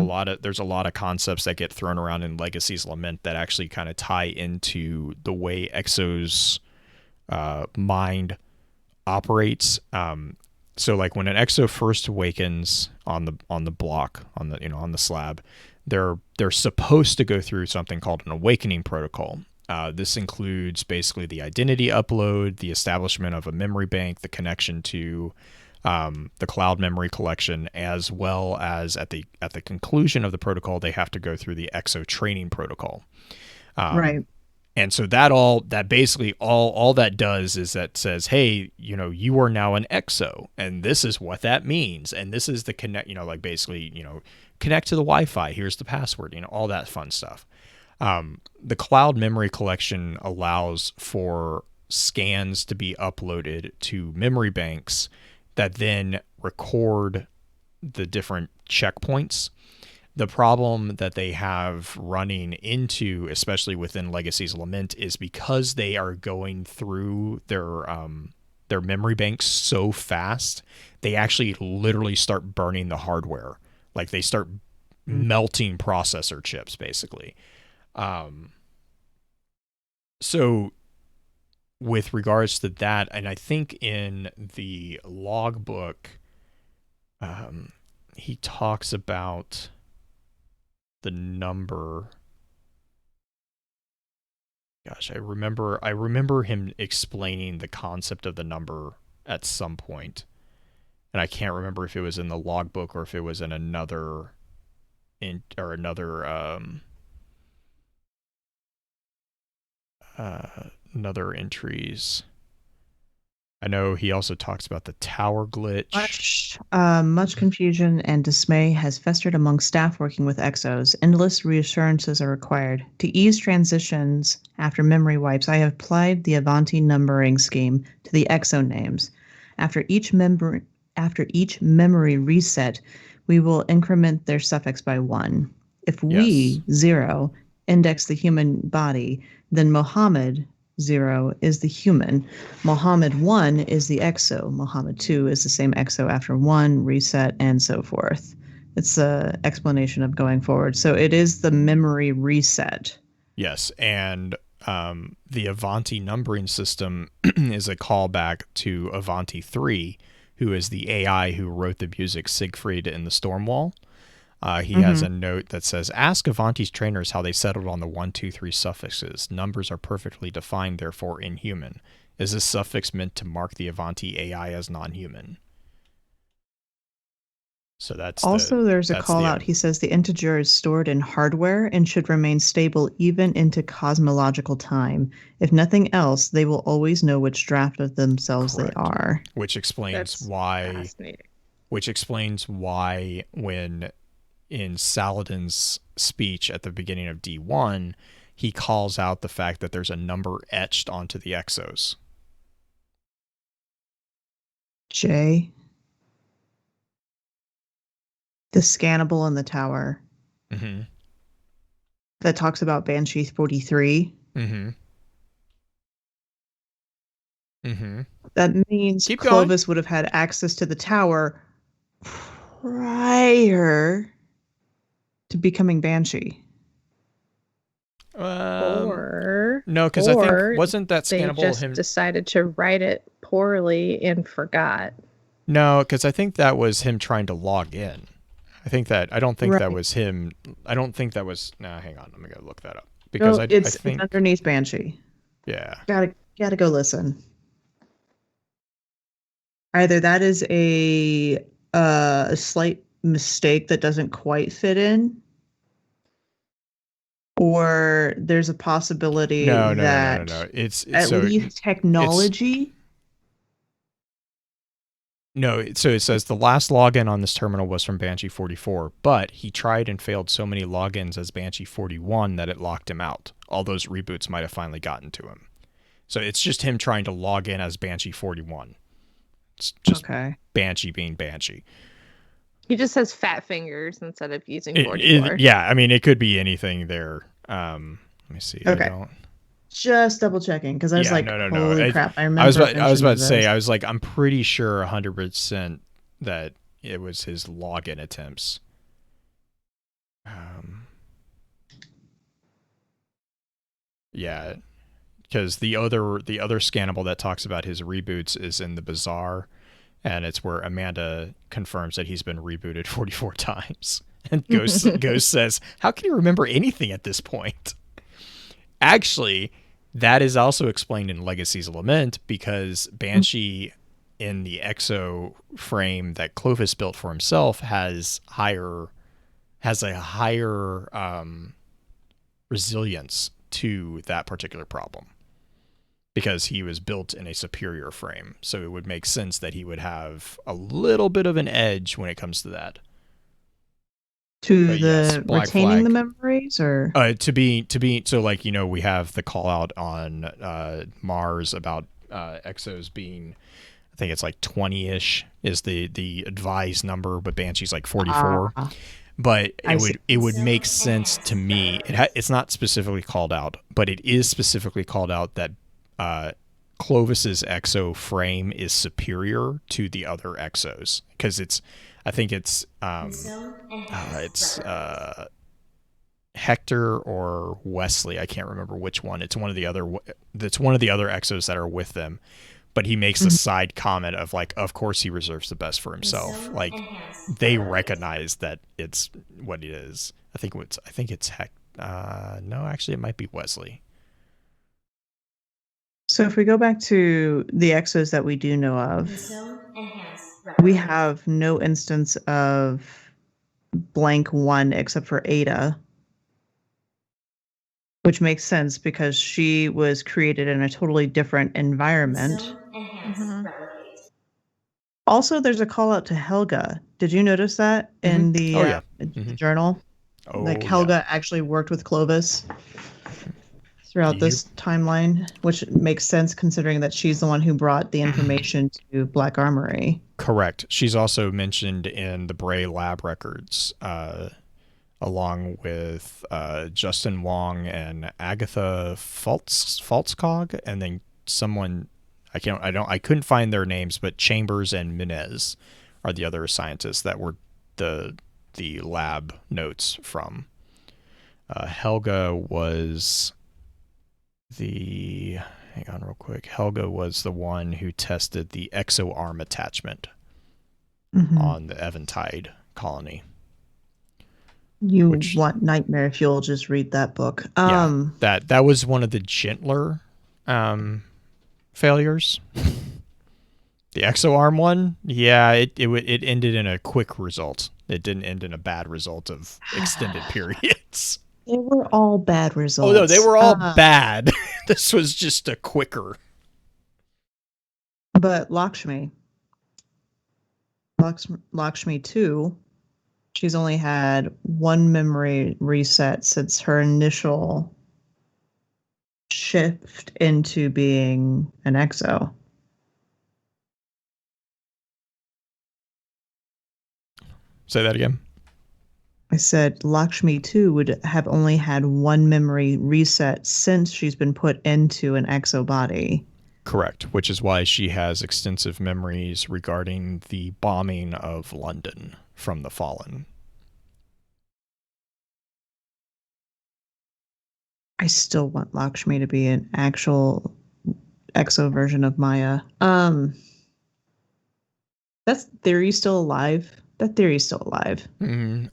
a lot of concepts that get thrown around in Legacy's Lament that actually kind of tie into the way Exo's mind operates. So like when an Exo first awakens on the block, on the on the slab, they're supposed to go through something called an awakening protocol. This includes basically the identity upload, the establishment of a memory bank, the connection to the cloud memory collection, as well as at the conclusion of the protocol, they have to go through the EXO training protocol. Right. And so that basically all that does is that says, hey, you are now an EXO, and this is what that means, and this is the connect, like basically, connect to the Wi-Fi. Here's the password, all that fun stuff. The cloud memory collection allows for scans to be uploaded to memory banks that then record the different checkpoints. The problem that they have running into, especially within Legacy's Lament, is because they are going through their memory banks so fast, they actually literally start burning the hardware. Like they start melting processor chips, basically. So with regards to that, and I think in the logbook, he talks about the number. Gosh, I remember him explaining the concept of the number at some point, and I can't remember if it was in the logbook or if it was in another another entries. I know he also talks about the tower glitch. Much confusion and dismay has festered among staff working with exos. Endless reassurances are required. To ease transitions after memory wipes, I have applied the Avanti numbering scheme to the exo names. After each memory reset, we will increment their suffix by 1. If we, Yes. 0, index the human body, then Mohammed, 0, is the human. Mohammed 1 is the exo. Mohammed 2 is the same exo after 1, reset, and so forth. It's an explanation of going forward. So it is the memory reset. Yes, and the Avanti numbering system is a callback to Avanti 3, who is the AI who wrote the music Siegfried in the Stormwall. He has a note that says, ask Avanti's trainers how they settled on the 1, 2, 3 suffixes. Numbers are perfectly defined, therefore inhuman. Is this suffix meant to mark the Avanti AI as non-human? So there's a call out. He says the integer is stored in hardware and should remain stable even into cosmological time. If nothing else, they will always know which draft of themselves Correct. they are. Which explains That's why. fascinating. Which explains why when in Saladin's speech at the beginning of D1, he calls out the fact that there's a number etched onto the exos. J. The scannable in the tower. Mm-hmm. That talks about Banshee 43. Mm-hmm. Mm-hmm. That means Keep going. Clovis would have had access to the tower prior to becoming Banshee. Or No, because I think or wasn't that they scannable just him? decided to write it poorly and forgot. No, because I think that was him trying to log in. I don't think that Right. was him. I don't think that was. Nah, hang on. Let me go look that up because No, I it's think underneath Banshee. yeah. Gotta go listen. Either that is a slight mistake that doesn't quite fit in, or there's a possibility that It's at so least it's technology. no. So it says the last login on this terminal was from Banshee 44, but he tried and failed so many logins as Banshee 41 that it locked him out. All those reboots might have finally gotten to him. So it's just him trying to log in as Banshee 41. It's just Okay. Banshee being Banshee. He just has fat fingers instead of using 44. Yeah, I mean, it could be anything there. Let me see. Okay. I don't. Just double checking because I was Yeah, like, no. holy crap! I remember. I was about mentioning to say. this. I was like, I'm pretty sure 100% that it was his login attempts. Yeah, because the other scannable that talks about his reboots is in the Bazaar, and it's where Amanda confirms that he's been rebooted 44 times. And Ghost says, "How can you remember anything at this point?" Actually, that is also explained in Legacy's Lament because Banshee in the exo frame that Clovis built for himself has a higher resilience to that particular problem because he was built in a superior frame. So it would make sense that he would have a little bit of an edge when it comes to that. To But yes, the Black retaining Flag. the memories, or To be so like we have the call out on Mars about exos being, I think it's like 20ish is the advised number, but Banshee's like 44. But it would make sense to me. It's not specifically called out, but it is specifically called out that Clovis's exo frame is superior to the other exos because I think it's Hector or Wesley. I can't remember which one. It's one of the other exos that are with them. But he makes the side comment of like, of course he reserves the best for himself. Like they recognize that it's what it is. I think it's Hector. No, actually it might be Wesley. So if we go back to the exos that we do know of, we have no instance of blank one except for Ada, which makes sense because she was created in a totally different environment. Also, there's a call out to Helga. Did you notice that in the journal? Like Helga actually worked with Clovis throughout this timeline, which makes sense considering that she's the one who brought the information to Black Armory. Correct. She's also mentioned in the Bray lab records, along with Justin Wong and Agatha Faltzcog, and then someone I couldn't find their names, but Chambers and Minez are the other scientists that were the lab notes from. Helga was hang on real quick. Helga was the one who tested the exo arm attachment on the Eventide colony. You want nightmare if you'll just read that book. That was one of the gentler failures. The exo arm one, it ended in a quick result. It didn't end in a bad result of extended periods. They were all bad results. Oh no, they were all bad. This was just a quicker. But Lakshmi 2, she's only had one memory reset since her initial shift into being an exo. Say that again. I said Lakshmi 2 would have only had one memory reset since she's been put into an exo body. Correct, which is why she has extensive memories regarding the bombing of London from the Fallen. I still want Lakshmi to be an actual EXO version of Maya. That's theory still alive? That theory's still alive.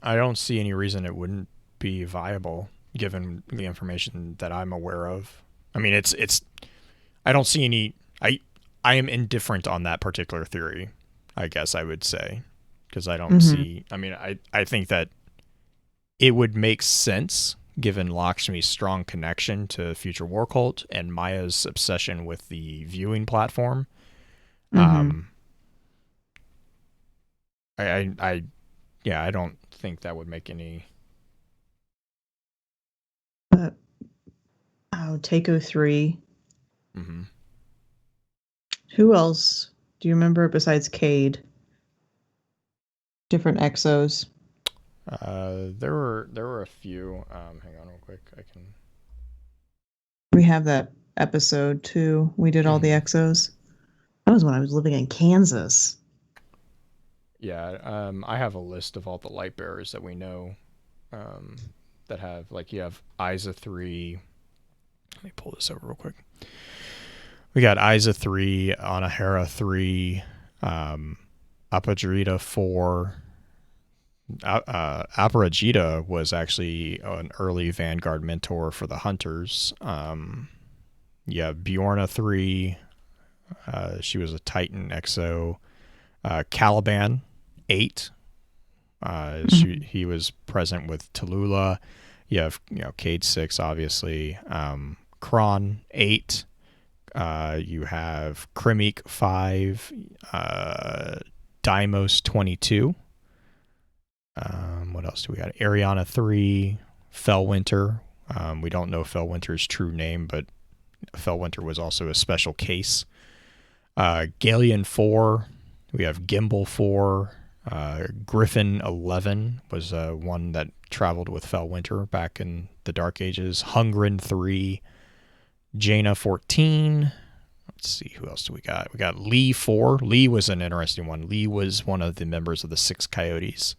I don't see any reason it wouldn't be viable, given the information that I'm aware of. I mean, it's. I don't see any. I am indifferent on that particular theory, I guess I would say, because I don't see. I mean, I think that it would make sense given Lakshmi's strong connection to Future War Cult and Maya's obsession with the viewing platform. I don't think that would make any. Takeo 3. Mm-hmm. Who else do you remember besides Cade? Different EXOs. There were a few. Hang on real quick. I can. We have that episode too. We did all the EXOs. That was when I was living in Kansas. Yeah, I have a list of all the light bearers that we know that have, like, you have Isa 3. Let me pull this over real quick. We got Isa 3, Anahara 3, Apajita 4. Aparajita was actually an early Vanguard mentor for the Hunters. Yeah, Bjorna 3. She was a Titan EXO. Caliban 8. He was present with Tallulah. You have Cade 6, obviously. Kron 8. You have Krimik 5. Deimos 22. What else do we got? Ariana 3. Fellwinter. We don't know Fellwinter's true name, but Fellwinter was also a special case. Galeon 4. We have Gimbal 4. Griffin 11 was one that traveled with Fellwinter back in the Dark Ages. Hungrin 3. Jaina 14. Let's see, who else do we got? We got Lee 4. Lee was an interesting one. Lee was one of the members of the Six Coyotes.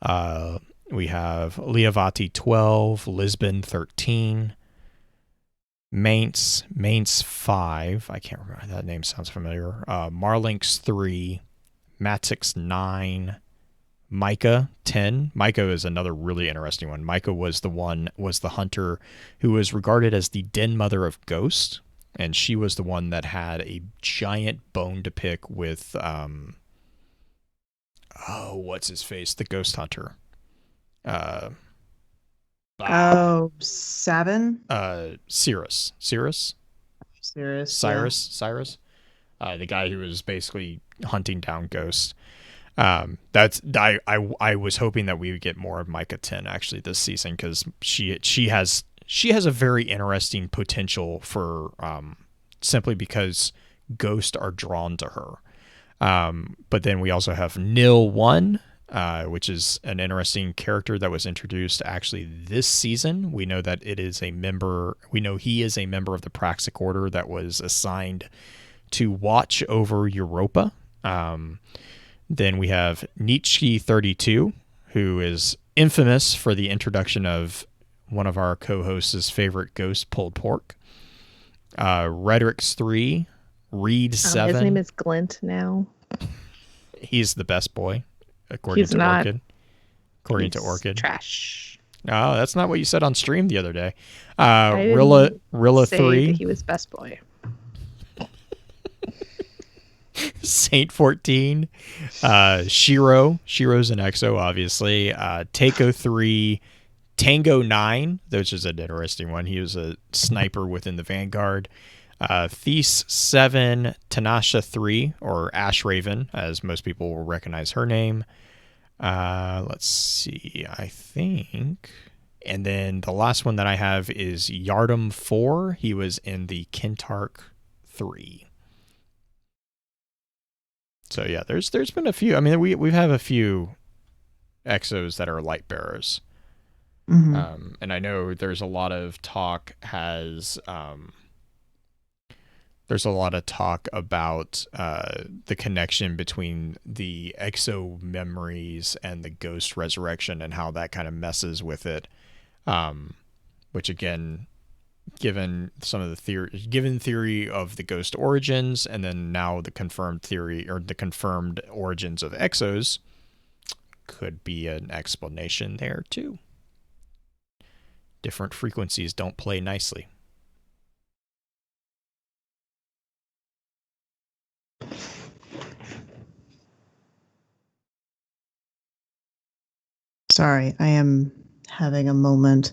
We have Leavati 12. Lisbon 13. Mainz 5. I can't remember. That name sounds familiar. Marlinks 3. Matix 9. Micah 10. Micah is another really interesting one. Micah was the hunter who was regarded as the den mother of Ghost, and she was the one that had a giant bone to pick with what's his face? The Ghost Hunter. Seven? Cyrus. Cyrus. The guy who was basically hunting down ghosts. I was hoping that we would get more of Micah 10 actually this season, because she has a very interesting potential for simply because ghosts are drawn to her. But then we also have Nil 1, which is an interesting character that was introduced actually this season. We know that it is a member. We know he is a member of the Praxic Order that was assigned to watch over Europa. Then we have Nietzsche 32, who is infamous for the introduction of one of our co-hosts' favorite ghost, pulled pork. Rhetoric's 3, Reed 7. His name is Glint now. He's the best boy, according to Orchid. According to Orchid. Trash. Oh, that's not what you said on stream the other day. I Rilla say 3. that he was best boy. Saint 14. Shiro's an EXO, obviously. Takeo 3. Tango 9, which is an interesting one. He was a sniper within the Vanguard. These 7. Tanasha 3, or Ash Raven, as most people will recognize her name. Let's see, I think. And then the last one that I have is Yardum 4. He was in the Kentark 3. So yeah, there's been a few. I mean, we have a few EXOs that are light bearers. And I know there's a lot of talk. There's there's a lot of talk about the connection between the exo memories and the ghost resurrection and how that kind of messes with it. Which again, given some of the theory of the ghost origins, and then now the confirmed theory or the confirmed origins of exos, could be an explanation there too. Different frequencies don't play nicely. Sorry, I am having a moment.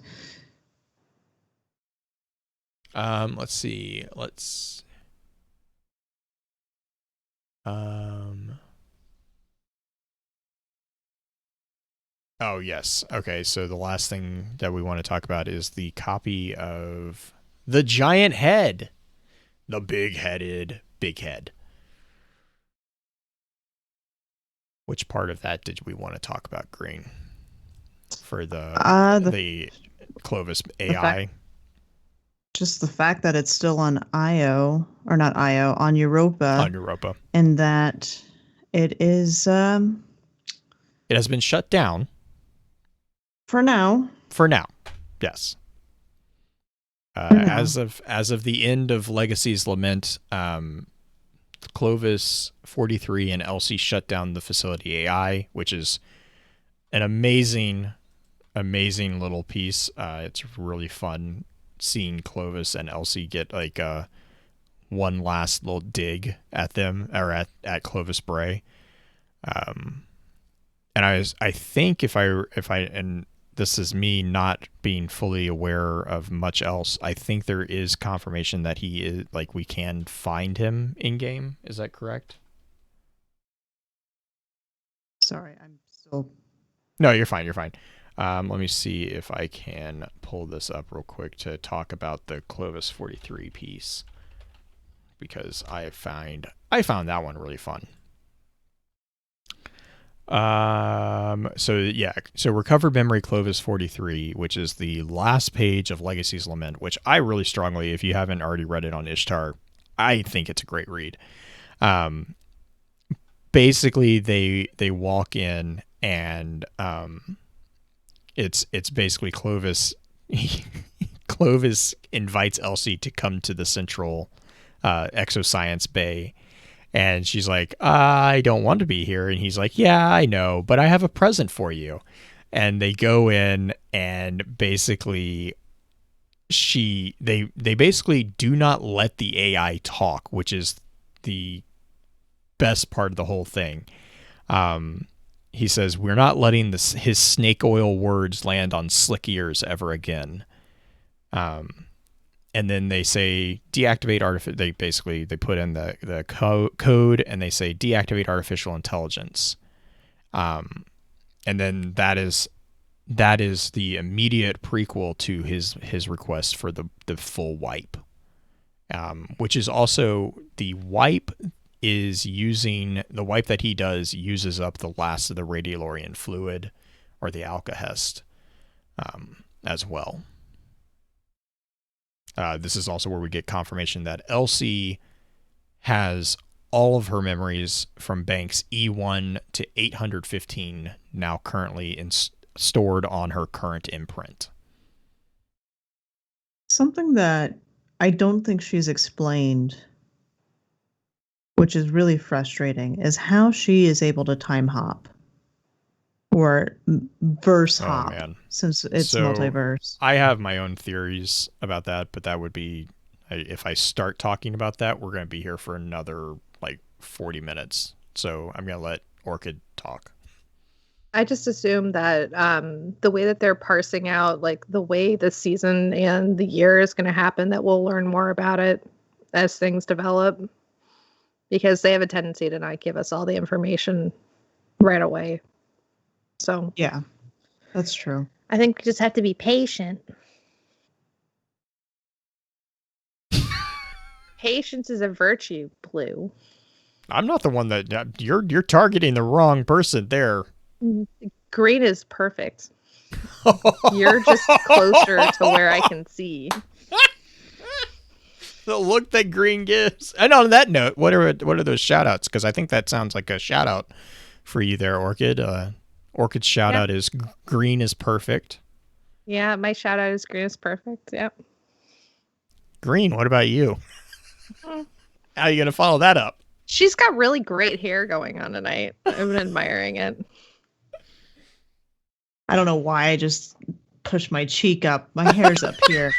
Let's see. Oh, yes. Okay, so the last thing that we want to talk about is the copy of the giant head. The big-headed big head. Which part of that did we want to talk about, Green? For the Clovis AI? Just the fact that it's still on IO, or not IO, on Europa. On Europa. And that it is... it has been shut down. For now. For now, yes. As of the end of Legacy's Lament, Clovis 43 and Elsie shut down the facility AI, which is an amazing little piece. It's really fun seeing Clovis and Elsie get like one last little dig at them, or at Clovis Bray. And I think if I and this is me not being fully aware of much else, I think there is confirmation that he is, like, we can find him in game. Is that correct? Sorry, I'm still... No, you're fine. Let me see if I can pull this up real quick to talk about the Clovis 43 piece, because I found that one really fun. So recovered memory Clovis 43, which is the last page of Legacy's Lament, which I really strongly, if you haven't already read it on Ishtar, I think it's a great read. Basically they walk in and it's basically Clovis Clovis invites Elsie to come to the central exoscience bay. And she's like, I don't want to be here. And he's like, yeah, I know, but I have a present for you. And they go in and basically they basically do not let the AI talk, which is the best part of the whole thing. He says, we're not letting his snake oil words land on slick ears ever again. And then they say deactivate artificial. They put in the code and they say deactivate artificial intelligence. And then that is the immediate prequel to his request for the full wipe. Which is also the wipe that he does uses up the last of the radiolarian fluid, or the alkahest, as well. This is also where we get confirmation that Elsie has all of her memories from banks E1 to 815 now currently stored on her current imprint. Something that I don't think she's explained, which is really frustrating, is how she is able to time hop. Or verse hop, since it's multiverse. I have my own theories about that, but that would be, if I start talking about that, we're going to be here for another 40 minutes. So I'm going to let Orchid talk. I just assume that the way that they're parsing out, the way the season and the year is going to happen, that we'll learn more about it as things develop, because they have a tendency to not give us all the information right away. So yeah, that's true. I think we just have to be patient. Patience is a virtue, Blue. I'm not the one that you're targeting the wrong person there. Green is perfect. You're just closer to where I can see. The look that Green gives. And on that note, what are those shout outs? Because I think that sounds like a shout out for you there, Orchid. Orchid's shout out is Green is perfect. Yeah, my shout out is Green is perfect. Yep. Green, what about you? How are you going to follow that up? She's got really great hair going on tonight. I've been admiring it. I don't know why I just pushed my cheek up. My hair's up here.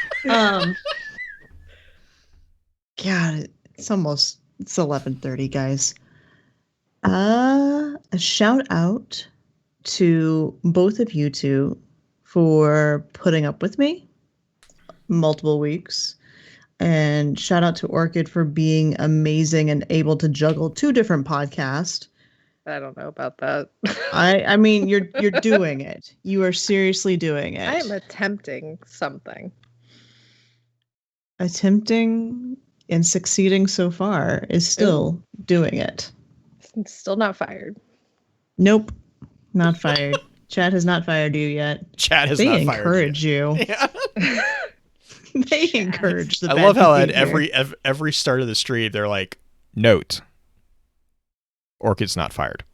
God, it's 11:30, guys. A shout out to both of you two for putting up with me multiple weeks. And shout out to Orchid for being amazing and able to juggle 2 different podcasts. I don't know about that. I mean, you're doing it. You are seriously doing it. I am attempting something. Attempting and succeeding so far is still doing it. Still not fired. Nope, not fired. Chad has not fired you yet. Chad has they not fired encourage you. Yeah. They encourage the I bad love how at behavior. every start of the stream they're like, note, Orchid's not fired.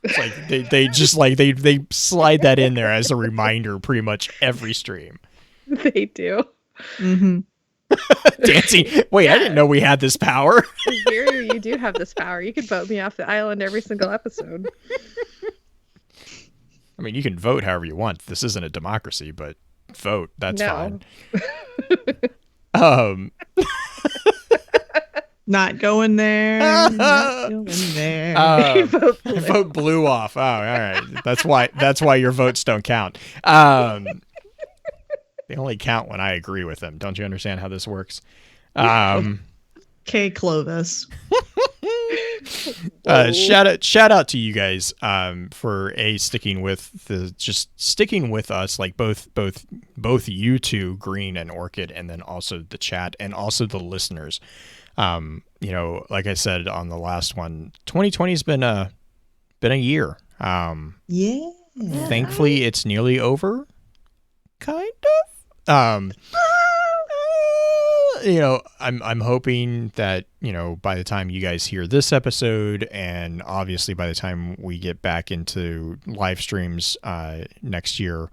It's like they just like they slide that in there as a reminder pretty much every stream. They do. Mm-hmm. Dancing. Wait, I didn't know we had this power. Here, you do have this power. You could vote me off the island every single episode. I mean, you can vote however you want. This isn't a democracy, but vote. That's fine. Not going there. Not going there. Vote blue off. Oh, all right. That's why your votes don't count. They only count when I agree with them. Don't you understand how this works? Okay, Clovis. Shout out to you guys for sticking with us, like both you two, Green and Orchid, and then also the chat and also the listeners. Like I said on the last one, 2020 has been a year. Yeah. Thankfully it's nearly over. Kind of. I'm hoping that, by the time you guys hear this episode, and obviously by the time we get back into live streams next year,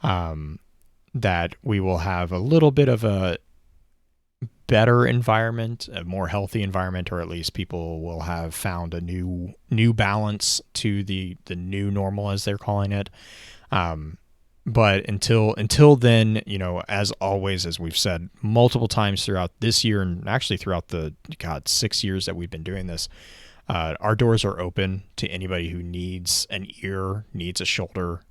that we will have a little bit of a better environment, a more healthy environment, or at least people will have found a new balance to the new normal, as they're calling it. But until then, as always, as we've said multiple times throughout this year and actually throughout the 6 years that we've been doing this, our doors are open to anybody who needs an ear, needs a shoulder.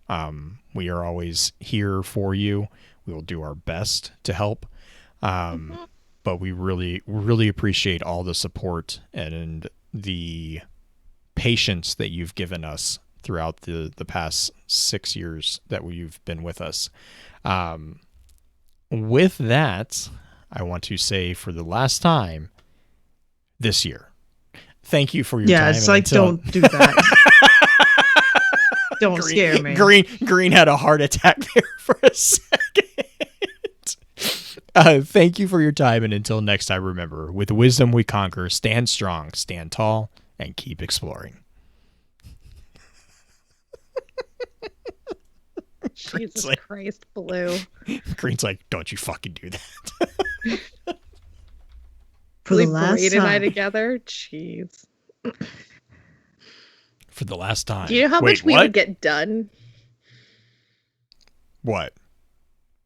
We are always here for you. We will do our best to help. But we really, really appreciate all the support and the patience that you've given us throughout the past 6 years that you've been with us. With that, I want to say for the last time this year, thank you for your time. Yeah, it's like, don't do that. Don't scare me. Green had a heart attack there for a second. Thank you for your time, and until next time, remember, with wisdom we conquer, stand strong, stand tall, and keep exploring. Jesus Christ, Blue. Green's like, don't you fucking do that. For the last Brayden and I time. together? Jeez. For the last time. Do you know how much we would get done What?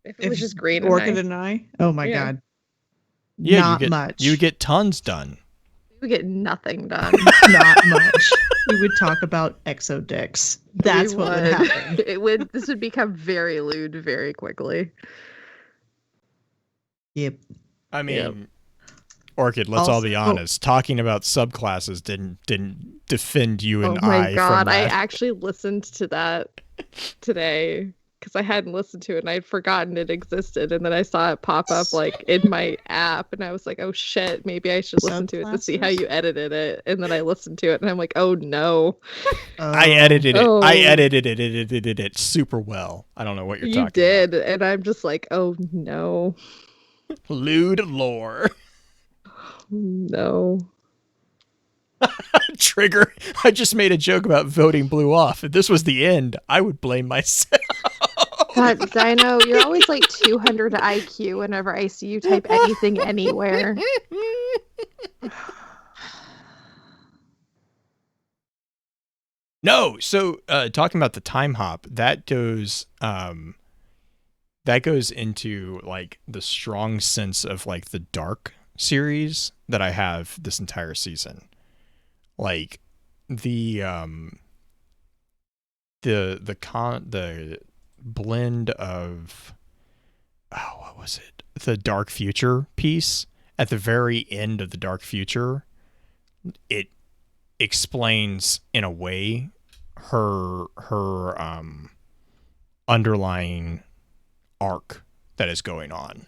if it was just Green Orchid and I? and I? Oh my Yeah. God. Yeah, Not you much. You get tons done. We would get nothing done. Not much. We would talk about exodicks. That's what would happen. This would become very lewd very quickly. Yep. I mean, Yep. Orchid, let's all be Also- honest. Talking about subclasses didn't defend you Oh and my I God, from I that. actually listened to that today because I hadn't listened to it and I'd forgotten it existed, and then I saw it pop up like in my app, and I was like, oh shit, maybe I should listen to it to see how Subclasses? you edited it. And then I listened to it and I'm like, oh no. I edited it. Oh. I edited it super well. I don't know what you're You talking did, and I'm just like, oh no. about. Lewd lore. No. Trigger. I just made a joke about voting Blue off. If this was the end, I would blame myself. God, Dino, you're always like 200 IQ whenever I see you type anything anywhere. No, so talking about the time hop, that goes into like the strong sense of like the Dark series that I have this entire season. Like the blend of what was it? The Dark Future piece at the very end of the Dark Future, it explains in a way her underlying arc that is going on.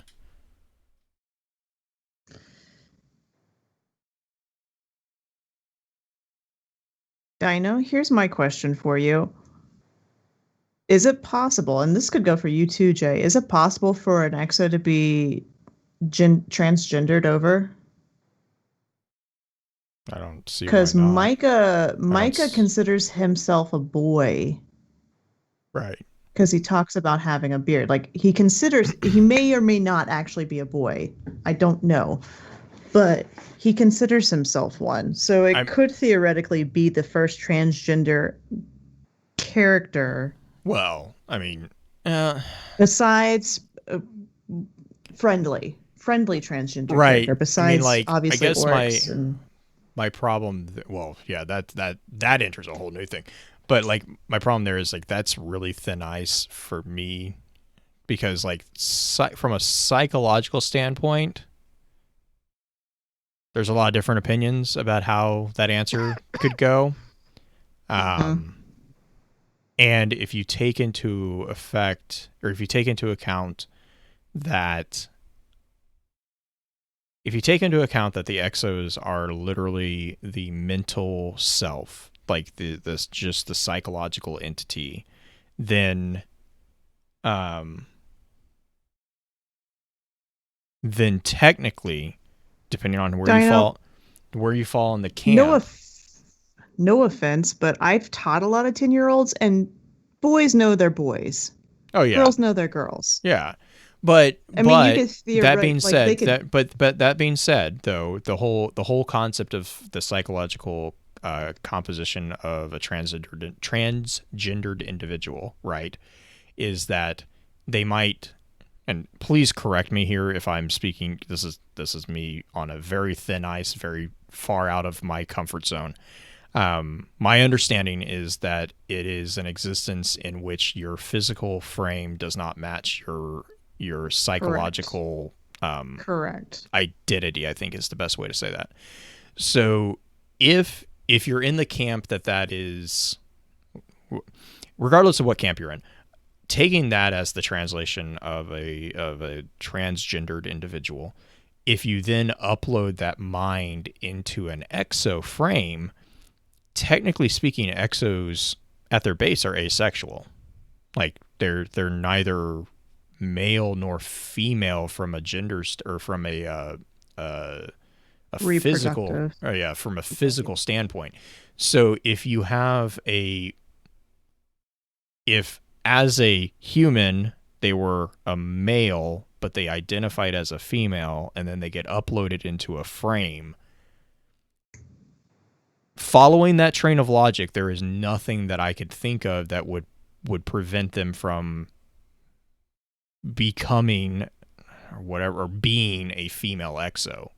Dino, here's my question for you. Is it possible, and this could go for you too, Jay, is it possible for an exo to be transgendered over? I don't see why Because not. Micah considers himself a boy. Right. Because he talks about having a beard. Like, he may or may not actually be a boy. I don't know. But he considers himself one. So it could theoretically be the first transgender character. Well, I mean, besides friendly transgender right. character. Besides, I mean, like, obviously, I guess orcs my problem. Well, yeah, that enters a whole new thing. But like, my problem there is like that's really thin ice for me, because like from a psychological standpoint, there's a lot of different opinions about how that answer could go. And if you take into account that the exos are literally the mental self, like the psychological entity, then technically, depending on where you fall in the camp. No offense, but I've taught a lot of 10-year-olds, and boys know they're boys. Oh yeah. Girls know they're girls. Yeah. But I mean, you could that being said, that being said, though, the whole concept of the psychological composition of a transgendered individual, right, is that they might, and please correct me here if I'm speaking, this is me on a very thin ice, very far out of my comfort zone. My understanding is that it is an existence in which your physical frame does not match your psychological correct identity, I think is the best way to say that. So if you're in the camp that is, regardless of what camp you're in, taking that as the translation of a transgendered individual, if you then upload that mind into an exo frame, technically speaking, exos at their base are asexual. Like they're neither male nor female from a gender or from a physical, from a physical standpoint. So if as a human they were a male but they identified as a female, and then they get uploaded into a frame, following that train of logic, there is nothing that I could think of that would prevent them from becoming or whatever, or being a female exo,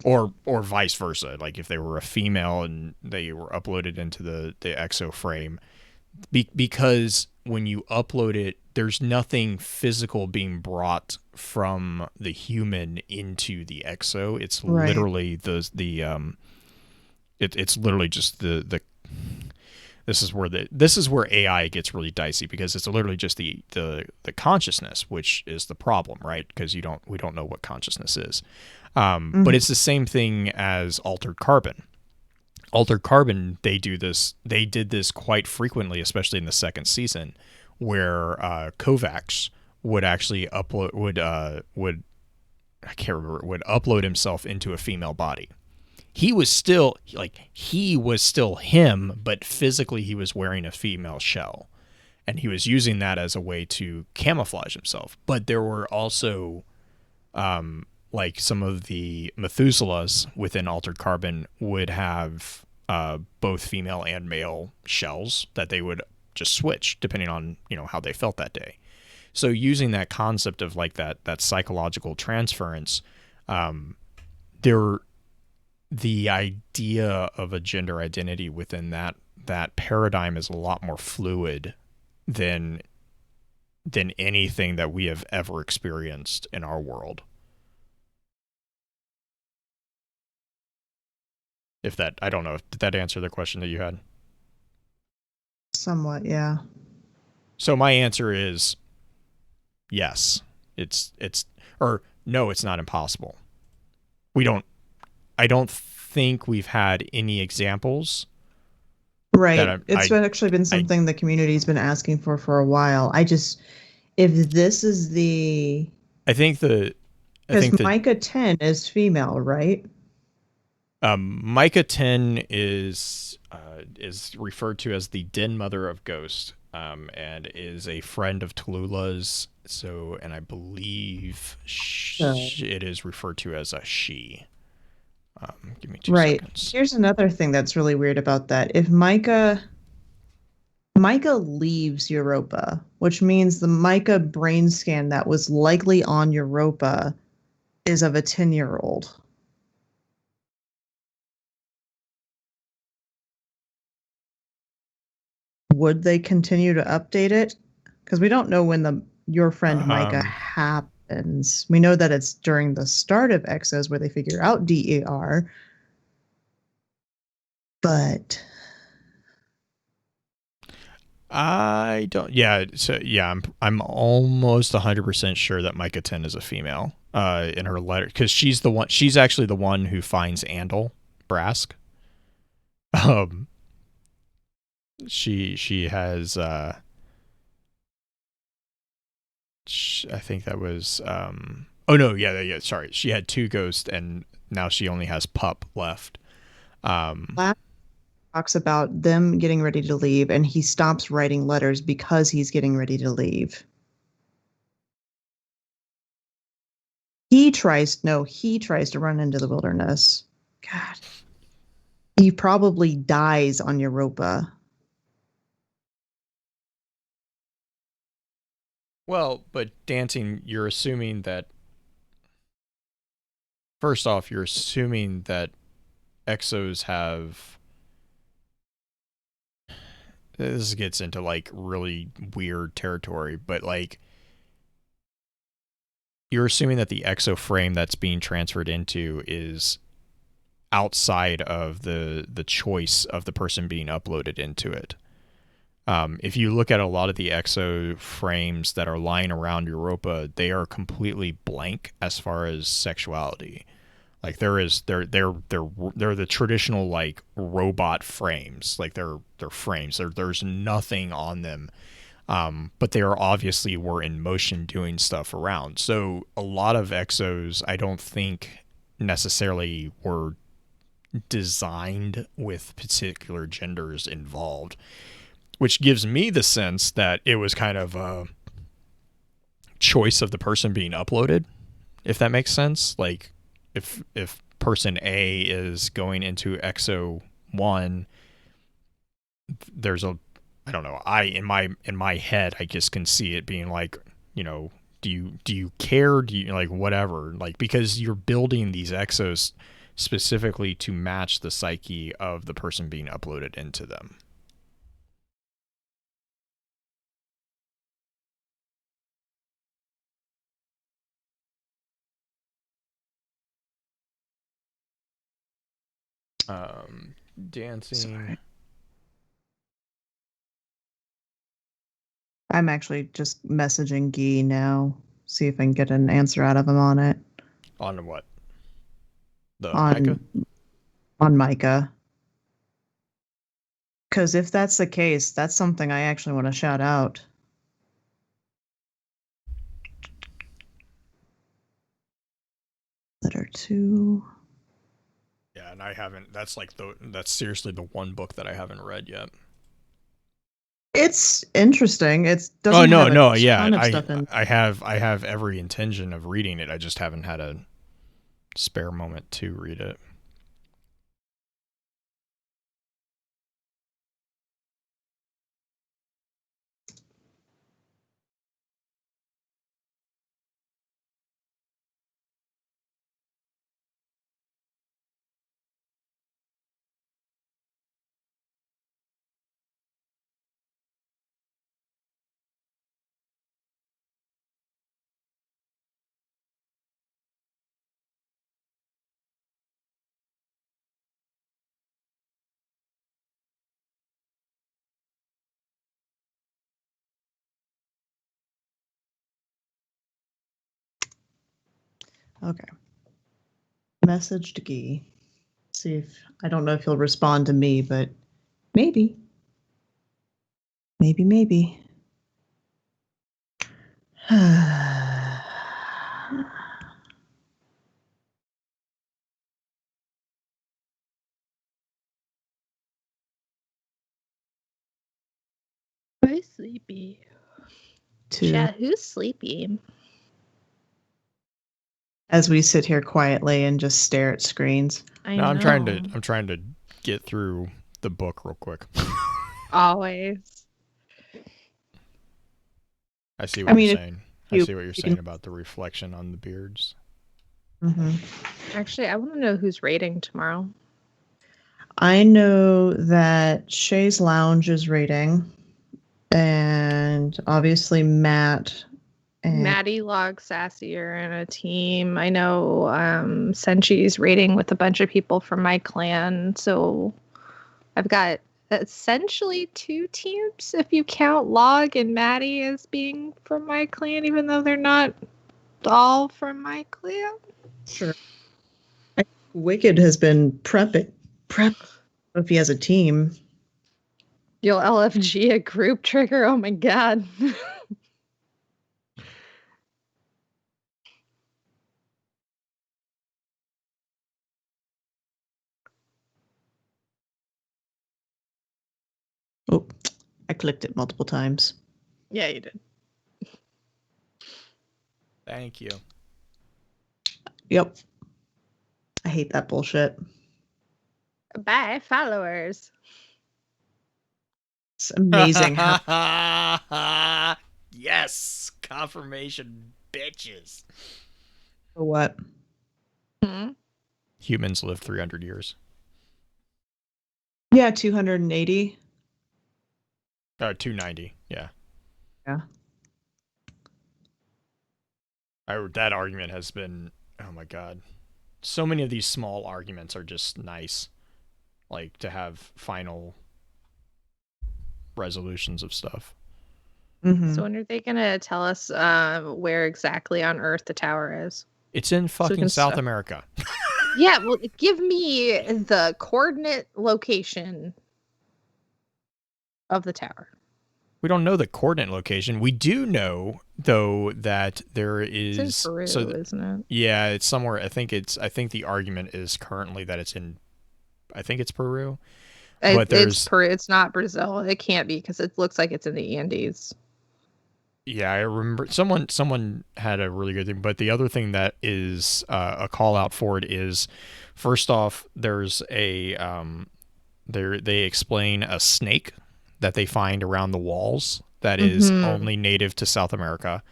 or vice versa. Like if they were a female and they were uploaded into the exo frame, because when you upload it, there's nothing physical being brought from the human into the exo. It's literally it's literally just the this is where AI gets really dicey, because it's literally just the consciousness, which is the problem, right? Because we don't know what consciousness is. But it's the same thing as altered carbon. Altered Carbon, they did this quite frequently, especially in the second season, where Kovacs would actually I can't remember, would upload himself into a female body. He was still him, but physically he was wearing a female shell, and he was using that as a way to camouflage himself. But there were also like some of the Methuselahs within Altered Carbon would have both female and male shells that they would just switch depending on, you know, how they felt that day. So using that concept of like that psychological transference, the idea of a gender identity within that paradigm is a lot more fluid than anything that we have ever experienced in our world. If that, I don't know, did that answer the question that you had? Somewhat, yeah. So my answer is yes. Or no, it's not impossible. I don't think we've had any examples. Right. It's actually been something the community's been asking for a while. If this is because Micah 10 is female, right? Micah 10 is referred to as the Den Mother of Ghost, and is a friend of Tallulah's. So, and I believe it is referred to as a she. Give me 2 seconds. Here's another thing that's really weird about that. If Micah leaves Europa, which means the Micah brain scan that was likely on Europa is of a 10-year-old. Would they continue to update it? Because we don't know when your friend Micah happens. We know that it's during the start of Exos where they figure out DER. But I don't. Yeah. So yeah, I'm almost 100% sure that Micah 10 is a female. In her letter, because she's the one. She's actually the one who finds Andal Brask. She has. I think that was. Oh no, yeah. Sorry, she had 2 ghosts, and now she only has Pup left. Talks about them getting ready to leave, and he stops writing letters because he's getting ready to leave. He tries to run into the wilderness. God. He probably dies on Europa. Well, but Dancing, you're assuming that. First off, you're assuming that Exos have. This gets into like really weird territory, but like you're assuming that the exo frame that's being transferred into is outside of the choice of the person being uploaded into it. If you look at a lot of the exo frames that are lying around Europa, they are completely blank as far as sexuality. Like they're the traditional like robot frames. Like they're frames. There's nothing on them. But they were in motion doing stuff around. So a lot of exos I don't think necessarily were designed with particular genders involved, which gives me the sense that it was kind of a choice of the person being uploaded, if that makes sense. Like if person A is going into Exo 1, there's a, I don't know, in my head I just can see it being like, you know, do you care? Do you like whatever? Like, because you're building these exos specifically to match the psyche of the person being uploaded into them. Dancing. Sorry. I'm actually just messaging Guy now, see if I can get an answer out of him on it. On what? Micah? On Micah. Because if that's the case, that's something I actually want to shout out. 2. Yeah, and I haven't. That's seriously the one book that I haven't read yet. It's interesting. It Oh doesn't have no, a yeah. ton of stuff in. I have every intention of reading it. I just haven't had a spare moment to read it. Okay. Message to Guy. See if I don't know if he'll respond to me, but maybe. Maybe. Who's sleepy? Chat, who's sleepy? As we sit here quietly and just stare at screens. I No, know. I'm trying to get through the book real quick. Always. I see what you're saying. I you- see what you're saying about the reflection on the beards. Mhm. Actually, I want to know who's rating tomorrow. I know that Shay's Lounge is rating, and obviously Matt. And Maddie Log Sassier and a team. I know Senchi's rating with a bunch of people from my clan. So I've got essentially 2 teams if you count Log and Maddie as being from my clan, even though they're not all from my clan. Sure. Wicked has been prepping. If he has a team. You'll LFG a group trigger? Oh my god. Oh, I clicked it multiple times. Yeah, you did. Thank you. Yep. I hate that bullshit. Bye, followers. It's amazing how Yes, confirmation, bitches. for what? Hmm? Humans live 300 years. Yeah, 280. 290. Yeah. Yeah. That argument has been, oh my god. So many of these small arguments are just nice. Like, to have final resolutions of stuff. Mm-hmm. So when are they gonna tell us where exactly on Earth the tower is? It's in fucking South America. Yeah, well, give me the coordinate location of the tower. We don't know the coordinate location. We do know, though, that there is. It's in Peru, isn't it? Yeah, it's somewhere. I think the argument is currently that it's in. I think it's Peru. But It's Peru. It's not Brazil. It can't be because it looks like it's in the Andes. Yeah, I remember someone had a really good thing. But the other thing that is a call out for it is, first off, there's a they explain a snake that they find around the walls that is only native to South America.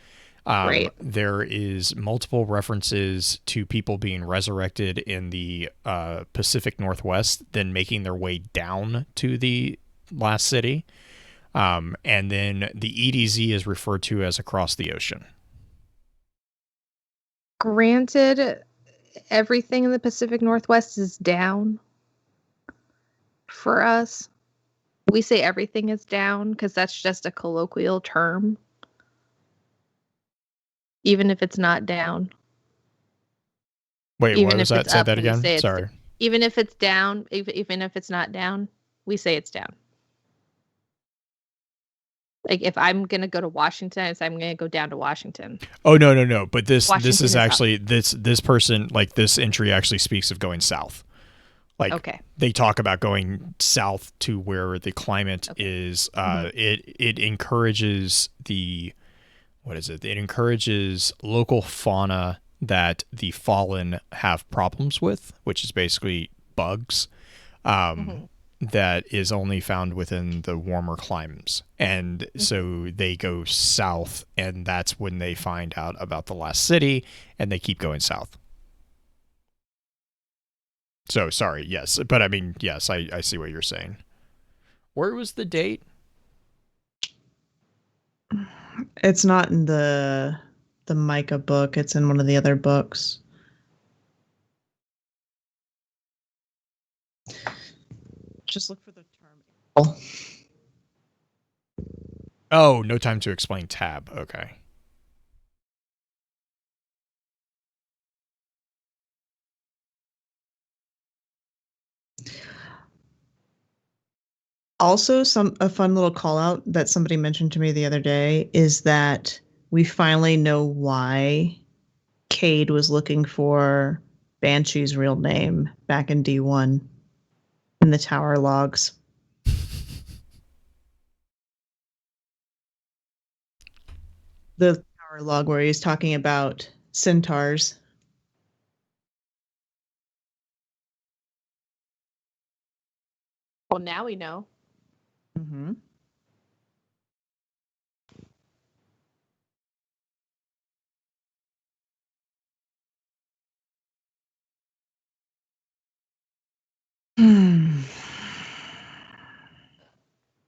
Right. There is multiple references to people being resurrected in the Pacific Northwest, then making their way down to the last city. And then the EDZ is referred to as across the ocean. Granted, everything in the Pacific Northwest is down for us. We say everything is down because that's just a colloquial term. Even if it's not down. Wait, Even what was if that? it's Say up, that we again. say it's Sorry. even if it's down, even if it's not down, we say it's down. Like if I'm gonna go to Washington, I say I'm gonna go down to Washington. Oh no. But this Washington is is up. actually this person, like, this entry actually speaks of going south. Like, Okay. they talk about going south to where the climate is. It encourages the, what is it? It encourages local fauna that the fallen have problems with, which is basically bugs. That is only found within the warmer climes. And so they go south, and that's when they find out about the last city, and they keep going south. So, sorry, yes. But I mean, yes, I see what you're saying. Where was the date? It's not in the Micah book. It's in one of the other books. Just look for the term. Oh, No Time to Explain tab. Okay. Also, a fun little call out that somebody mentioned to me the other day is that we finally know why Cade was looking for Banshee's real name back in D1 in the tower logs. The tower log where he's talking about centaurs. Well, now we know. Mm-hmm.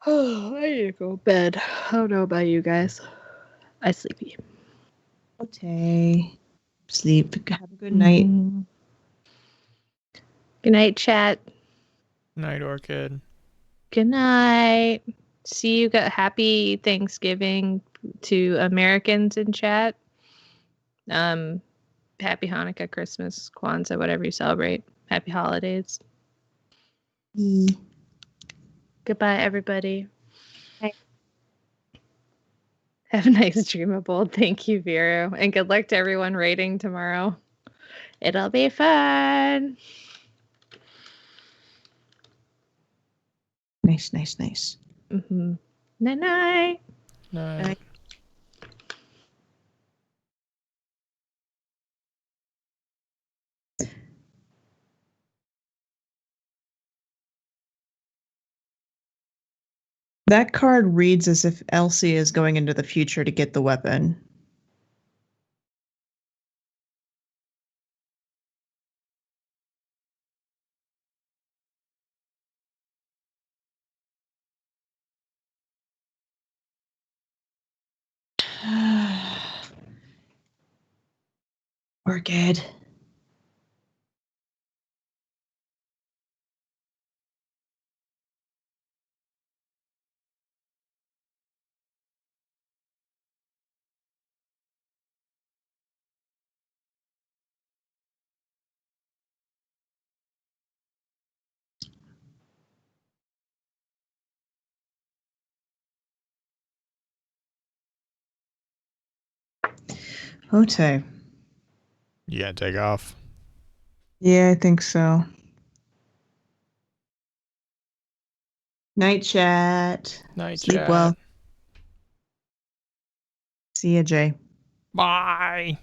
Oh, I need to go to bed. I don't know about you guys. I sleepy. Okay. Sleep. Have a good night. Mhm. Good night, chat. Night Orchid. Good night. See you. Got happy Thanksgiving to Americans in chat. Happy Hanukkah, Christmas, Kwanzaa, whatever you celebrate. Happy holidays. Goodbye, everybody. Bye. Have a nice dreamable. Thank you, Vero. And good luck to everyone raiding tomorrow. It'll be fun. Nice, nice, nice. Mm-hmm. Night-night. Night. That card reads as if Elsie is going into the future to get the weapon. We're good. Okay. You gotta take off. Yeah, I think so. Night chat. Night Sleep chat. well. See ya, Jay. Bye.